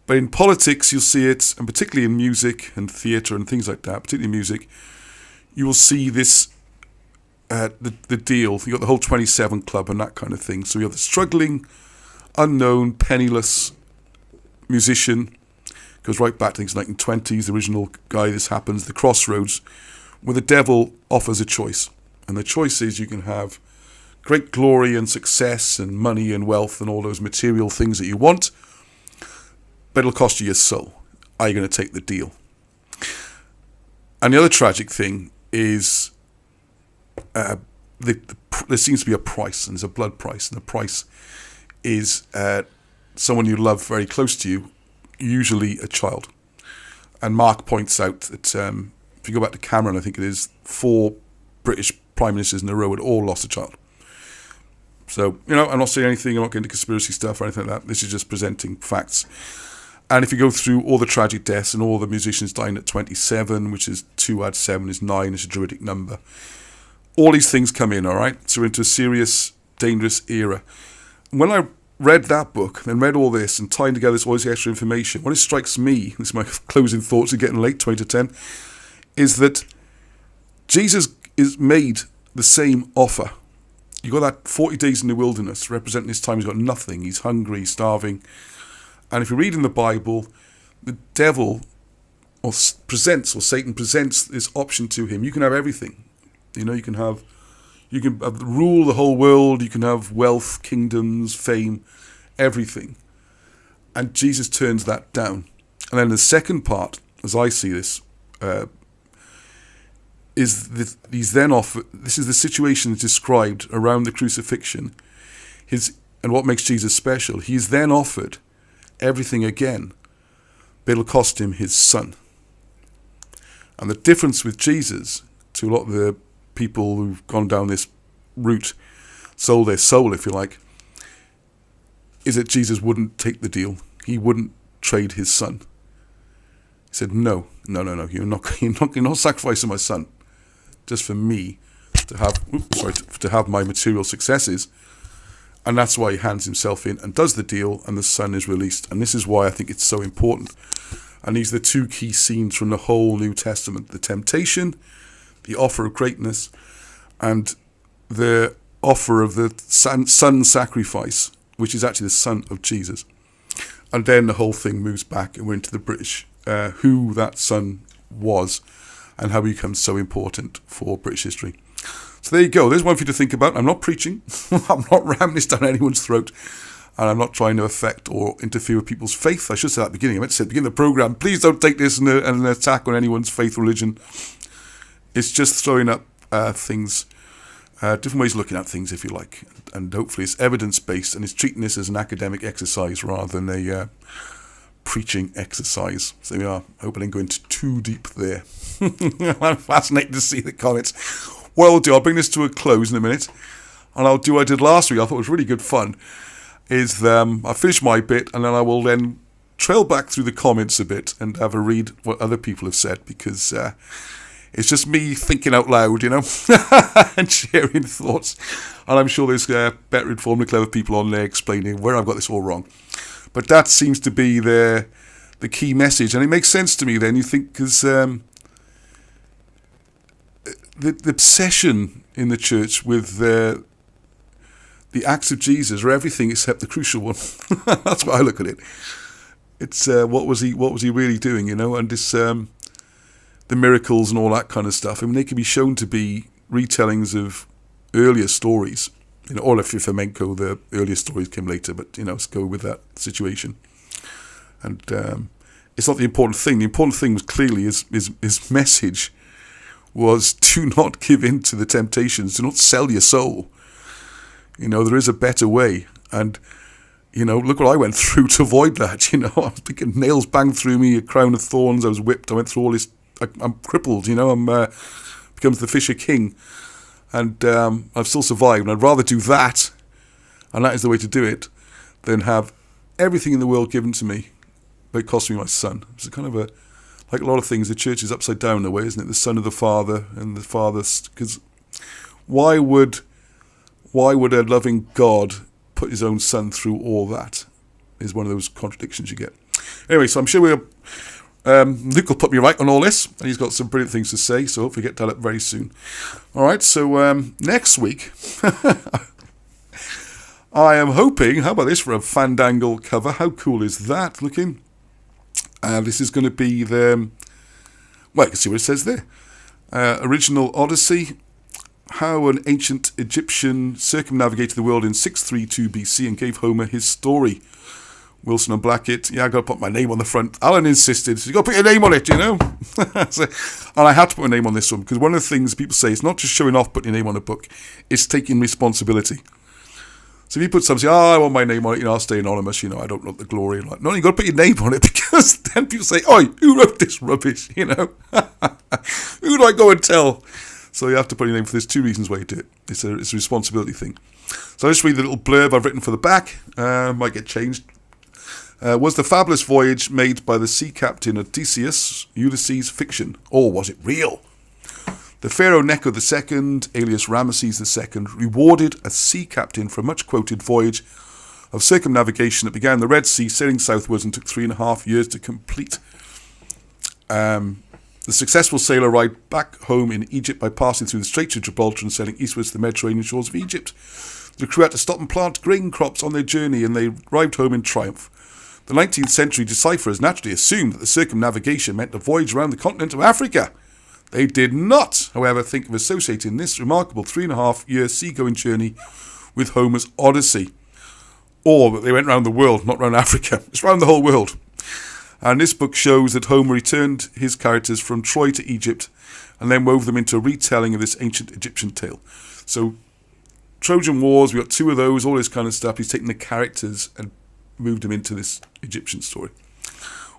But in politics, you'll see it, and particularly in music and theatre and things like that, particularly music, you will see this, the deal. You've got the whole 27 Club and that kind of thing. So you have the struggling, unknown, penniless musician, goes right back to the 1920s, the original guy this happens, the Crossroads, where the devil offers a choice. And the choice is you can have great glory and success and money and wealth and all those material things that you want, but it'll cost you your soul. Are you going to take the deal? And the other tragic thing is there seems to be a price, and there's a blood price, and the price is someone you love very close to you, usually a child. And Mark points out that if you go back to Cameron, I think it is 4 British prime ministers in a row had all lost a child. So, I'm not saying anything, I'm not getting into conspiracy stuff or anything like that. This is just presenting facts. And if you go through all the tragic deaths and all the musicians dying at 27, which is 2 add 7 is 9, it's a Druidic number. All these things come in, all right? So we're into a serious, dangerous era. When I read that book and read all this and tying together all this extra information, what it strikes me, this is my closing thoughts, are getting late, 20 to 10, is that Jesus is made the same offer. You got that 40 days in the wilderness representing this time. He's got nothing. He's hungry, he's starving. And if you read in the Bible, the devil Satan presents this option to him. You can have everything. You can rule the whole world. You can have wealth, kingdoms, fame, everything. And Jesus turns that down. And then the second part, as I see this, is that he's then offered. This is the situation described around the crucifixion. And what makes Jesus special? He's then offered everything again, but it'll cost him his son. And the difference with Jesus to a lot of the people who've gone down this route, sold their soul, if you like, is that Jesus wouldn't take the deal. He wouldn't trade his son. He said, no, you're not sacrificing my son just for me to have my material successes. And that's why he hands himself in and does the deal, and the son is released. And this is why I think it's so important. And these are the 2 key scenes from the whole New Testament: the temptation, the offer of greatness, and the offer of the son sacrifice, which is actually the son of Jesus. And then the whole thing moves back, and we're into the British, who that son was, and how he becomes so important for British history. So there you go. There's one for you to think about. I'm not preaching. I'm not ramming this down anyone's throat. And I'm not trying to affect or interfere with people's faith. I should say at the beginning. I meant to say at the beginning of the program, please don't take this as an attack on anyone's faith or religion. It's just throwing up things, different ways of looking at things, if you like. And hopefully it's evidence-based, and it's treating this as an academic exercise rather than a preaching exercise. So we are. I hope I didn't go into too deep there. I'm fascinated to see the comments. What I'll do, I'll bring this to a close in a minute, and I'll do what I did last week. I thought it was really good fun. I'll finish my bit, and then I will then trail back through the comments a bit and have a read what other people have said, because it's just me thinking out loud, and sharing thoughts. And I'm sure there's better informed and clever people on there explaining where I've got this all wrong. But that seems to be the key message, and it makes sense to me then. You think, because the obsession in the church with the acts of Jesus are everything except the crucial one. That's what I look at it. It's what was he really doing, and this the miracles and all that kind of stuff. I mean, they can be shown to be retellings of earlier stories, or if you're flamenco, the earlier stories came later, but let's go with that situation. And it's not the important thing. The important thing was clearly his message was, do not give in to the temptations. Do not sell your soul. There is a better way. And, look what I went through to avoid that. I was thinking nails banged through me, a crown of thorns. I was whipped. I went through all this. I'm crippled, I'm becomes the Fisher King. And I've still survived. And I'd rather do that, and that is the way to do it, than have everything in the world given to me, but it cost me my son. It's kind of like a lot of things, the church is upside down in a way, isn't it? The son of the father, and the father, because why would a loving God put his own son through all that? Is one of those contradictions you get. Anyway, so I'm sure Luke will put me right on all this, and he's got some brilliant things to say, so hopefully get that up very soon. All right, so next week, I am hoping, how about this for a Fandangle cover? How cool is that looking? This is going to be you can see what it says there. Original Odyssey. How an ancient Egyptian circumnavigated the world in 632 BC and gave Homer his story. Wilson and Blackett. Yeah, I got to put my name on the front. Alan insisted. So you got to put your name on it, you know. And I had to put my name on this one because one of the things people say is not just showing off putting your name on a book, it's taking responsibility. So if you put something, I want my name on it, I'll stay anonymous, I don't want the glory. Like, no, you got to put your name on it because then people say, who wrote this rubbish, Who do I go and tell? So you have to put your name for this. 2 reasons why you do it. It's a responsibility thing. So I'll just read the little blurb I've written for the back. Might get changed. Was the fabulous voyage made by the sea captain Odysseus Ulysses fiction, or was it real? The pharaoh Necho II, alias Ramesses II, rewarded a sea captain for a much-quoted voyage of circumnavigation that began in the Red Sea, sailing southwards, and took 3.5 years to complete. The successful sailor arrived back home in Egypt by passing through the Straits of Gibraltar and sailing eastwards to the Mediterranean shores of Egypt. The crew had to stop and plant grain crops on their journey, and they arrived home in triumph. The 19th century decipherers naturally assumed that the circumnavigation meant a voyage around the continent of Africa. They did not, however, think of associating this remarkable 3.5-year seagoing journey with Homer's Odyssey. Or that they went round the world, not round Africa. It's round the whole world. And this book shows that Homer returned his characters from Troy to Egypt and then wove them into a retelling of this ancient Egyptian tale. So, Trojan Wars, we got 2 of those, all this kind of stuff. He's taken the characters and moved them into this Egyptian story,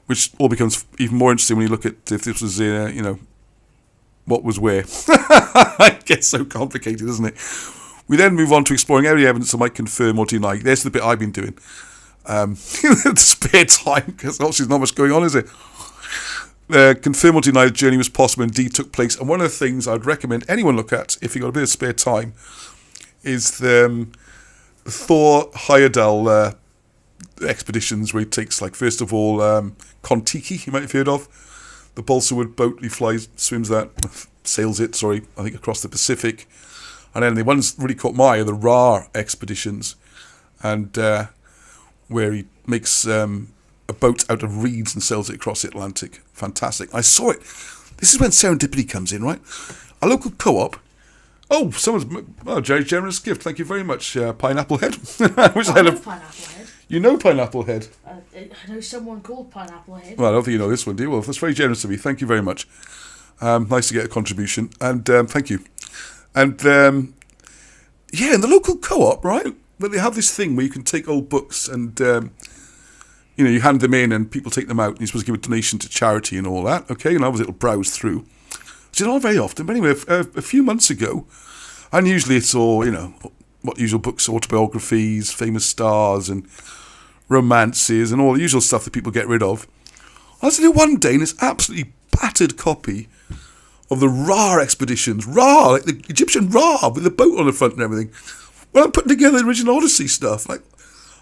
which all becomes even more interesting when you look at if this was, what was where. It gets so complicated, doesn't it? We then move on to exploring every evidence that might confirm or deny. There's the bit I've been doing. The spare time, because obviously there's not much going on, is there? Confirm or deny the journey was possible and indeed took place. And one of the things I'd recommend anyone look at, if you've got a bit of spare time, is the Thor Heyerdahl expeditions, where he takes, first of all, Kon-Tiki, you might have heard of. The balsa wood boat, he sails it, I think across the Pacific. And then the ones really caught my eye are the Ra expeditions, and where he makes a boat out of reeds and sails it across the Atlantic. Fantastic. I saw it. This is when serendipity comes in, right? A local co-op. Jerry's generous gift. Thank you very much, Pineapple Head. I wish I had Pineapple Head. You know Pineapple Head? I know someone called Pineapple Head. Well, I don't think you know this one, do you? Well, that's very generous of you. Thank you very much. Nice to get a contribution. And thank you. And, in the local co-op, right? But they have this thing where you can take old books and, you hand them in and people take them out and you're supposed to give a donation to charity and all that. Okay, and I was able to browse through. Which is not very often. But anyway, a few months ago, and usually it's all, what usual books, autobiographies, famous stars and romances and all the usual stuff that people get rid of. I was there one day and this absolutely battered copy of the Ra expeditions. Ra, like the Egyptian Ra with the boat on the front and everything. Well, I'm putting together the original Odyssey stuff. I'm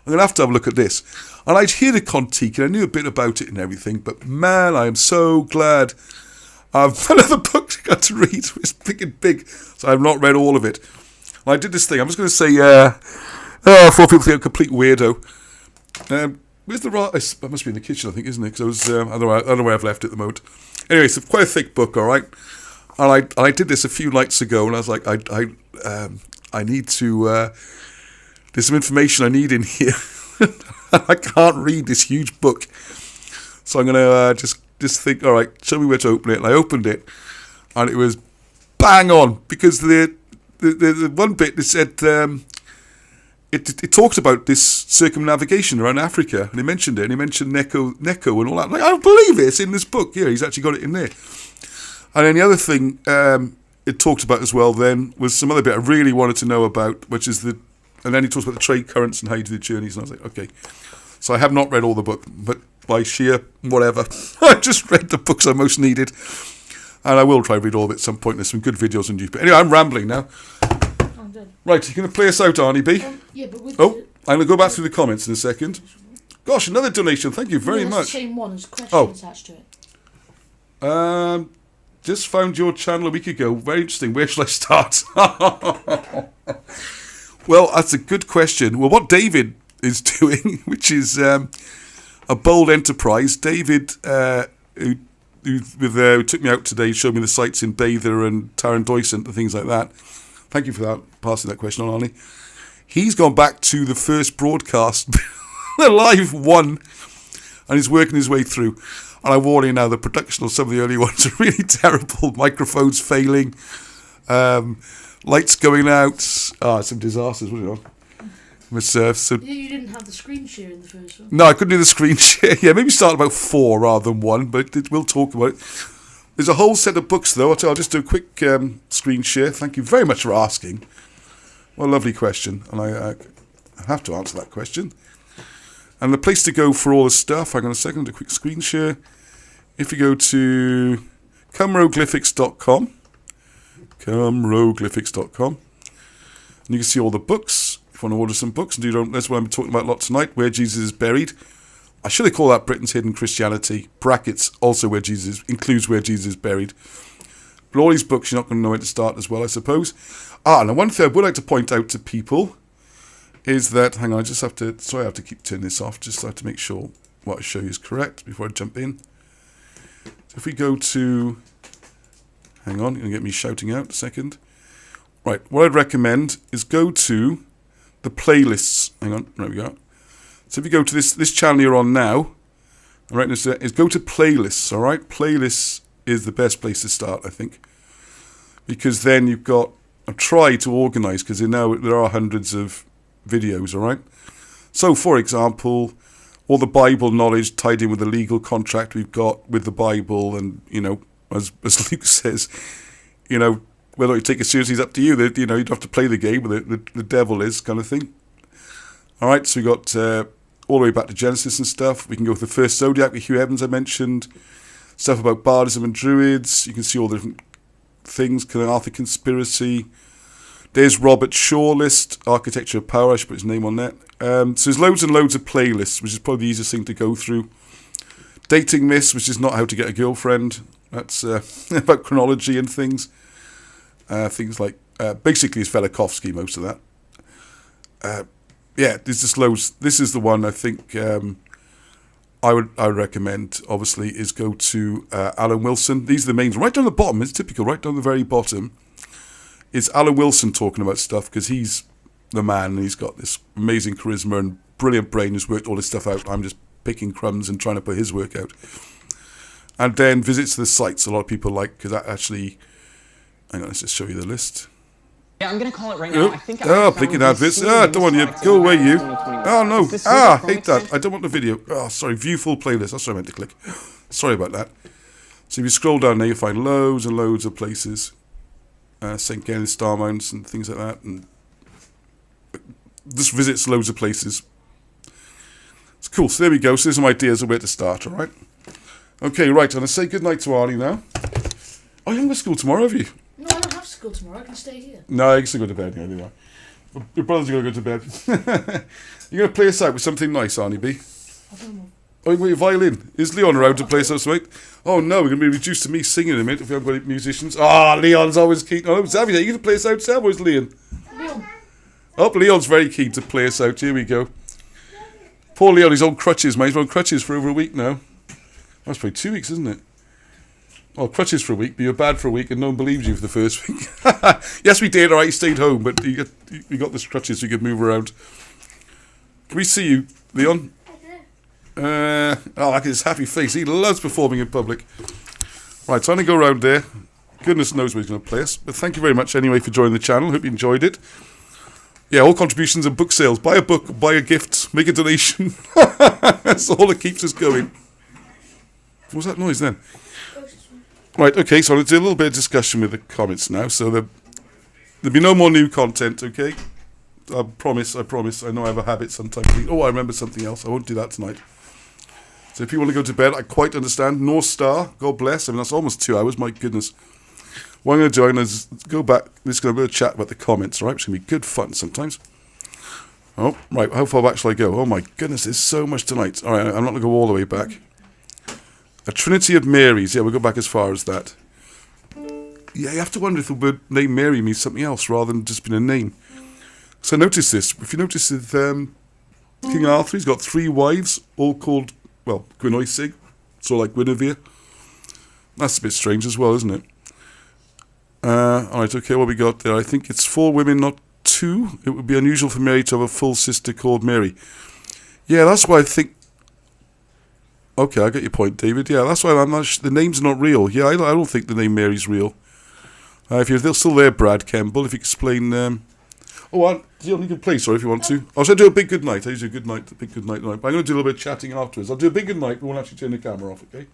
going to have a look at this. And I'd heard of Kon-Tiki and I knew a bit about it and everything. But man, I am so glad I've another book I got to read. It's big. So I've not read all of it. And I did this thing. I'm just going to say, before people think I'm a complete weirdo. Where's the Ra? That must be in the kitchen, I think, isn't it? Because I don't know where I've left it at the moment. Anyway, it's quite a thick book, all right? And I did this a few nights ago, and I was like, I need to... there's some information I need in here. I can't read this huge book. So I'm going to just think, all right, show me where to open it. And I opened it, and it was bang on, because the one bit that said... It talked about this circumnavigation around Africa, and he mentioned it, and he mentioned Necho and all that. I'm like, I don't believe it, it's in this book. Yeah, he's actually got it in there. And then the other thing it talked about as well then was some other bit I really wanted to know about, which is and then he talks about the trade currents and how you do the journeys, and I was like, okay. So I have not read all the book, but by sheer whatever, I just read the books I most needed. And I will try to read all of it at some point. There's some good videos on YouTube. Anyway, I'm rambling now. Right, you're going to play us out, Arnie B? Yeah, but with I'm going to go back through the comments in a second. Gosh, another donation. Thank you very much. The same one, there's a question attached to it. Just found your channel a week ago. Very interesting. Where should I start? Well, that's a good question. Well, what David is doing, which is a bold enterprise. David, who who took me out today, showed me the sites in Bather and Tarandoisant and things like that. Thank you for that, passing that question on, Arnie. He's gone back to the first broadcast, the live one, and he's working his way through. And I warn you now, the production of some of the early ones are really terrible. Microphones failing, lights going out. Some disasters, wasn't it? So you didn't have the screen share in the first one. No, I couldn't do the screen share. Yeah, maybe start about 4 rather than 1, but we'll talk about it. There's a whole set of books, though. I'll just do a quick screen share. Thank you very much for asking. What a lovely question, and I have to answer that question. And the place to go for all the stuff, hang on a second, a quick screen share. If you go to cumroglyphics.com, and you can see all the books. If you want to order some books, and that's what I'm talking about a lot tonight, Where Jesus is Buried. I should have called that Britain's Hidden Christianity, brackets, also includes Where Jesus is Buried. But all these books, you're not going to know where to start as well, I suppose. And one thing I would like to point out to people is that, hang on, I have to keep turning this off, just so I have to make sure what I show you is correct before I jump in. So if we go to, hang on, you're going to get me shouting out a second. Right, what I'd recommend is go to the playlists. Hang on, there we go. So if you go to this channel you're on now, right, is go to playlists, all right? Playlists is the best place to start, I think. Because then you've got, I've tried to organise, because there are hundreds of videos, all right? So, for example, all the Bible knowledge tied in with the legal contract we've got with the Bible, and, as Luke says, whether you take it seriously is up to you. That you don't have to play the game, but the devil is, kind of thing. All right, so we got all the way back to Genesis and stuff. We can go to the first Zodiac with Hugh Evans I mentioned. Stuff about bardism and druids. You can see all the different things. Kind of Arthur conspiracy. There's Robert Shaw list, Architecture of Power. I should put his name on that. So there's loads and loads of playlists, which is probably the easiest thing to go through. Dating myths, which is not how to get a girlfriend. That's about chronology and things. Things like, basically it's Velikovsky, most of that. There's just loads. This is the one I think I would recommend, obviously, is go to Alan Wilson. These are the main, right down the bottom, it's typical, right down the very bottom, is Alan Wilson talking about stuff, because he's the man, and he's got this amazing charisma and brilliant brain, who's worked all this stuff out. I'm just picking crumbs and trying to put his work out. And then visits the sites a lot of people like, because that actually... Hang on, let's just show you the list. Yeah, I'm going to call it right now. I think picking adverts. Don't want you. Go away, you. Oh, no. Hate that. I don't want the video. Oh, sorry. View full playlist. That's what I meant to click. Sorry about that. So if you scroll down there, you'll find loads and loads of places. St. Kenneth, Star Mounts and things like that. And just visits loads of places. It's cool. So there we go. So there's some ideas of where to start, all right? Okay, right. I'm going to say goodnight to Arnie now. Oh, you haven't got school tomorrow, have you? No, I don't have school tomorrow. I can stay here. No, I can still go to bed anyway. Your brothers are going to go to bed. You're going to play us out with something nice, Arnie B? I don't know. Oh, wait, your violin. Is Leon around to play us out, mate? Oh, no, we're going to be reduced to me singing in a minute if we haven't got any musicians. Leon's always keen. Oh, Xavier, you going to play us out, Sam, or is Leon? Leon. Oh, Leon's very keen to play us out. Here we go. Poor Leon, he's on crutches, mate. He's on crutches for over a week now. That's probably 2 weeks, isn't it? Oh, crutches for a week, but you're bad for a week and no one believes you for the first week. Yes, we did, all right, you stayed home, but you got the crutches so you could move around. Can we see you, Leon? Look at his happy face. He loves performing in public. Right, time to go around there. Goodness knows where he's going to play us. But thank you very much anyway for joining the channel. Hope you enjoyed it. Yeah, all contributions and book sales. Buy a book, buy a gift, make a donation. That's all that keeps us going. What was that noise then? Right, okay, so let's do a little bit of discussion with the comments now. So there'll be no more new content, okay? I promise. I know I have a habit sometimes. Oh, I remember something else. I won't do that tonight. So if you want to go to bed, I quite understand. North Star, God bless. I mean, that's almost 2 hours, my goodness. What I'm going to do, I'm going to go back. We're just going to have a chat about the comments, right? It's going to be good fun sometimes. Oh, right, how far back shall I go? Oh my goodness, there's so much tonight. All right, I'm not going to go all the way back. A Trinity of Marys. Yeah, we'll go back as far as that. Yeah, you have to wonder if the word name Mary means something else rather than just being a name. So notice this. If you notice with King Arthur, he's got 3 wives, all called, well, Gwynoesig, so like Guinevere. That's a bit strange as well, isn't it? Alright, okay, what we got there? I think it's 4 women, not 2. It would be unusual for Mary to have a full sister called Mary. Yeah, that's why I think... Okay, I get your point, David. Yeah, that's why I'm not... the name's not real. Yeah, I don't think the name Mary's real. If you're still there, Brad Kemble, if you could explain... you can play, sorry, if you want to. I was going to do a big good night. I usually do a big good night tonight. But I'm going to do a little bit of chatting afterwards. I'll do a big good night. We won't actually turn the camera off, okay?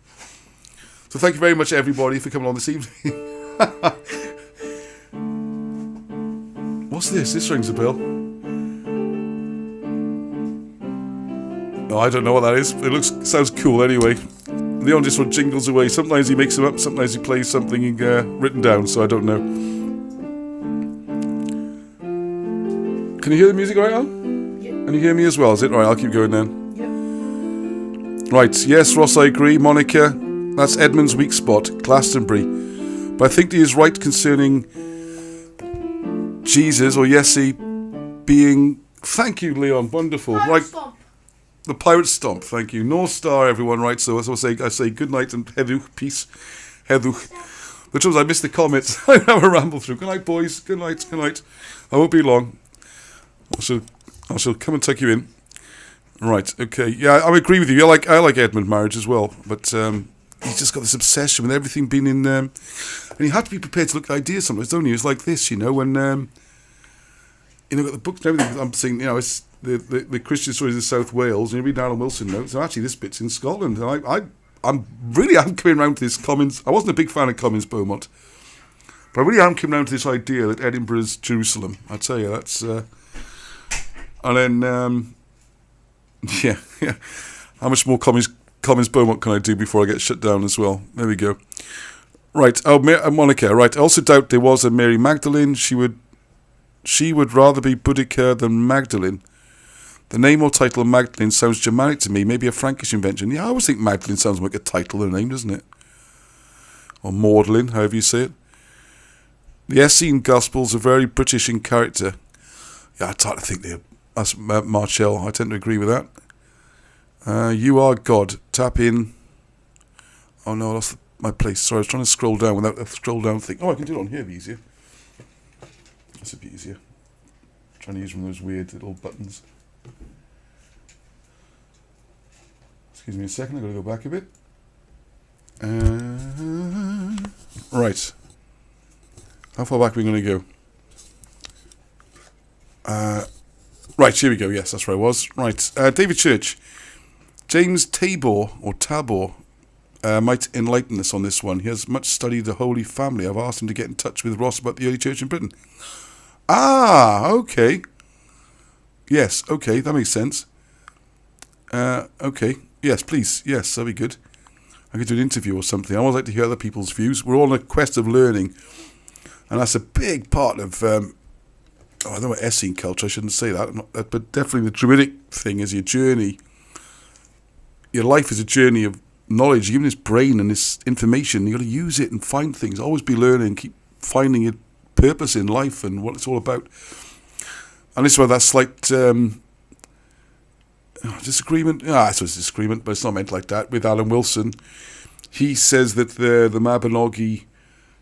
So thank you very much, everybody, for coming on this evening. What's this? This rings a bell. Oh, I don't know what that is. It sounds cool anyway. Leon just sort of jingles away. Sometimes he makes them up, sometimes he plays something written down, so I don't know. Can you hear the music right on? Yep. And you hear me as well, is it? Right, I'll keep going then. Yep. Right, yes, Ross, I agree. Monica, that's Edmund's weak spot, Glastonbury. But I think he is right concerning Jesus, or Yesi, being... Thank you, Leon, wonderful. Right. Stomp. The Pirate Stomp, thank you. North Star, everyone, right? So as I say good night and hedwch, peace. Hedwch. The trouble is I missed the comments. I have a ramble through. Good night, boys. Good night, good night. I won't be long. I shall come and take you in. Right, okay. Yeah, I agree with you. I like Edmund Marriage as well, but he's just got this obsession with everything being in... and you have to be prepared to look at ideas sometimes, don't you? It's like this, when... got the books and everything. I'm saying, it's the Christian stories of South Wales, and you read Alan Wilson notes, and actually this bit's in Scotland. And I'm coming around to this Commons. I wasn't a big fan of Commons Beaumont, but I really am coming around to this idea that Edinburgh's Jerusalem. I tell you, that's... and then, yeah. How much more Commons Beaumont can I do before I get shut down as well? There we go. Right, Monica, right. I also doubt there was a Mary Magdalene. She would rather be Boudica than Magdalene. The name or title of Magdalene sounds Germanic to me, maybe a Frankish invention. Yeah, I always think Magdalene sounds like a title and a name, doesn't it? Or Magdalene, however you say it. The Essene Gospels are very British in character. Yeah, I tend to think that's Marshall. I tend to agree with that. You are God. Tap in. Oh no, I lost my place. Sorry, I was trying to scroll down without a scroll down thing. Oh, I can do it on here, it'd be easier. That's a bit easier. I'm trying to use one of those weird little buttons. Excuse me a second, I've got to go back a bit. Right. How far back are we going to go? Right, here we go. Yes, that's where I was. Right. David Church. James Tabor, might enlighten us on this one. He has much studied the Holy Family. I've asked him to get in touch with Ross about the early church in Britain. Ah, okay. Yes, okay, that makes sense. Okay, yes, please. Yes, that'd be good. I could do an interview or something. I always like to hear other people's views. We're all on a quest of learning. And that's a big part of... I don't know what Essene culture, I shouldn't say that. But definitely the Druidic thing is your journey. Your life is a journey of knowledge. You're given this brain and this information. You've got to use it and find things. Always be learning. Keep finding your purpose in life and what it's all about. And this is where that slight disagreement. I suppose disagreement, but it's not meant like that. With Alan Wilson, he says that the Mabinogi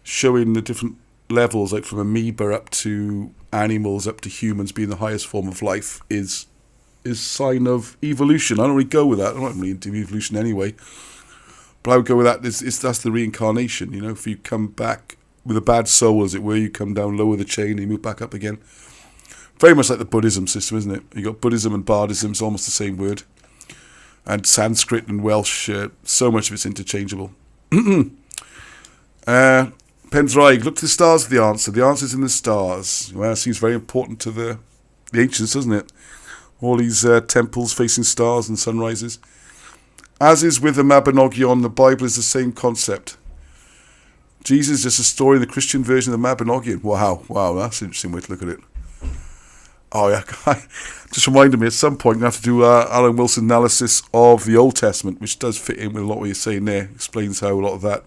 showing the different levels, like from amoeba up to animals up to humans being the highest form of life, is sign of evolution. I don't really go with that. I'm not really into evolution anyway. But I would go with that. That's the reincarnation. If you come back with a bad soul, as it were, you come down lower the chain and you move back up again. Very much like the Buddhism system, isn't it? You got Buddhism and Bardism, it's almost the same word. And Sanskrit and Welsh, so much of it's interchangeable. Pendraig, look to the stars for the answer. The answer's in the stars. Well, it seems very important to the ancients, doesn't it? All these temples facing stars and sunrises. As is with the Mabinogion, the Bible is the same concept. Jesus is just a story in the Christian version of the Mabinogion. Wow, that's an interesting way to look at it. Oh yeah, just reminded me at some point I have to do Alan Wilson analysis of the Old Testament, which does fit in with a lot of what you're saying there. Explains how a lot of that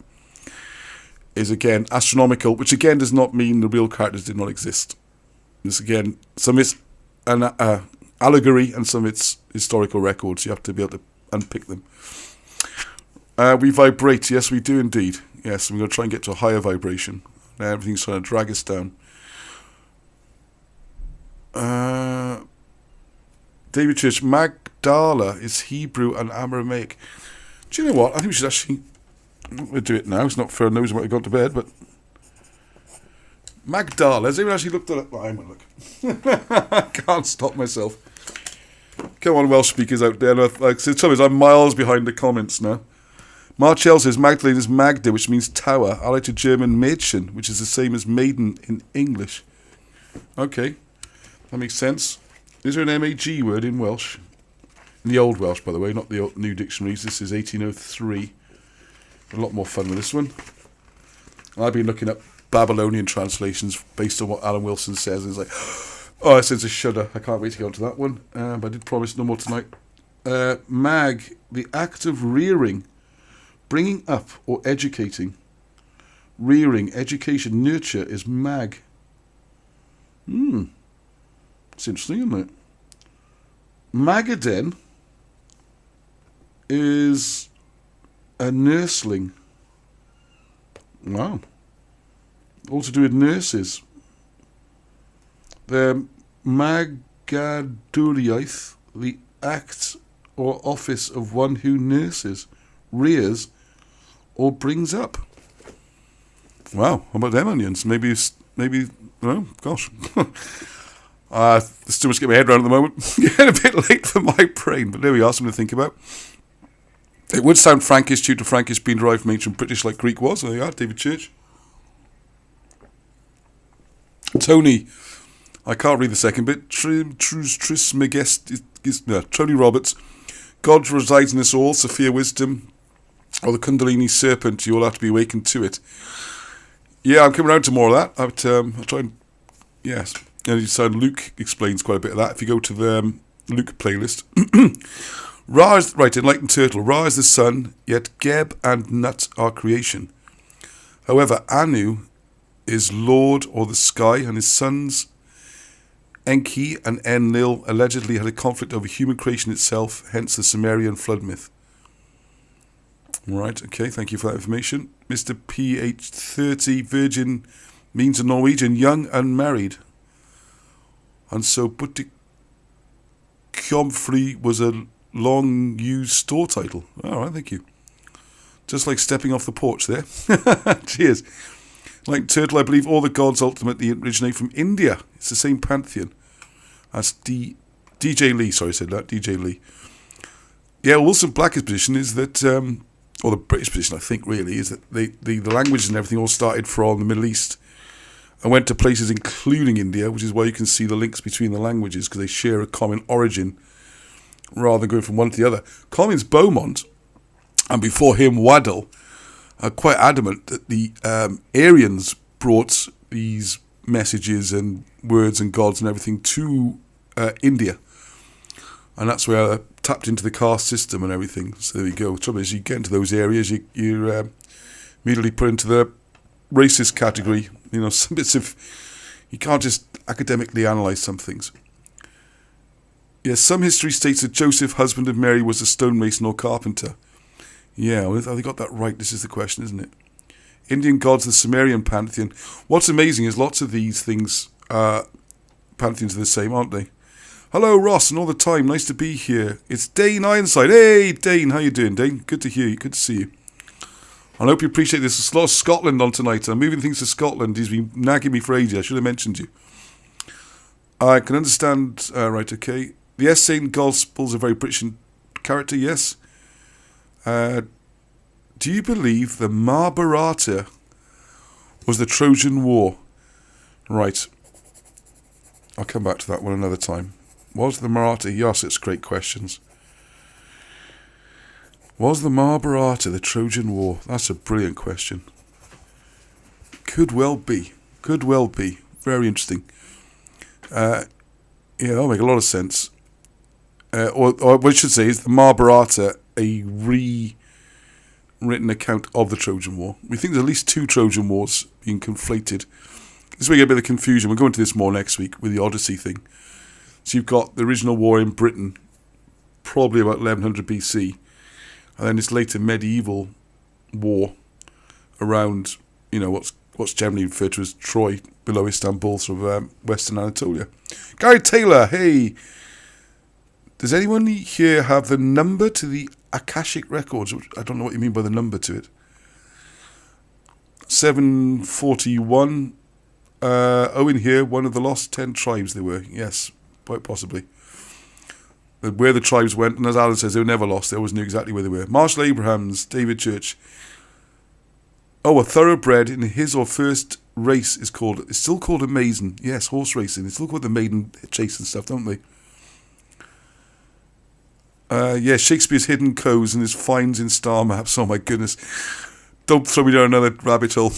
is again astronomical, which again does not mean the real characters did not exist. This again, some of it's an allegory and some of it's historical records. You have to be able to unpick them. We vibrate, yes we do indeed. Yes, I'm going to try and get to a higher vibration. Now everything's trying to drag us down. David Church, Magdala is Hebrew and Aramaic. Do you know what? I think we should actually we'll do it now. It's not fair knows what I got to bed, but Magdala. Has anyone actually looked at it? Well, I'm going to look. I can't stop myself. Come on, Welsh speakers out there. Like, the trouble is, I'm miles behind the comments now. Marchell says Magdalene is Magda, which means tower, allied to German Mädchen, which is the same as maiden in English. Okay, that makes sense. Is there an MAG word in Welsh? In the Old Welsh, by the way, not the old, new dictionaries. This is 1803. A lot more fun with this one. I've been looking up Babylonian translations based on what Alan Wilson says. And it's like, oh, it sends a shudder. I can't wait to get onto that one. But I did promise no more tonight. Mag, the act of rearing, bringing up or educating. Rearing, education, nurture is mag. It's interesting, isn't it? Magaden is a nursling. Wow. All to do with nurses. The Magaduriaeth, the act or office of one who nurses, rears, or brings up. Wow, how about them onions? Maybe, oh, gosh. There's too much to get my head around at the moment. Getting a bit late for my brain, but there we are, something to think about. It would sound Frankish due to Frankish being derived from ancient British like Greek was. There you are, David Church. Tony, I can't read the second bit. Tony Roberts. God resides in us all, Sophia Wisdom, or the Kundalini Serpent. You all have to be awakened to it. Yeah, I'm coming around to more of that. I'll try and, yes. And Luke explains quite a bit of that. If you go to the Luke playlist. Ra is, right, Enlightened Turtle. Ra is the sun, yet Geb and Nut are creation. However, Anu is Lord or the sky, and his sons Enki and Enlil allegedly had a conflict over human creation itself, hence the Sumerian flood myth. Right, okay, thank you for that information. Mr. PH30, virgin means a Norwegian, young, unmarried. And so Butik Kjomfri was a long-used store title. All right, thank you. Just like stepping off the porch there. Cheers. Like Turtle, I believe all the gods ultimately originate from India. It's the same pantheon as DJ Lee. Sorry, I said that. DJ Lee. Yeah, Wilson Blacker's position is that, or the British position, I think, really, is that the languages and everything all started from the Middle East and went to places including India, which is why you can see the links between the languages, because they share a common origin rather than going from one to the other. Collins Beaumont, and before him Waddell, are quite adamant that the Aryans brought these messages and words and gods and everything to India. And that's where they tapped into the caste system and everything. So there you go. The trouble is, you get into those areas, you're immediately put into the racist category. You know, some bits of... You can't just academically analyse some things. Yes, some history states that Joseph, husband of Mary, was a stonemason or carpenter. Yeah, well, have they got that right? This is the question, isn't it? Indian gods, the Sumerian pantheon. What's amazing is lots of these things, pantheons are the same, aren't they? Hello, Ross, and all the time. Nice to be here. It's Dane Ironside. Hey, Dane, how you doing, Dane? Good to hear you. Good to see you. I hope you appreciate this. There's a lot of Scotland on tonight. I'm moving things to Scotland. He's been nagging me for ages. I should have mentioned you. I can understand. Right, okay. The essay in Gospels are very British in character, yes. Do you believe the Mahabharata was the Trojan War? Right. I'll come back to that one another time. Was the Mahabharata... Yes, it's great questions. Was the Mahabharata the Trojan War? That's a brilliant question. Could well be. Could well be. Very interesting. Yeah, that'll make a lot of sense. Or what I should say is the Mahabharata a rewritten account of the Trojan War. We think there's at least 2 Trojan Wars being conflated. This is where you get a bit of confusion. We'll go into this more next week with the Odyssey thing. So you've got the original war in Britain, probably about 1100 BC, and then this later medieval war around, what's generally referred to as Troy, below Istanbul, sort of Western Anatolia. Gary Taylor, hey, does anyone here have the number to the Akashic Records? I don't know what you mean by the number to it. 741. Owen here, one of the lost 10 tribes they were. Yes, quite possibly. Where the tribes went, and as Alan says, they were never lost. They always knew exactly where they were. Marshall Abrahams, David Church. Oh, a thoroughbred in his or first race it's still called a maiden. Yes, horse racing. It's still called the maiden chase and stuff, don't they? Shakespeare's hidden codes and his finds in star maps. Oh my goodness. Don't throw me down another rabbit hole.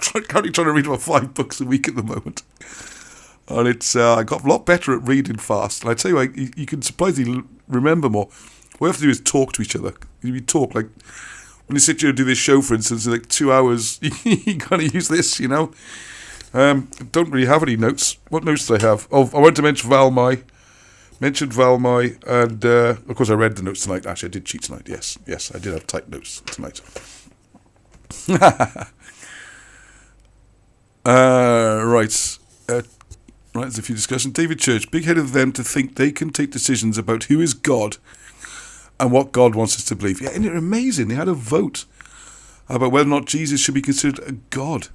Currently trying to read about 5 books a week at the moment. And it's I got a lot better at reading fast. And I tell you, you can surprisingly remember more. What you have to do is talk to each other. You talk, like, when you sit here and do this show, for instance, in like 2 hours, you kind of use this, Don't really have any notes. What notes do I have? Oh, I wanted to mention Valmai. And of course I read the notes tonight. Actually, I did cheat tonight. Yes, I did have typed notes tonight. Right, there's a few discussions. David Church, big head of them to think they can take decisions about who is God and what God wants us to believe. Yeah, isn't it amazing? They had a vote about whether or not Jesus should be considered a God,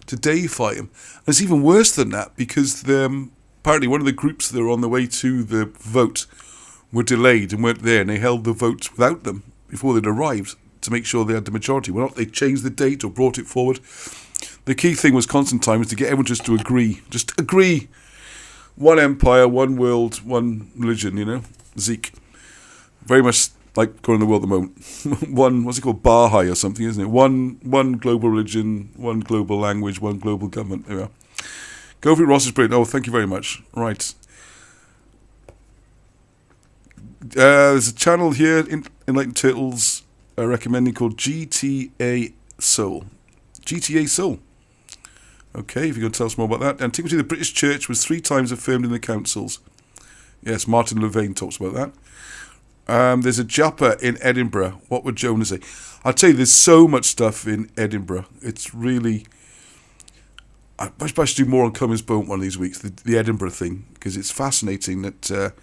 to deify him. And it's even worse than that, because apparently one of the groups that were on the way to the vote were delayed and weren't there, and they held the vote without them before they'd arrived to make sure they had the majority. Well, not they changed the date or brought it forward. The key thing was Constantine was to get everyone just to agree. Just agree. One empire, one world, one religion, Zeke. Very much like going in the world at the moment. One, what's it called? Baha'i or something, isn't it? One global religion, one global language, one global government. There we are. Go for it, Ross is brilliant. Oh, thank you very much. Right. There's a channel here, Enlightened Turtles, recommending, called GTA Soul. GTA Soul. Okay, if you're going to tell us more about that. Antiquity of the British Church was 3 times affirmed in the councils. Yes, Martin Levain talks about that. There's a Japa in Edinburgh. What would Jonah say? I'll tell you, there's so much stuff in Edinburgh. It's really... I should do more on Cummins Boat one of these weeks, the Edinburgh thing, because it's fascinating that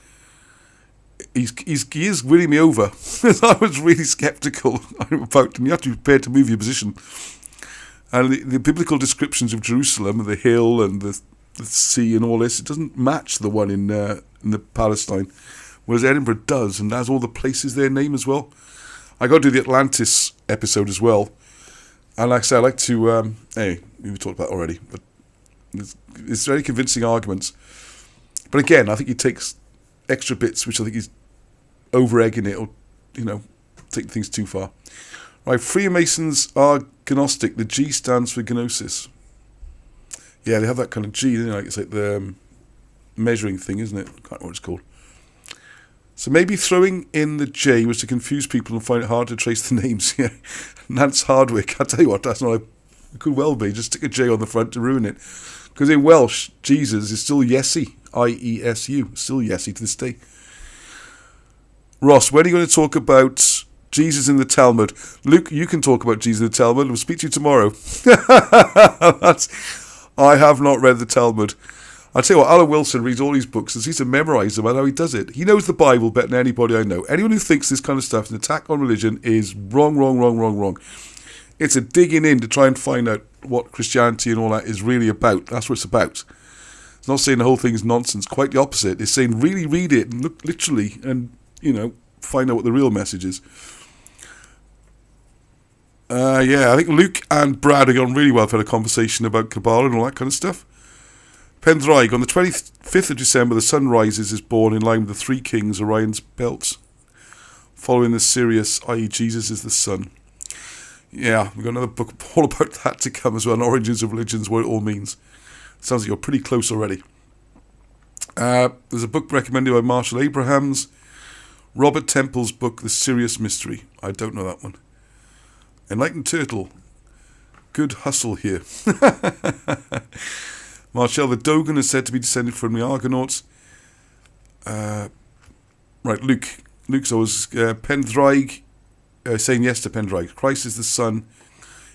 he is winning me over. I was really sceptical about him. You have to be prepared to move your position. And the biblical descriptions of Jerusalem, and the hill and the sea and all this, it doesn't match the one in the Palestine, whereas Edinburgh does, and has all the places their name as well. I got to do the Atlantis episode as well, and like I say, I like to. We talked about it already, but it's very convincing arguments. But again, I think he takes extra bits, which I think he's over-egging it, or taking things too far. Right, Freemasons are Gnostic. The G stands for Gnosis. Yeah, they have that kind of G, it's like the measuring thing, isn't it? I can't remember what it's called. So maybe throwing in the J was to confuse people and find it hard to trace the names. Yeah, Nance Hardwick. I tell you what, that's not it could well be. Just stick a J on the front to ruin it. Because in Welsh, Jesus is still Yesu, I-E-S-U, still Yesu to this day. Ross, when are you going to talk about Jesus in the Talmud? Luke, you can talk about Jesus in the Talmud. We'll speak to you tomorrow. I have not read the Talmud. I tell you what, Alan Wilson reads all these books and seems to memorise them. I know he does it. He knows the Bible better than anybody I know. Anyone who thinks this kind of stuff is an attack on religion is wrong. It's a digging in to try and find out what Christianity and all that is really about. That's what it's about. It's not saying the whole thing is nonsense. Quite the opposite. It's saying really read it and look literally and, find out what the real message is. I think Luke and Brad have gone really well for a conversation about Kabbalah and all that kind of stuff. Pendraig, on the 25th of December, the sun rises, is born in line with the 3 kings, Orion's belt, following the Sirius, i.e. Jesus is the sun. Yeah, we've got another book all about that to come as well, Origins of Religions, what it all means. Sounds like you're pretty close already. There's a book recommended by Marshall Abrahams, Robert Temple's book, The Sirius Mystery. I don't know that one. Enlightened Turtle, good hustle here. Marshall, the Dogon is said to be descended from the Argonauts. Right, Luke's always Pendraig, saying yes to Pendraig. Christ is the sun,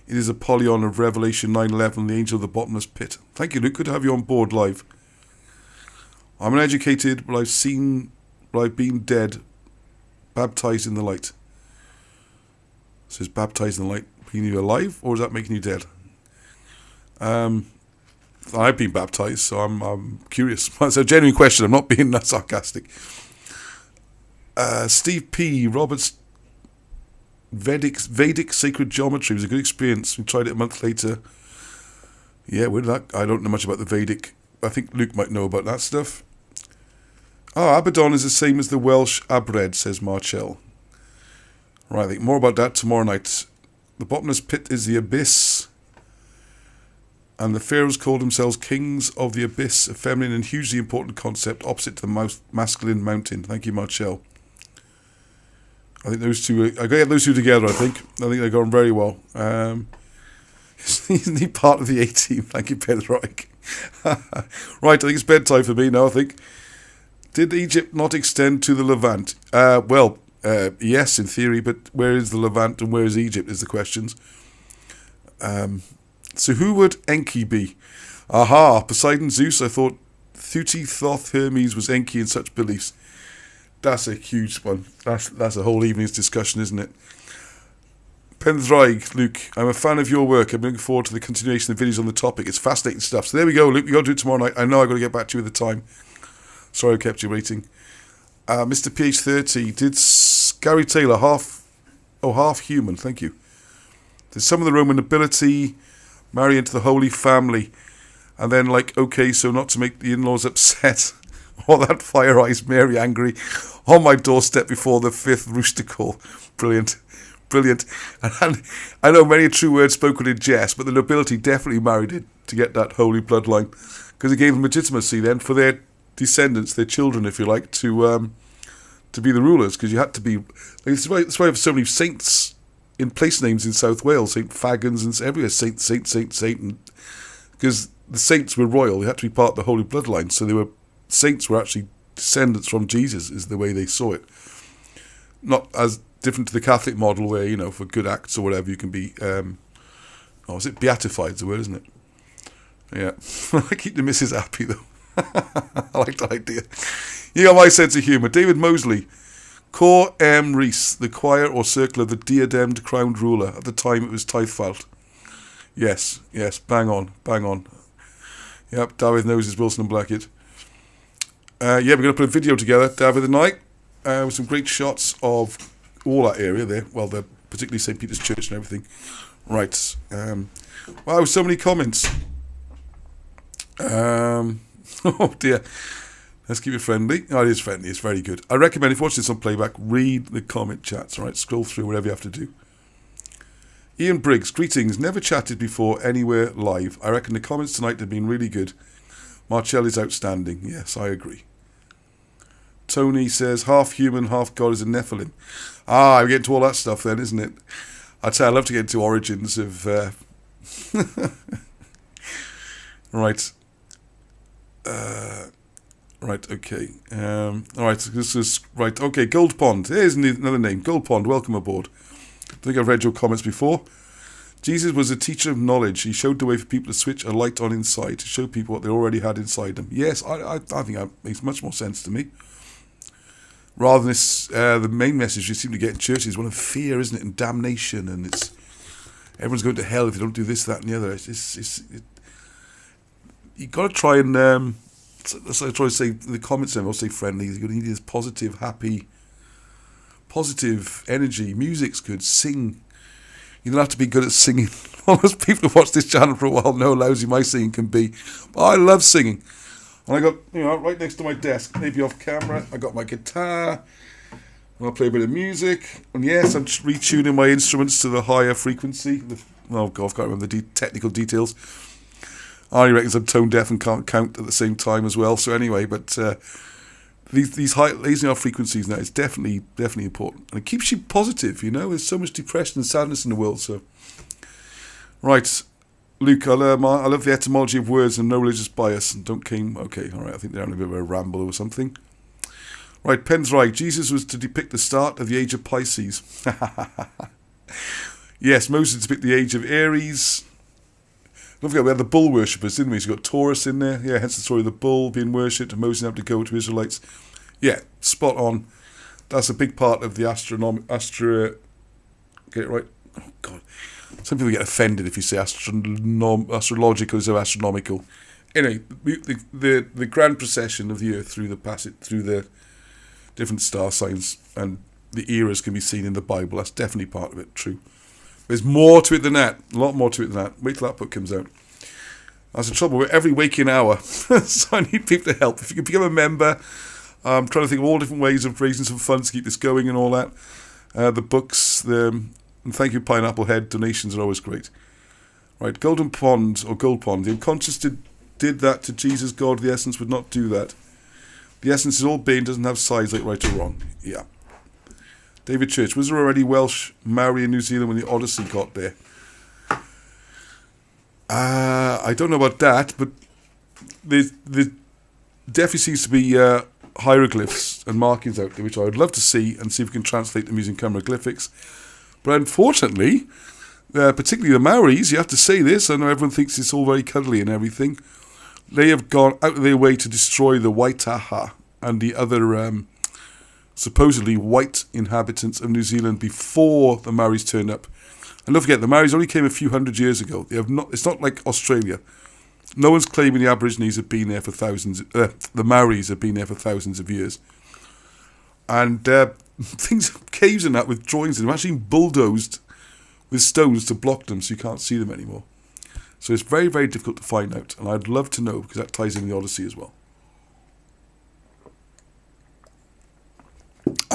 It is Apollyon of Revelation 9:11, the angel of the bottomless pit. Thank you, Luke. Good to have you on board live. I'm uneducated, but I've been dead, baptized in the light. It says baptized in the light, being you alive, or is that making you dead? I've been baptized, so I'm curious. It's a genuine question. I'm not being sarcastic. Steve P. Roberts. Vedic sacred geometry was a good experience. We tried it a month later. Yeah, where did that? I don't know much about the Vedic. I think Luke might know about that stuff. Abaddon is the same as the Welsh Abred, says Marcel. Right, I think more about that tomorrow night. The bottomless pit is the abyss, and the pharaohs called themselves kings of the abyss, a feminine and hugely important concept opposite to the masculine mountain. Thank you, Marcel. I think those two, I got to get those two together, I think they've gone very well. Isn't he part of the A-team? Thank you, Pedroic. Right, I think it's bedtime for me now, I think. Did Egypt not extend to the Levant? Yes, in theory, but where is the Levant and where is Egypt is the questions. So who would Enki be? Poseidon, Zeus. I thought Thuti, Thoth, Hermes was Enki in such beliefs. That's a huge one. That's a whole evening's discussion, isn't it? Penthraig, Luke, I'm a fan of your work. I'm looking forward to the continuation of the videos on the topic. It's fascinating stuff. So there we go, Luke. We've got to do it tomorrow night. I know I've got to get back to you with the time. Sorry I kept you waiting. Mr. PH30, did Gary Taylor half human? Thank you. Did some of the Roman nobility marry into the Holy Family? And then so not to make the in-laws upset... Or that Fire Eyes Mary angry on my doorstep before the 5th rooster call. Brilliant. And I know many a true word spoken in jest, but the nobility definitely married it to get that holy bloodline, because it gave them legitimacy then for their descendants, their children, if you like, to be the rulers. Because you had to be. That's why I have so many saints in place names in South Wales, Saint Fagans and everywhere, Saint, because the saints were royal. They had to be part of the holy bloodline, so saints were actually descendants from Jesus, is the way they saw it. Not as different to the Catholic model where, for good acts or whatever, you can be, is it beatified is the word, isn't it? Yeah. I keep the missus happy, though. I like that idea. You got my sense of humour. David Mosley. Cor M. Rees, the choir or circle of the diademed crowned ruler. At the time it was Tithfalt. Yes, bang on. Yep, David knows his Wilson and Blackett. We're going to put a video together, David and I, with some great shots of all that area there. Well, particularly St. Peter's Church and everything. Right. Wow, so many comments. Oh dear. Let's keep it friendly. Oh, it is friendly. It's very good. I recommend, if you watch this on playback, read the comment chats. All right, scroll through, whatever you have to do. Ian Briggs, greetings. Never chatted before anywhere live. I reckon the comments tonight have been really good. Marcel is outstanding. Yes, I agree. Tony says, half human, half God is a Nephilim. We get into all that stuff then, isn't it? I'd love to get into origins of... Right. Right, okay. Alright, this is... Right, okay, Gold Pond. Here's another name. Gold Pond, welcome aboard. I think I've read your comments before. Jesus was a teacher of knowledge. He showed the way for people to switch a light on inside, to show people what they already had inside them. Yes, I think that makes much more sense to me. Rather than this, the main message you seem to get in churches is one of fear, isn't it, and damnation, and it's everyone's going to hell if they don't do this, that, and the other. You've got to try and, that's what I try to say in the comments, I'll say friendly, you're going to need this positive, happy, positive energy. Music's good, sing. You don't have to be good at singing. All those people who watch this channel for a while know how lousy my singing can be. But I love singing. And I got, right next to my desk, maybe off camera, I got my guitar. And I'll play a bit of music. And yes, I'm retuning my instruments to the higher frequency. I can't remember the technical details. Arnie reckons I'm tone deaf and can't count at the same time as well. So anyway, but these high, raising our frequencies now is definitely important. And it keeps you positive, There's so much depression and sadness in the world. So, right, Luke, I love the etymology of words and no religious bias. And okay, all right, I think they're having a bit of a ramble or something. Right, Penn's right. Jesus was to depict the start of the age of Pisces. Yes, Moses depicted the age of Aries. Don't forget, we had the bull worshippers, didn't we? So you've got Taurus in there. Yeah, hence the story of the bull being worshipped and Moses having to go to Israelites. Yeah, spot on. That's a big part of the get it right? Oh, God. Some people get offended if you say astrological instead of astronomical. Anyway, the grand procession of the Earth through the different star signs and the eras can be seen in the Bible. That's definitely part of it, true. There's more to it than that. A lot more to it than that. Wait till that book comes out. That's the trouble with every waking hour. So I need people to help. If you can become a member, I'm trying to think of all different ways of raising some funds to keep this going and all that. The books, and thank you, Pineapple Head. Donations are always great. Right, Golden Pond, or Gold Pond. The unconscious did that to Jesus. God, the essence, would not do that. The essence is all being, doesn't have sides like right or wrong. Yeah. David Church, was there already Welsh, Maori in New Zealand when the Odyssey got there? I don't know about that, but there definitely seems to be hieroglyphs and markings out there, which I would love to see and see if we can translate them using hieroglyphics. But unfortunately, particularly the Maoris, you have to say this, I know everyone thinks it's all very cuddly and everything, they have gone out of their way to destroy the Waitaha and the other supposedly white inhabitants of New Zealand before the Maoris turned up. And don't forget, the Maoris only came a few hundred years ago. It's not like Australia. No one's claiming the Aborigines have been there for thousands. The Maoris have been there for thousands of years. And caves and that with drawings in them actually bulldozed with stones to block them so you can't see them anymore. So it's very, very difficult to find out. And I'd love to know because that ties in the Odyssey as well.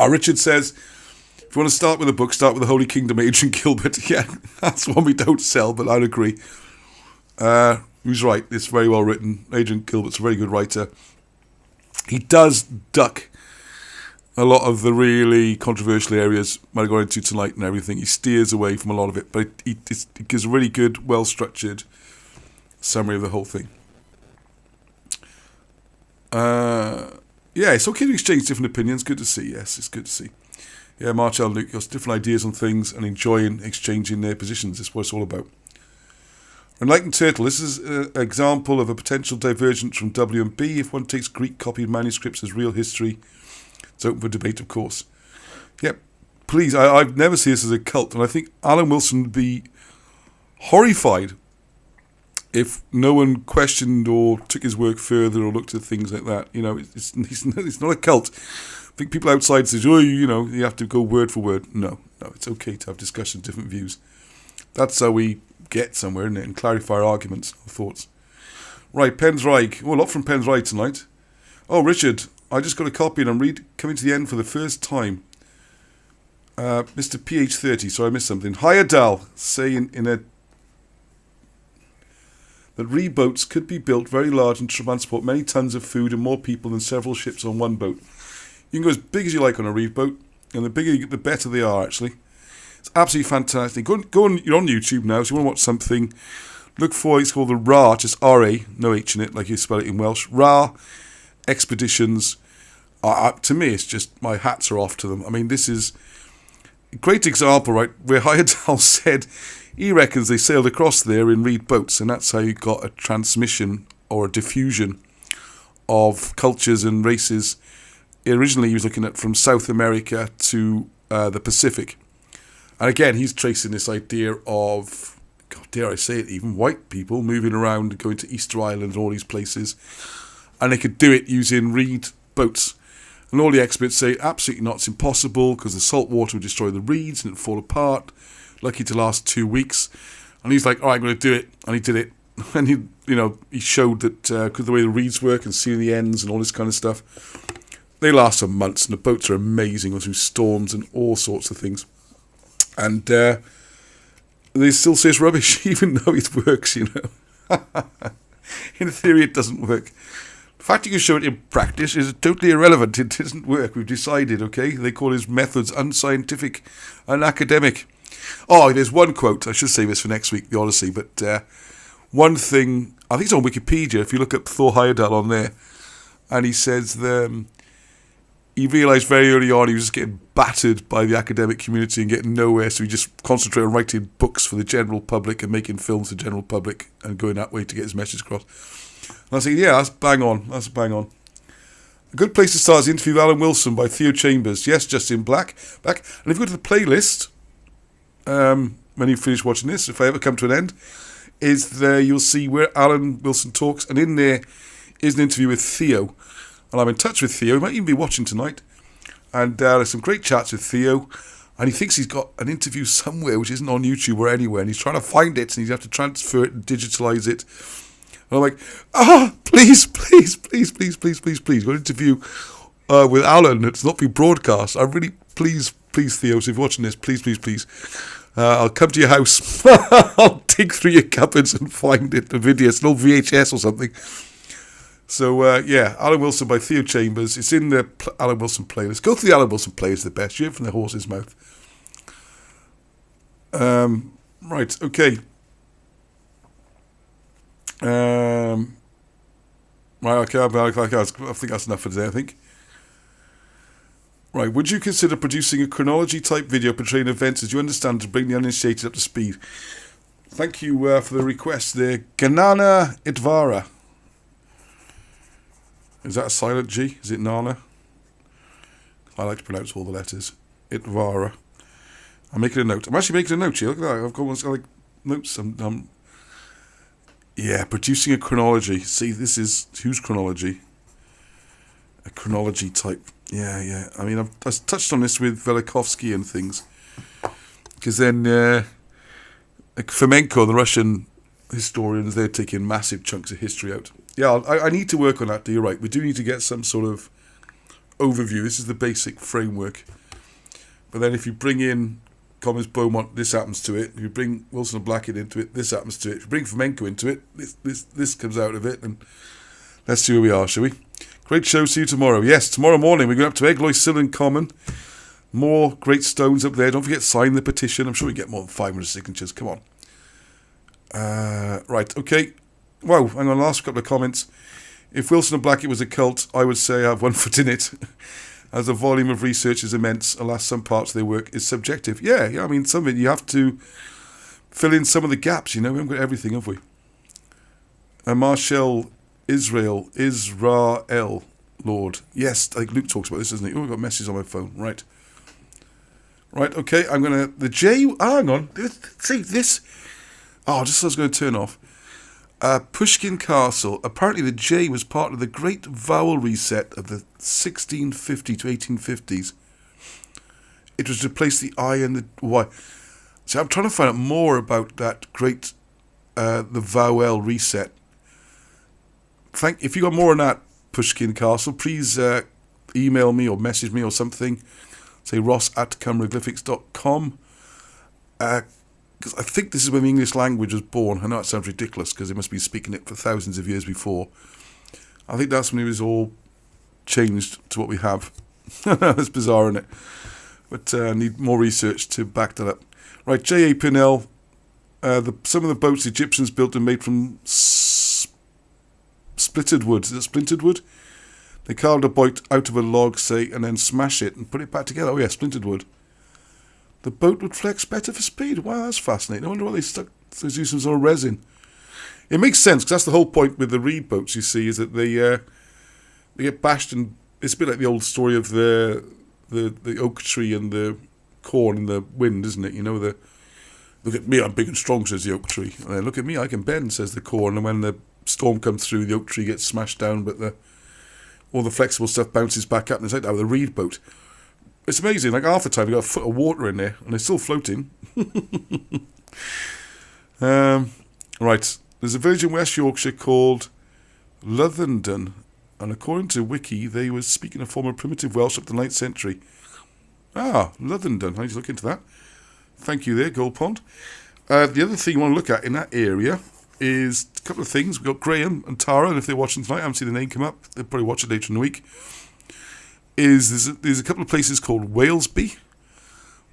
Richard says, if you want to start with a book, start with the Holy Kingdom, Adrian Gilbert. Yeah, that's one we don't sell, but I'd agree. Who's right? It's very well written. Adrian Gilbert's a very good writer. He does duck a lot of the really controversial areas we're going into tonight and everything. He steers away from a lot of it, but it gives a really good, well-structured summary of the whole thing. Yeah, it's okay to exchange different opinions. Good to see. Yes, it's good to see. Yeah, Marshall and Luke got different ideas on things and enjoying exchanging their positions. That's what it's all about. Enlightened Turtle. This is an example of a potential divergence from W&B. If one takes Greek copied manuscripts as real history, it's open for debate, of course. Yep, please. I've never seen this as a cult, and I think Alan Wilson would be horrified if no one questioned or took his work further or looked at things like that. You know, it's not a cult. I think people outside say, oh, you know, you have to go word for word. No, it's okay to have discussion, different views. That's how we get somewhere, isn't it? And clarify our arguments, our thoughts. Right, Penzrigh. Oh, a lot from Penzrigh tonight. Oh, Richard, I just got a copy and I'm coming to the end for the first time. Mr. PH30, so I missed something. Hyadal, saying that reed boats could be built very large and transport many tons of food and more people than several ships on one boat. You can go as big as you like on a reed boat, and the bigger you get, the better they are, actually. It's absolutely fantastic. Go on, you're on YouTube now, so you want to watch something, look for, it's called the RA, just R-A, no H in it, like you spell it in Welsh. RA Expeditions. To me, it's just, my hats are off to them. I mean, this is a great example, right, where Hyadal said he reckons they sailed across there in reed boats, and that's how you got a transmission or a diffusion of cultures and races. Originally, he was looking at from South America to the Pacific. And again, he's tracing this idea of, God, dare I say it, even white people moving around and going to Easter Island and all these places. And they could do it using reed boats. And all the experts say, absolutely not, it's impossible because the salt water would destroy the reeds and it would fall apart. Lucky to last 2 weeks. And he's like, all right, I'm going to do it. And he did it. And he showed that because the way the reeds work and seeing the ends and all this kind of stuff, they last for months. And the boats are amazing through storms and all sorts of things. And they still say it's rubbish, even though it works, you know. In theory, it doesn't work. The fact you can show it in practice is totally irrelevant. It doesn't work. We've decided, okay? They call his methods unscientific and academic. Oh, there's one quote. I should save this for next week, the Odyssey. But one thing, I think it's on Wikipedia, if you look up Thor Heyerdahl on there, and he says he realised very early on he was just getting battered by the academic community and getting nowhere, so he just concentrated on writing books for the general public and making films for the general public and going that way to get his message across. And I was thinking, yeah, that's bang on. That's bang on. A good place to start is the interview with Alan Wilson by Theo Chambers. Yes, Justin Black. Back. And if you go to the playlist, when you finish watching this, if I ever come to an end, is there you'll see where Alan Wilson talks, and in there is an interview with Theo. And I'm in touch with Theo. He might even be watching tonight. And there's some great chats with Theo. And he thinks he's got an interview somewhere which isn't on YouTube or anywhere. And he's trying to find it, and he's have to transfer it and digitalise it. And I'm like, please, got an interview with Alan. It's not being broadcast. I'm really, please, Theo, so if you're watching this, please. I'll come to your house. I'll dig through your cupboards and find it, the video. It's an old VHS or something. So, Alan Wilson by Theo Chambers. It's in the Alan Wilson playlist. Go through the Alan Wilson playlist, the best. You hear it from the horse's mouth. Right, okay. Right, okay, I think that's enough for today, I think. Right, would you consider producing a chronology-type video portraying events as you understand to bring the uninitiated up to speed? Thank you for the request there. Ganana Itvara. Is that a silent G? Is it Nana? I like to pronounce all the letters. Itvara. I'm making a note. I'm actually making a note here. Look at that. I've got like notes. Producing a chronology. See, this is whose chronology? A chronology type. Yeah. I mean, I've touched on this with Velikovsky and things. Because then Fomenko, the Russian historians, they're taking massive chunks of history out. Yeah, I need to work on that. You're right. We do need to get some sort of overview. This is the basic framework. But then if you bring in Comins Beaumont, this happens to it. If you bring Wilson and Blackett into it, this happens to it. If you bring Fomenko into it, this comes out of it. And let's see where we are, shall we? Great show. See you tomorrow. Yes, tomorrow morning we're going up to Eglwys Sill Common. More great stones up there. Don't forget, sign the petition. I'm sure we get more than 500 signatures. Come on. Right, okay. Wow, hang on, last couple of comments. If Wilson and Blackett was a cult, I would say I have one foot in it. As the volume of research is immense, alas, some parts of their work is subjective. Yeah, I mean, some of it, you have to fill in some of the gaps, you know. We haven't got everything, have we? Marshall Israel, Lord. Yes, like Luke talks about this, doesn't he? Oh, I've got messages on my phone. Right, okay, I'm going to... The J... hang on. See, this... just as I was going to turn off. Pushkin Castle. Apparently the J was part of the great vowel reset of the 1650 to 1850s. It was to replace the I and the Y. So I'm trying to find out more about that great the vowel reset. If you got more on that, Pushkin Castle, please email me or message me or something. Say ross@cymroglyphics.com. Because I think this is when the English language was born. I know it sounds ridiculous because they must be speaking it for thousands of years before. I think that's when it was all changed to what we have. That's bizarre, isn't it? But I need more research to back that up. Right, J.A. Pinnell. Some of the boats the Egyptians built are made from splittered wood. Is it splintered wood? They carved a boat out of a log, say, and then smash it and put it back together. Oh yeah, splintered wood. The boat would flex better for speed. Wow, that's fascinating. I wonder why they stuck those use some sort of resin. It makes sense, because that's the whole point with the reed boats, you see, is that they get bashed, and it's a bit like the old story of the oak tree and the corn in the wind, isn't it? You know, look at me, I'm big and strong, says the oak tree. And then, look at me, I can bend, says the corn. And when the storm comes through, the oak tree gets smashed down, but all the flexible stuff bounces back up, and it's like that with a reed boat. It's amazing, like half the time you've got a foot of water in there and they're still floating. Right, there's a village in West Yorkshire called Lothendon, and according to Wiki, they were speaking a form of primitive Welsh up to the 9th century. Lothendon, I need to look into that. Thank you there, Gold Pond. The other thing you want to look at in that area is a couple of things. We've got Graham and Tara, and if they're watching tonight, I haven't seen the name come up, they'll probably watch it later in the week. There's a couple of places called Walesby,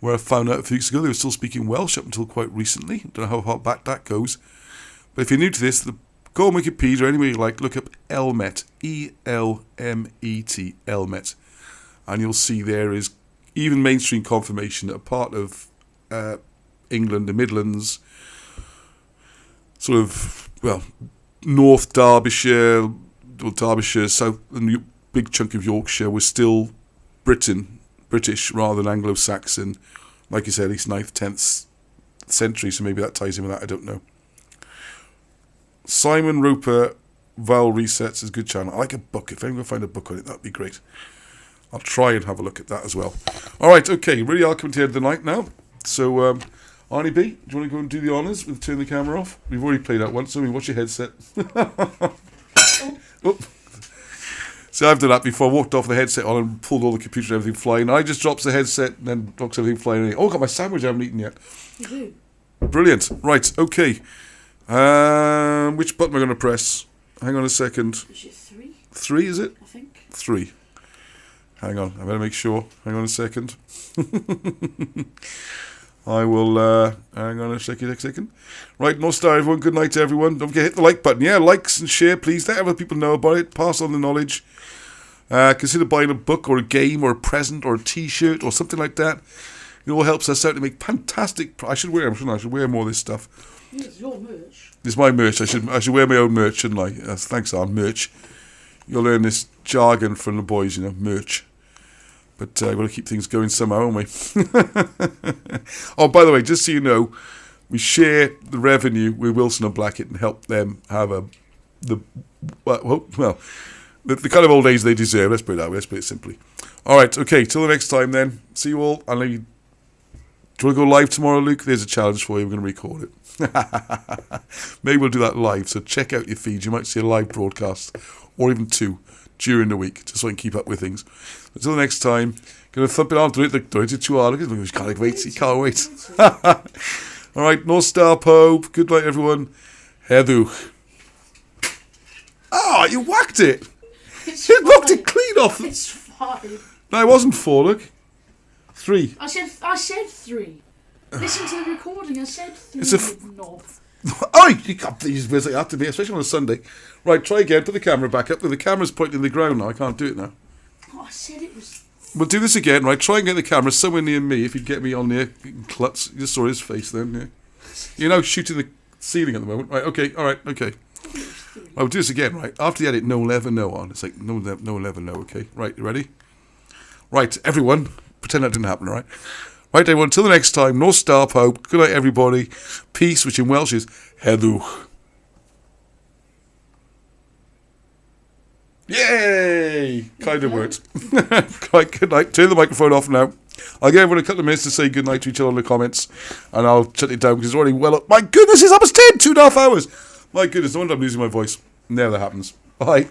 where I found out a few weeks ago they were still speaking Welsh up until quite recently. Don't know how far back that goes. But if you're new to this, go on Wikipedia or anywhere you like, look up Elmet, E-L-M-E-T, Elmet. and you'll see there is even mainstream confirmation that a part of England, the Midlands, sort of, well, North Derbyshire, or Derbyshire, South, and a big chunk of Yorkshire was still British rather than Anglo-Saxon. Like you said, at least 9th, 10th century, so maybe that ties in with that, I don't know. Simon Roper, Vowel Resets is a good channel. I like a book. If anyone can find a book on it, that'd be great. I'll try and have a look at that as well. Alright, okay, really are coming to the end of the night now. So, Arnie B, do you want to go and do the honours with turn the camera off? We've already played that once, so watch your headset. Oh. So I've done that before. I walked off the headset on and pulled all the computer and everything flying. I just drops the headset and then drops everything flying. Oh, I got my sandwich I haven't eaten yet. You do? Brilliant. Right, okay. Which button am I going to press? Hang on a second. Is it 3? 3, is it? I think. 3. Hang on, I better make sure. Hang on a second. I will, hang on a second. Right, no star, everyone. Good night to everyone. Don't forget to hit the like button. Yeah, likes and share, please. Let other people know about it. Pass on the knowledge. Consider buying a book or a game or a present or a t-shirt or something like that. It all helps us out to make fantastic... I should wear them, shouldn't I? I should wear more of this stuff. Yeah, it's your merch. It's my merch. I should wear my own merch, shouldn't I? Thanks, Arn. Merch. You'll learn this jargon from the boys, you know, merch. But we've got to keep things going somehow, haven't we? Oh, by the way, just so you know, we share the revenue with Wilson and Blackett and help them have the kind of old age they deserve. Let's put it that way. Let's put it simply. All right, okay. Till the next time, then. See you all. Do you want to go live tomorrow, Luke? There's a challenge for you. We're going to record it. Maybe we'll do that live. So check out your feeds. You might see a live broadcast, or even 2 during the week, just so I can keep up with things. Until the next time, going to thump it on. Don't hit it too hard. He can't wait. He can't wait. All right, no star Pope. Good night, everyone. Heddwch. Ah, you whacked it. You knocked it clean off. It's 5. No, it wasn't 4. Look, 3. I said 3. Listen to the recording. I said 3. It's a knob. Oh, you can't please visit after me, especially on a Sunday. Right, try again. Put the camera back up. The camera's pointing in the ground now. I can't do it now. Oh, I said it was... We'll do this again, right? Try and get the camera somewhere near me. If you get me on there, you can klutz. You just saw his face then, yeah. You're now shooting the ceiling at the moment. Right, okay, all right, okay. I'll do this again, right? After the edit, no one ever know on. It's like, no one ever know, okay? Right, you ready? Right, everyone. Pretend that didn't happen, all right? Right, everyone, until the next time, no star Pope. Good night, everybody. Peace, which in Welsh is Heddwch. Yay! Kind of worked. Right, good night. Turn the microphone off now. I'll give everyone a couple of minutes to say good night to each other in the comments, and I'll shut it down because it's already well up. My goodness, it's almost 10, 2.5 hours. My goodness, no wonder I'm losing my voice. Never happens. Bye.